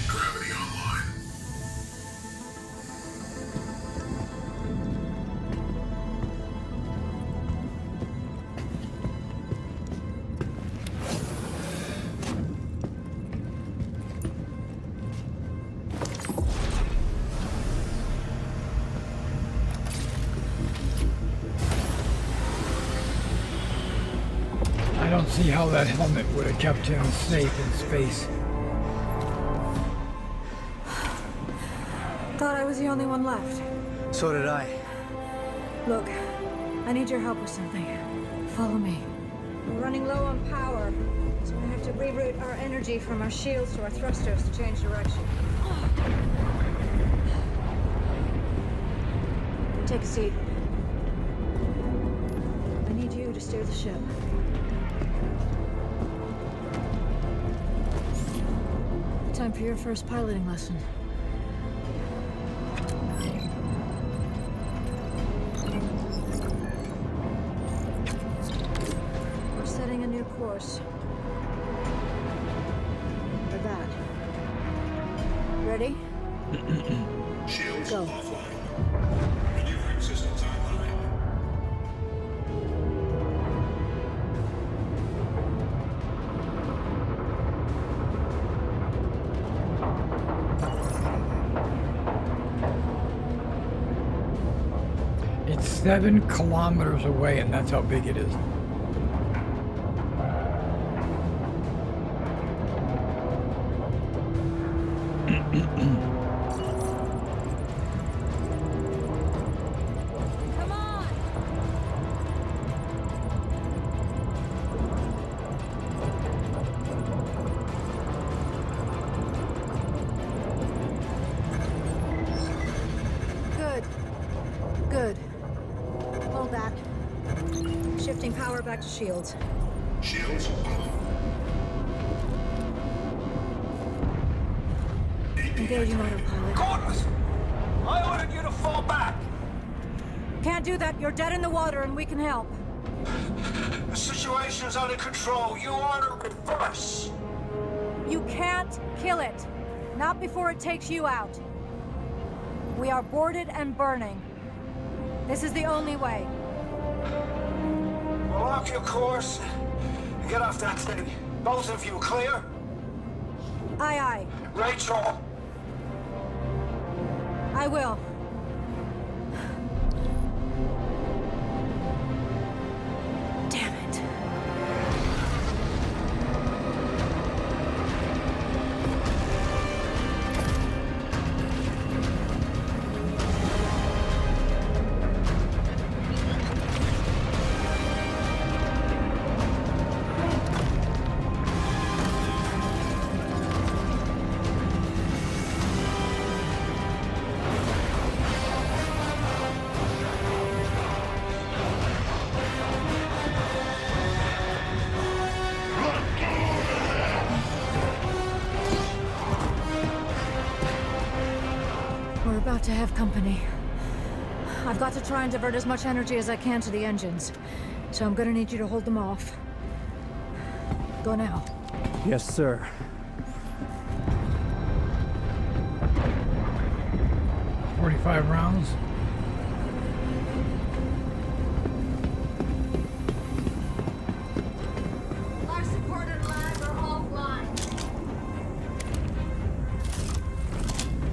Gravity online. I don't see how that helmet would have kept him safe in space. Thought I was the only one left. So did I. Look, I need your help with something. Follow me. We're running low on power, so we have to reroute our energy from our shields to our thrusters to change direction. Take a seat. I need you to steer the ship. Time for your first piloting lesson. We're setting a new course. For that. Ready? Shields Go. offline. Maneuvering systems online. It's 7 kilometers away, and that's how big it is. Come on! Good. Good. Hold that. Shifting power back to shields. Shields on. Engaging autopilot. Corvus! I ordered you to fall back! Can't do that. You're dead in the water and we can help. The situation's under control. You are to reverse. You can't kill it. Not before it takes you out. We are boarded and burning. This is the only way. Well, lock your course and get off that thing. Both of you, clear? Aye, aye. Rachel! I will. Damn it. We're about to have company. I've got to try and divert as much energy as I can to the engines. So I'm gonna need you to hold them off. Go now. Yes, sir. $45 rounds. Life support and lab are offline.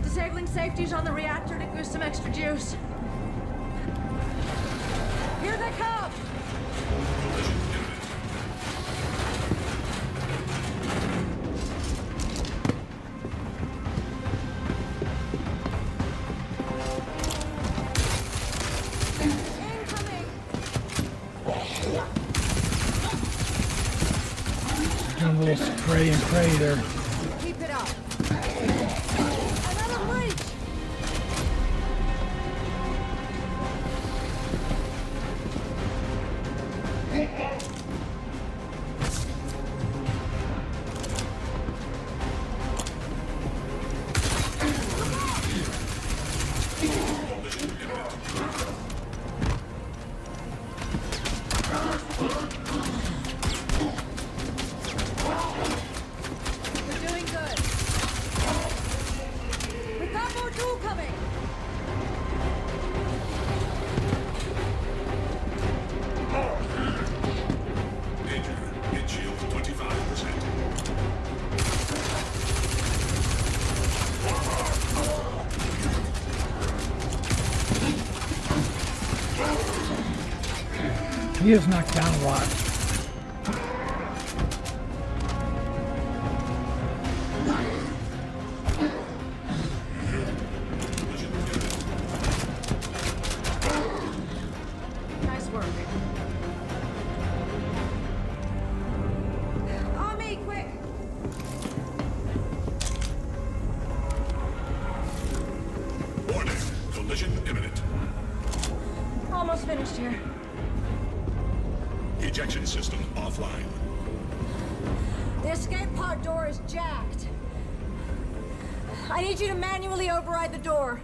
Disabling safeties on the reactor to goose some extra juice. Here they come! Doing a little spray and pray there. Keep it up. Another breach! We're doing good. We've got more fuel coming. Danger. Hit shield 25%. He is knocked down a lot. Nice work. almost finished here. Ejection system offline. The escape pod door is jacked. I need you to manually override the door.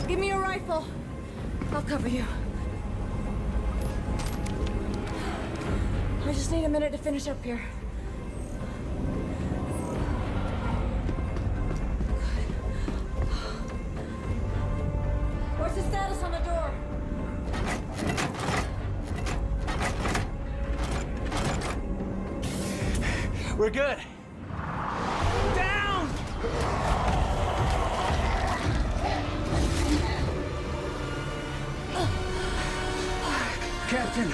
Give me your rifle. I'll cover you. I just need a minute to finish up here. What's the status on the door? We're good. Down! Captain!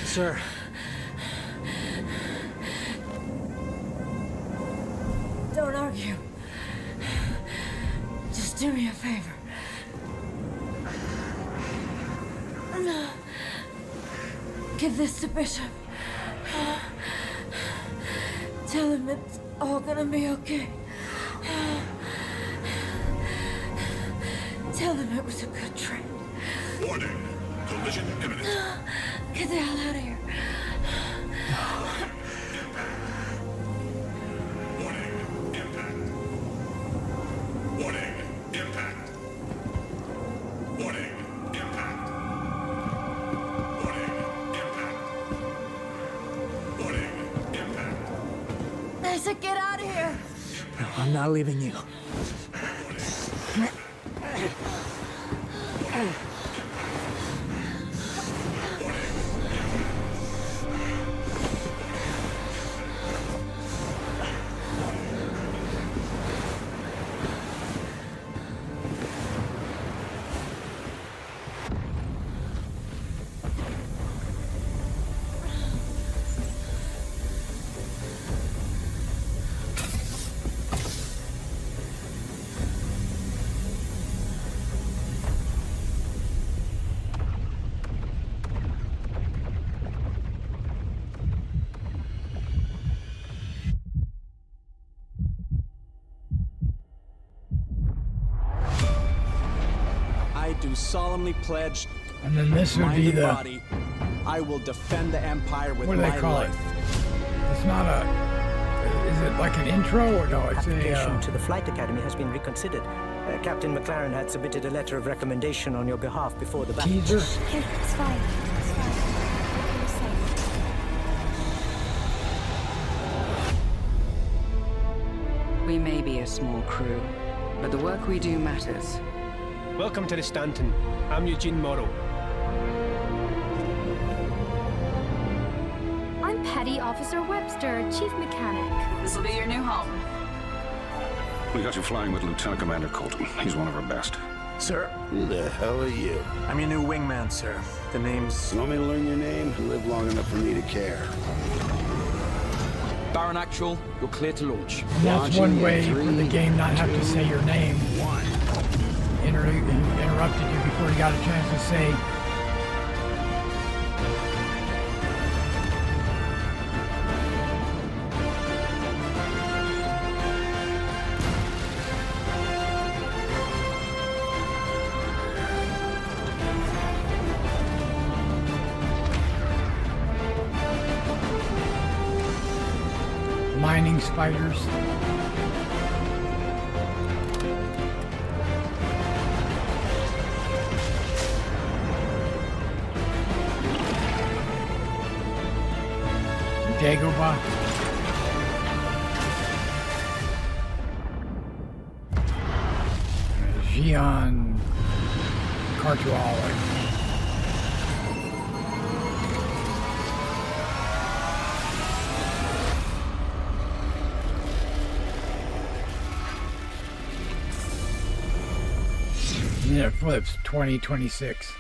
Sir. Don't argue. Just do me a favor. Give this to Bishop. Tell him it's all gonna be okay. Tell him it was a good trip. Warning. Collision imminent. Get the hell out of here. Warning. Impact. Warning. Impact. Warning. Impact. Warning. Impact. Warning. Impact. I said get out of here. No, I'm not leaving you. I do solemnly pledge. And then this would be the. Body, I will defend the Empire with What do they my call life. it? It's not a. Is it like an intro or no? It's Application to the Flight Academy has been reconsidered. Captain McLaren had submitted a letter of recommendation on your behalf before the battle. teaser. It's fine. It's fine. You're safe. We may be a small crew, but the work we do matters. Welcome to the Stanton. I'm Eugene Morrow. I'm Petty Officer Webster, Chief Mechanic. This will be your new home. We got you flying with Lieutenant Commander Colton. He's one of our best. Sir? Who the hell are you? I'm your new wingman, sir. The name's... You want me to learn your name? You live long enough for me to care. Baron Actual, you're clear to launch. And that's one way for the game not have to say your name. Interrupted you before you got a chance to say. Mining spiders. Dagobah. Xi'an Cartuala. And then it flips 2026.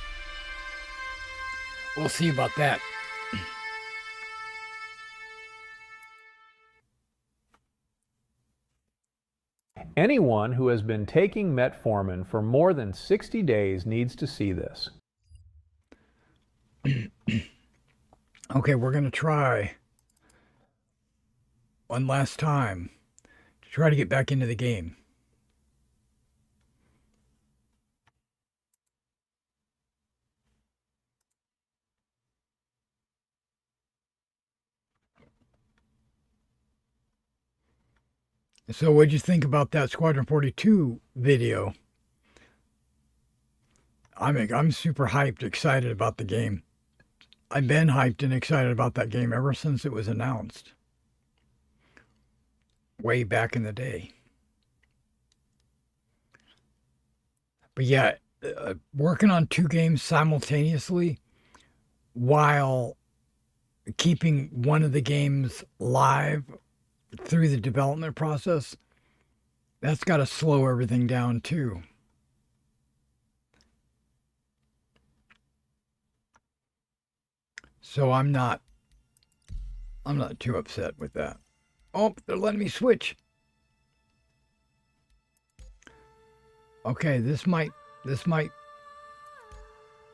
We'll see about that. Anyone who has been taking metformin for more than 60 days needs to see this. Okay, we're going to try one last time to try to get back into the game. So what'd you think about that Squadron 42 video? I'm super hyped, excited about the game. I've been hyped and excited about that game ever since it was announced. Way back in the day. But yeah, working on 2 games simultaneously while keeping one of the games live through the development process, that's got to slow everything down too. So I'm not too upset with that. Oh, they're letting me switch. Okay, this might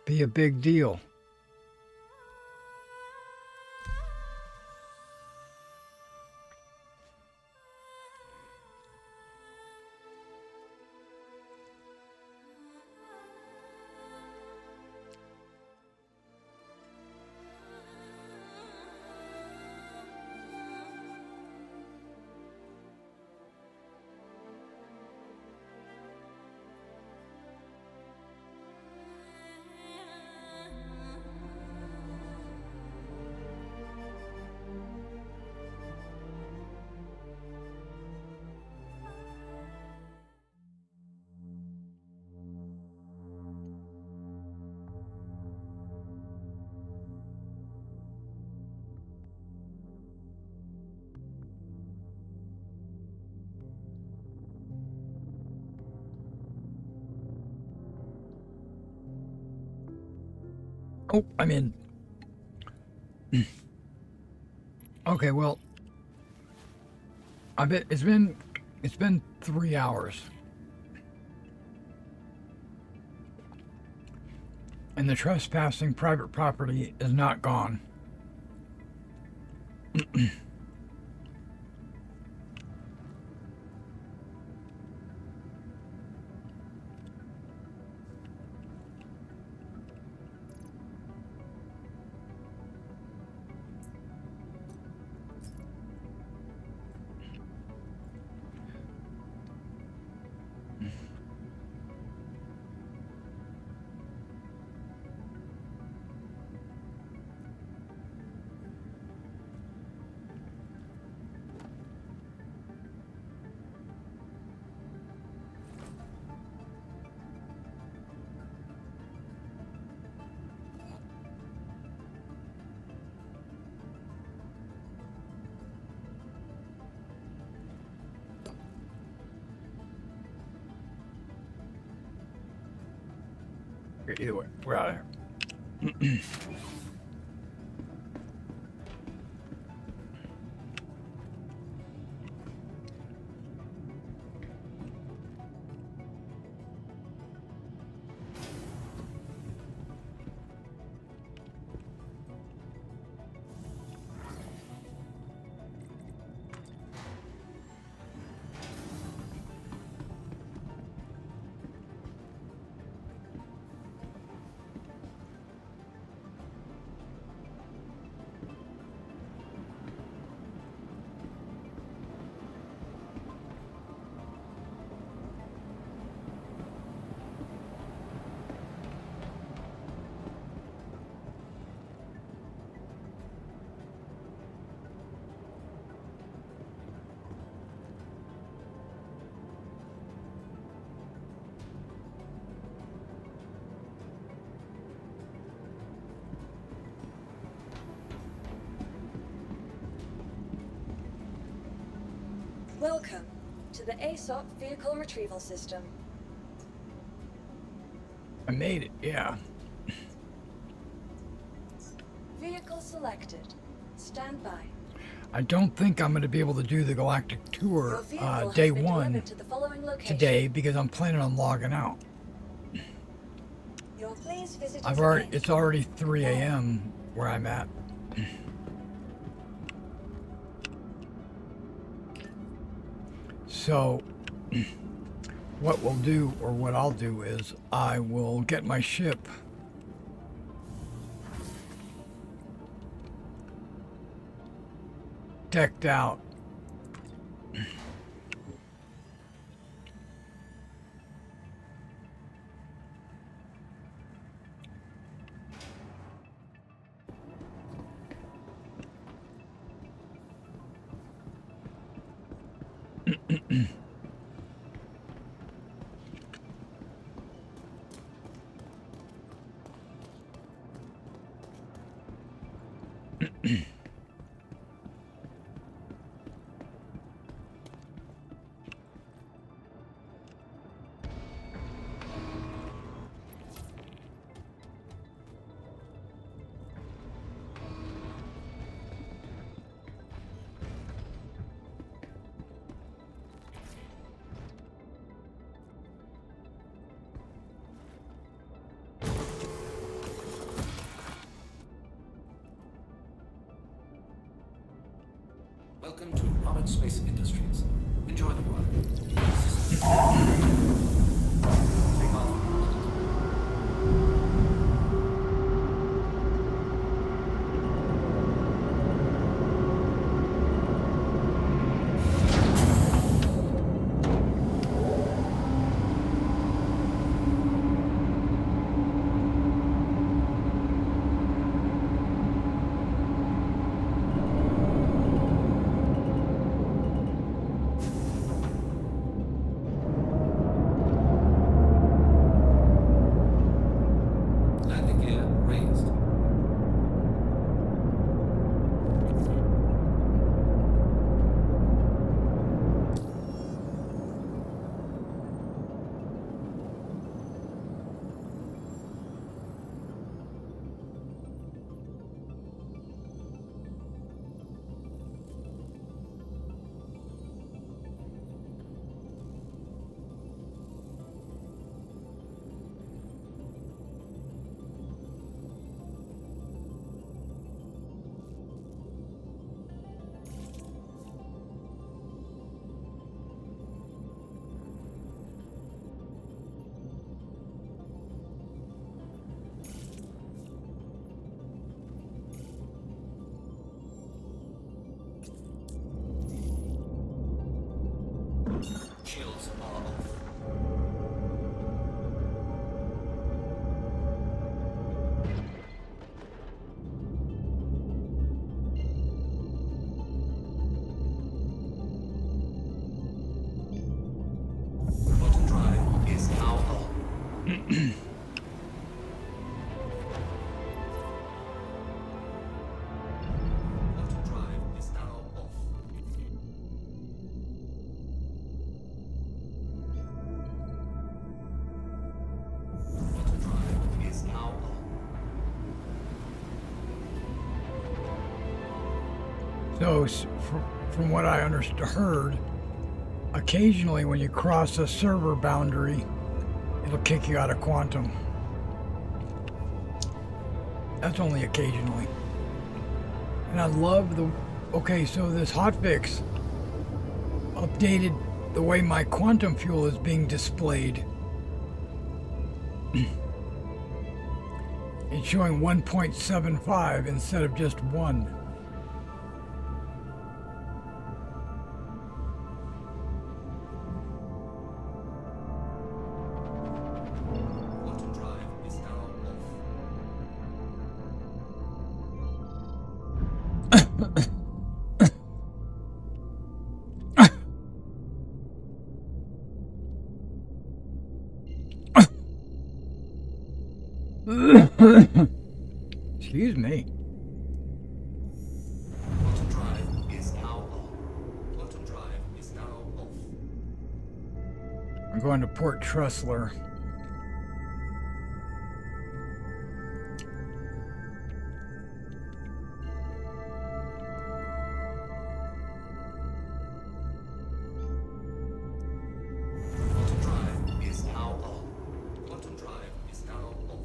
be a big deal. Oh, I'm in. Okay, well, I bet it's been 3 hours. And the trespassing private property is not gone. Either way, we're out of here. Welcome to the ASOP Vehicle Retrieval System. I made it, yeah. Vehicle selected. Stand by. I don't think I'm going to be able to do the Galactic tour day 1 today because I'm planning on logging out. Your please visit It's already 3 a.m. where I'm at. So what we'll do, or what I'll do, is I will get my ship decked out. Welcome to Robert Space Industries. Enjoy the ride. Take off. Landing gear raised. Shields are off. Button drive is now on. Button drive is now off. Button drive is now on. So, from what I heard, occasionally when you cross a server boundary, it'll kick you out of quantum. That's only occasionally. And I love the... Okay, so this hotfix updated the way my quantum fuel is being displayed. It's showing 1.75 instead of just 1. Button drive is now off. Excuse me. Button drive is now on. Button drive is now off. I'm going to Port Tressler. Button drive is now on. Button drive is now off.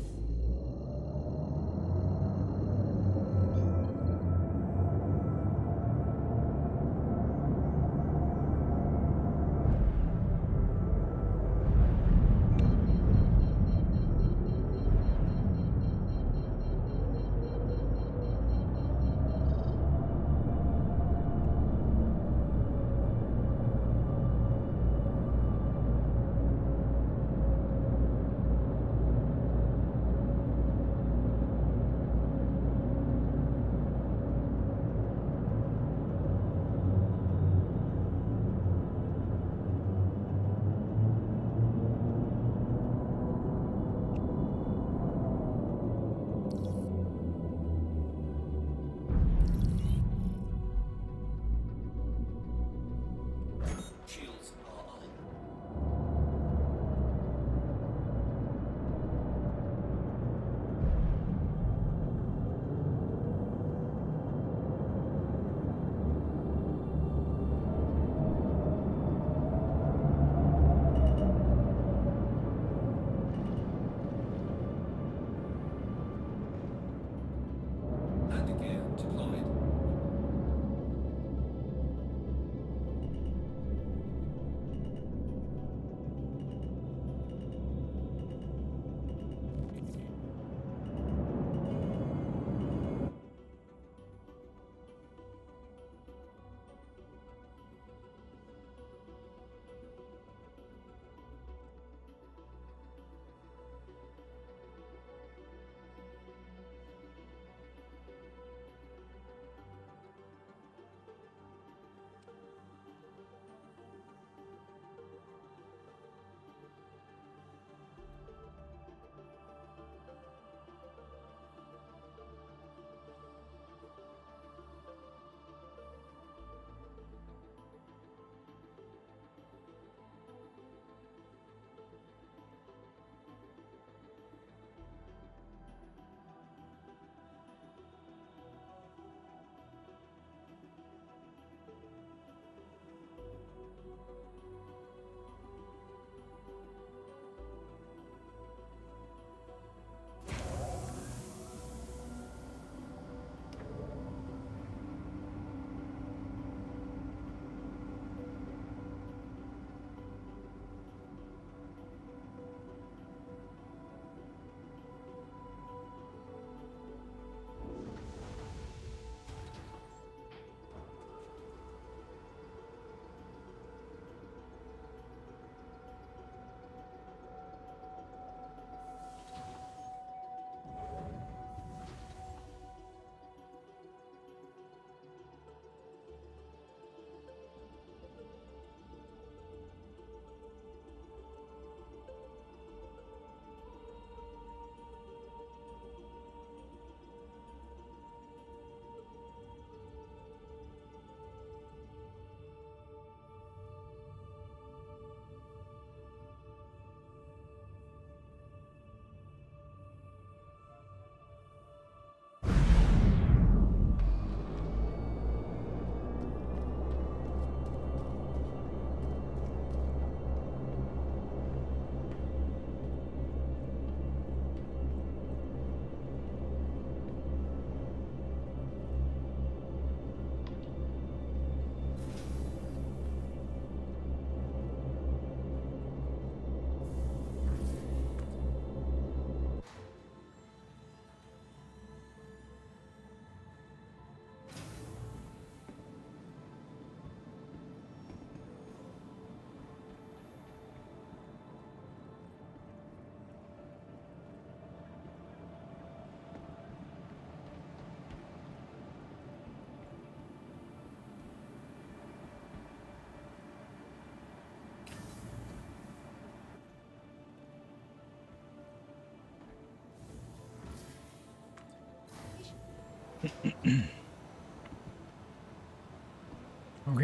Okay,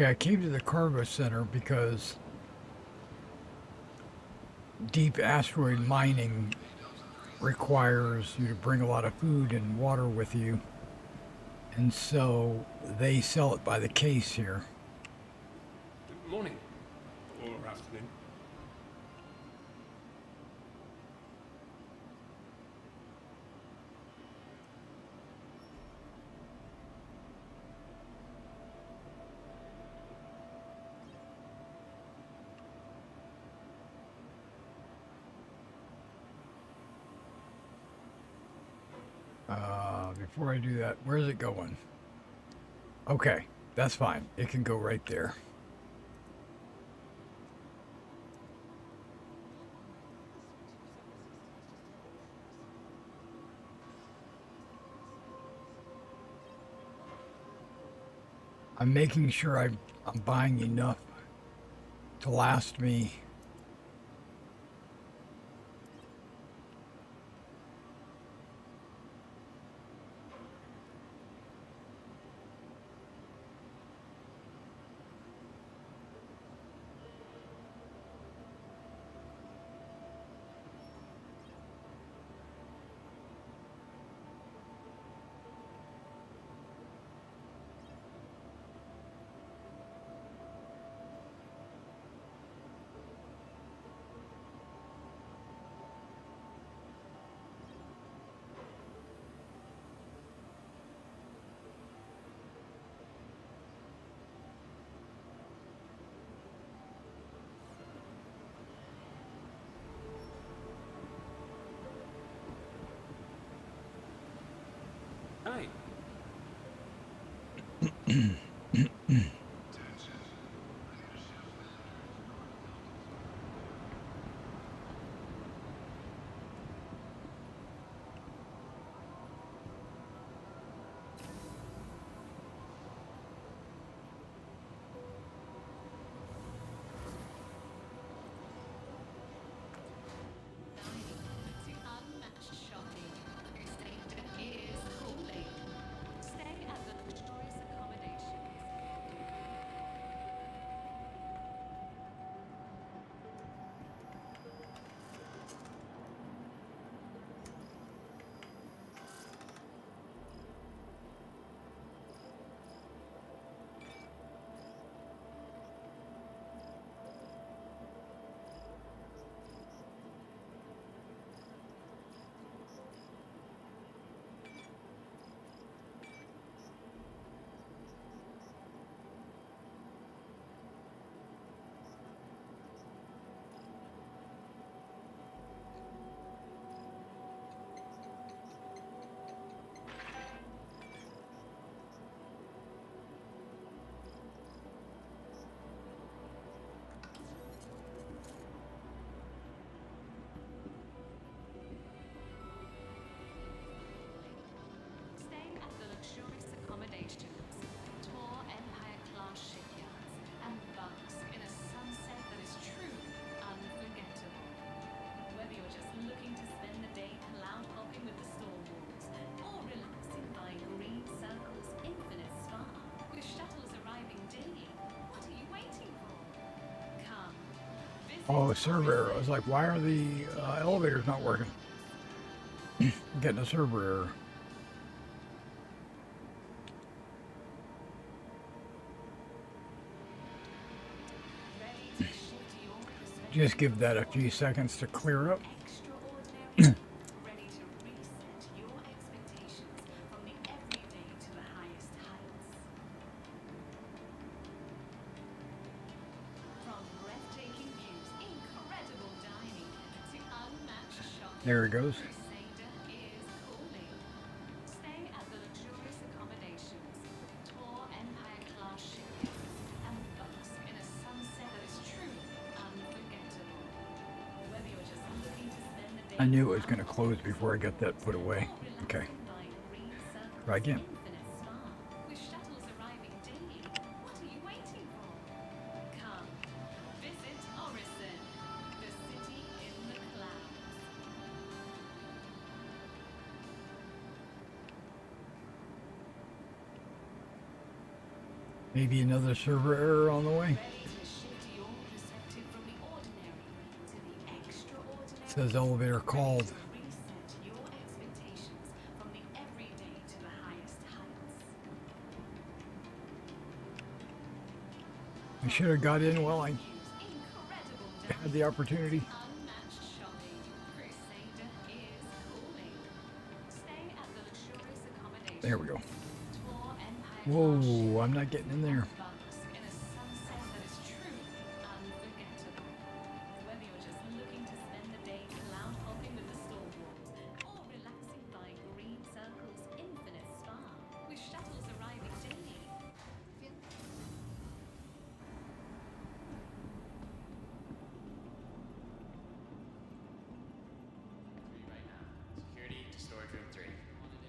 I came to the cargo center because deep asteroid mining requires you to bring a lot of food and water with you. And so they sell it by the case here. Morning. Or afternoon. Before I do that, where's it going? Okay, that's fine. It can go right there. I'm making sure I'm buying enough to last me. Hi. Oh, server error. I was like, why are the elevators not working? I'm getting a server error. Just give that a few seconds to clear up. There it goes. I knew it was going to close before I got that put away. Okay. Try again. Maybe another server error on the way. It says elevator called. I should have got in while I had the opportunity. There we go. Whoa, I'm not getting in there.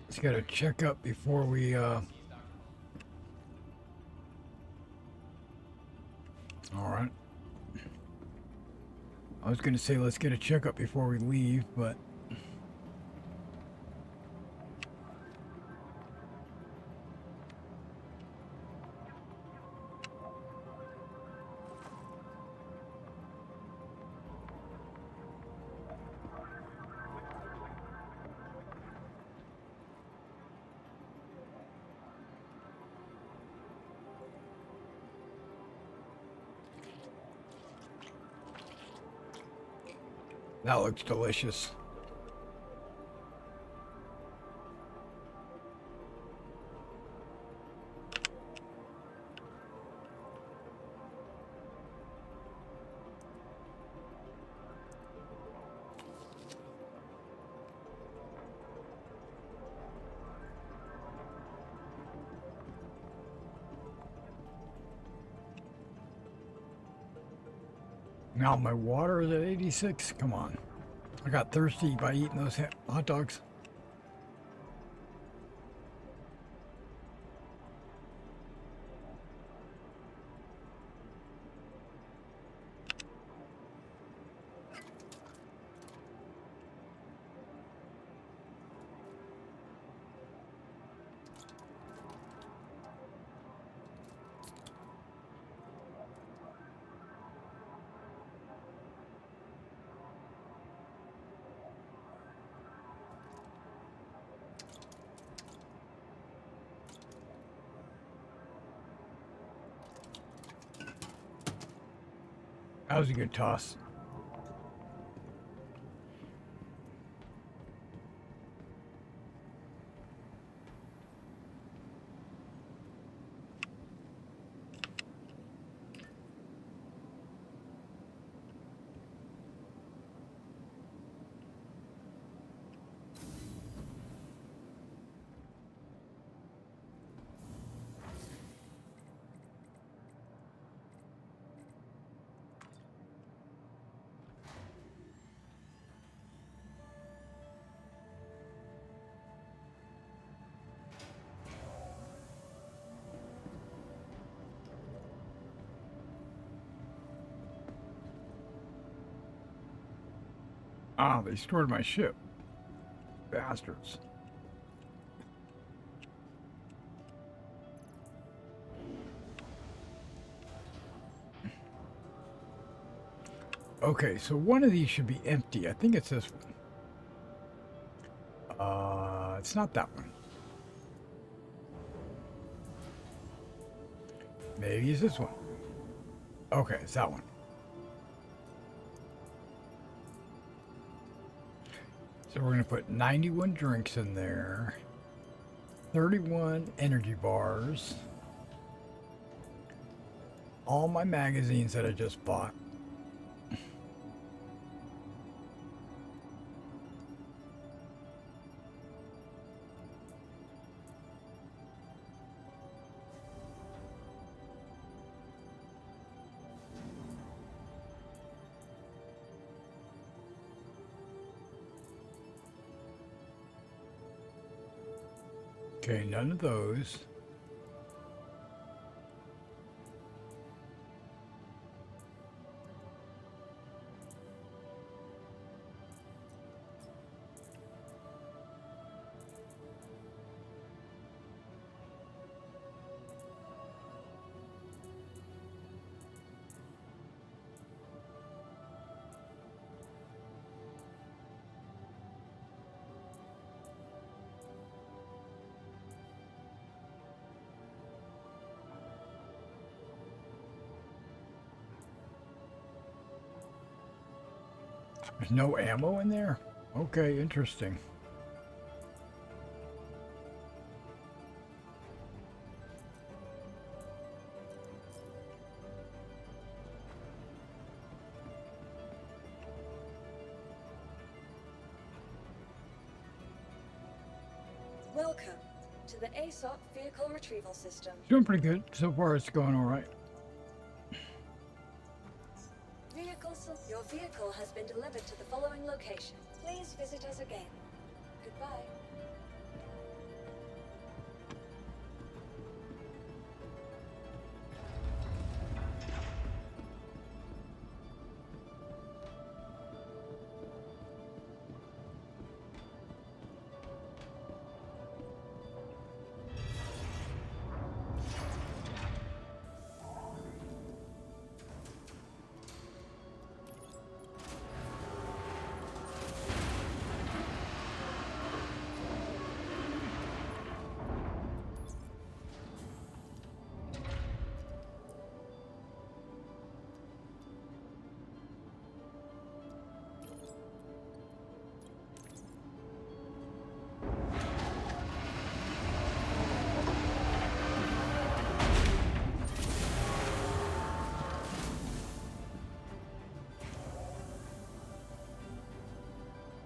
Just gotta check up before we Alright. I was gonna say let's get a checkup before we leave, but that looks delicious. Now my water is at 86. Come on. I got thirsty by eating those hot dogs. That was a good toss. Ah, they stored my ship. Bastards. Okay, so one of these should be empty. I think it's this one. It's not that one. Maybe it's this one. Okay, it's that one. So we're going to put 91 drinks in there, 31 energy bars, all my magazines that I just bought. Okay, none of those. There's no ammo in there? Okay, interesting. Welcome to the ASOP vehicle retrieval system. Doing pretty good. So far it's going alright. Your vehicle has been delivered to the following location. Please visit us again. Goodbye.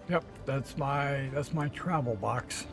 Yep, that's my travel box.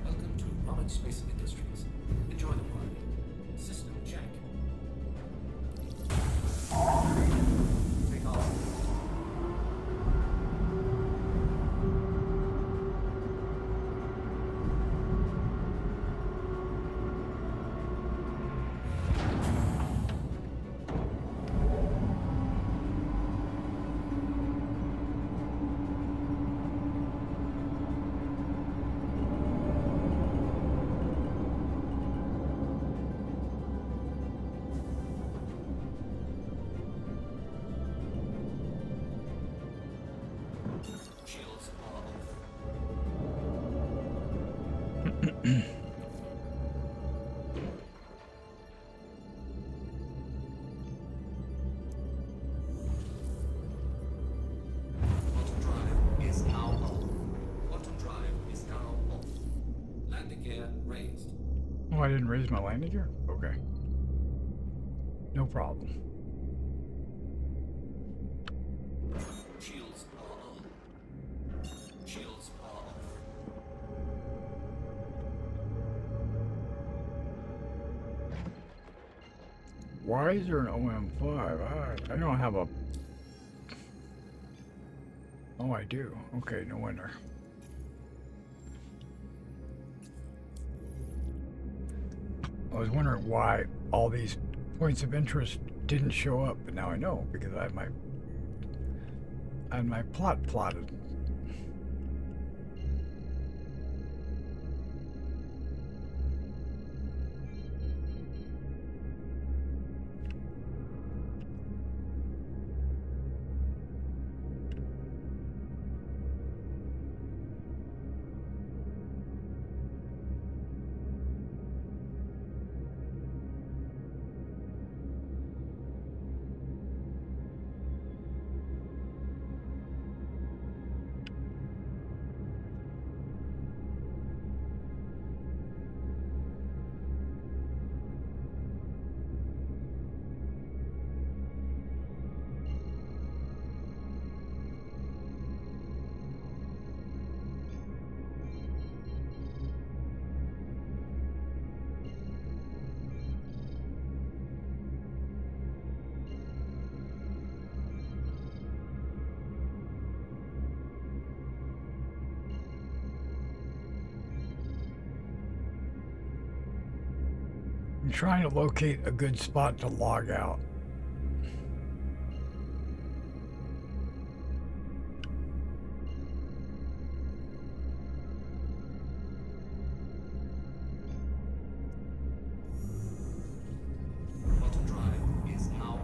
Welcome to Rocket Space Industries. Enjoy the party. System check. Take off. Shields are off. Quantum drive is now off. Quantum drive is now off. Landing gear raised. Oh, I didn't raise my landing gear? Okay. No problem. Shields are on. Shields are off. Why is there an OM5? I don't have a... Oh, I do. Okay, no wonder. I was wondering why all these points of interest didn't show up, but now I know because I have my plot plotted. trying to locate a good spot to log out. Quantum drive is now on.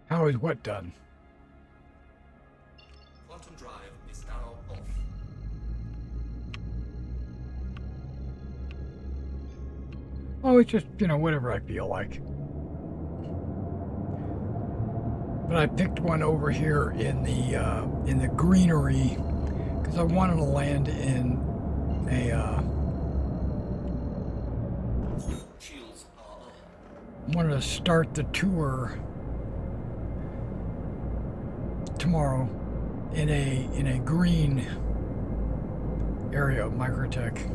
How is what done? Quantum drive is now off. Oh, it's just, you know, whatever I feel like. But I picked one over here in the greenery because I wanted to land in a Shields are on. wanted to start the tour tomorrow in a green area of Microtech.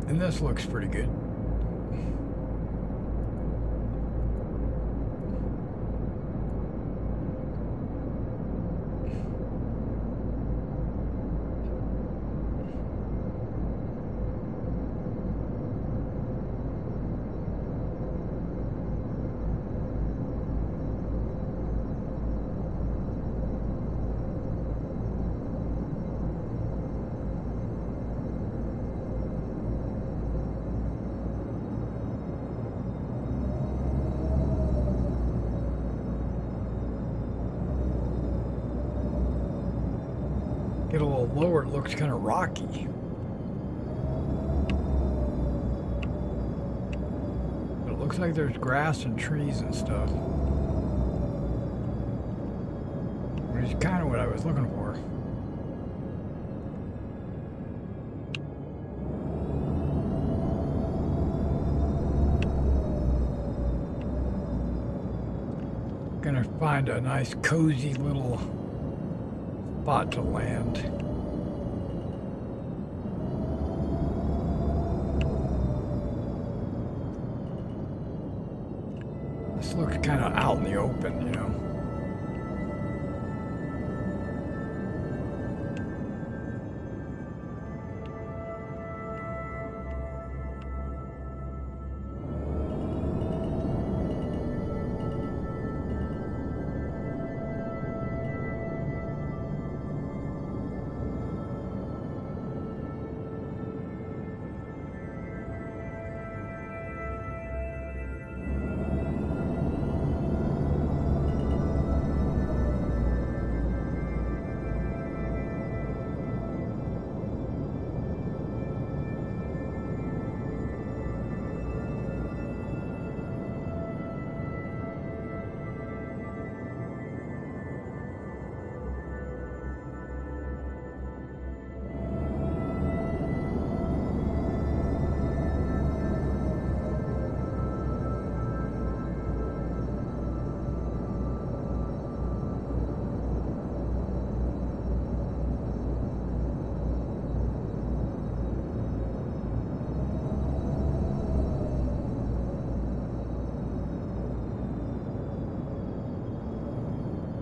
And this looks pretty good. Get a little lower, it looks kind of rocky. But it looks like there's grass and trees and stuff. Which is kind of what I was looking for. Gonna find a nice cozy little spot to land. This looks kind of out in the open, you know.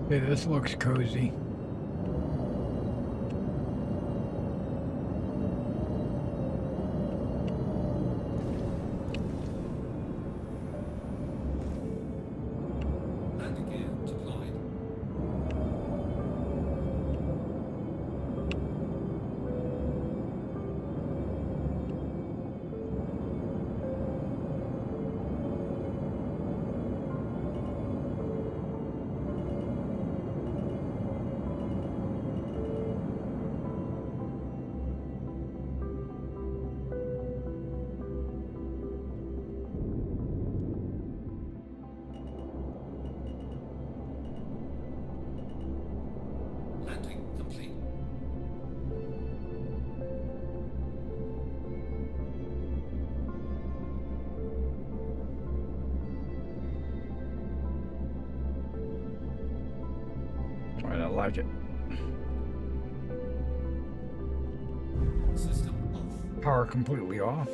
Okay, this looks cozy. Landing gear deployed. like it. System off. Power completely off.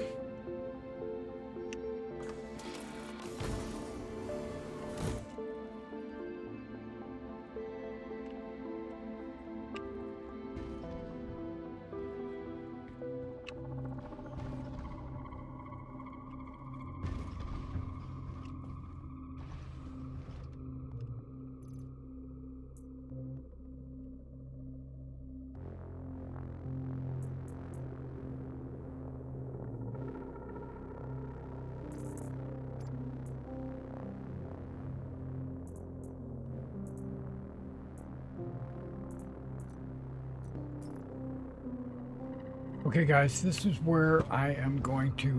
Okay guys, this is where I am going to,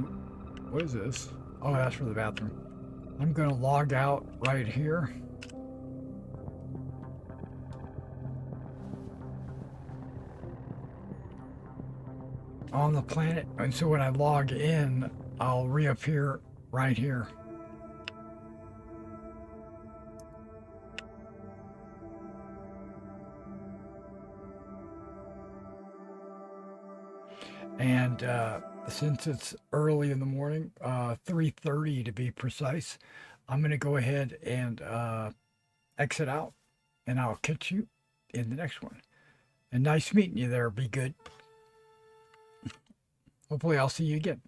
what is this? Oh, that's for the bathroom. I'm going to log out right here. On the planet, and so when I log in, I'll reappear right here. And since it's early in the morning, 3:30 to be precise, I'm going to go ahead and exit out, and I'll catch you in the next one. And nice meeting you there. Be good. Hopefully I'll see you again.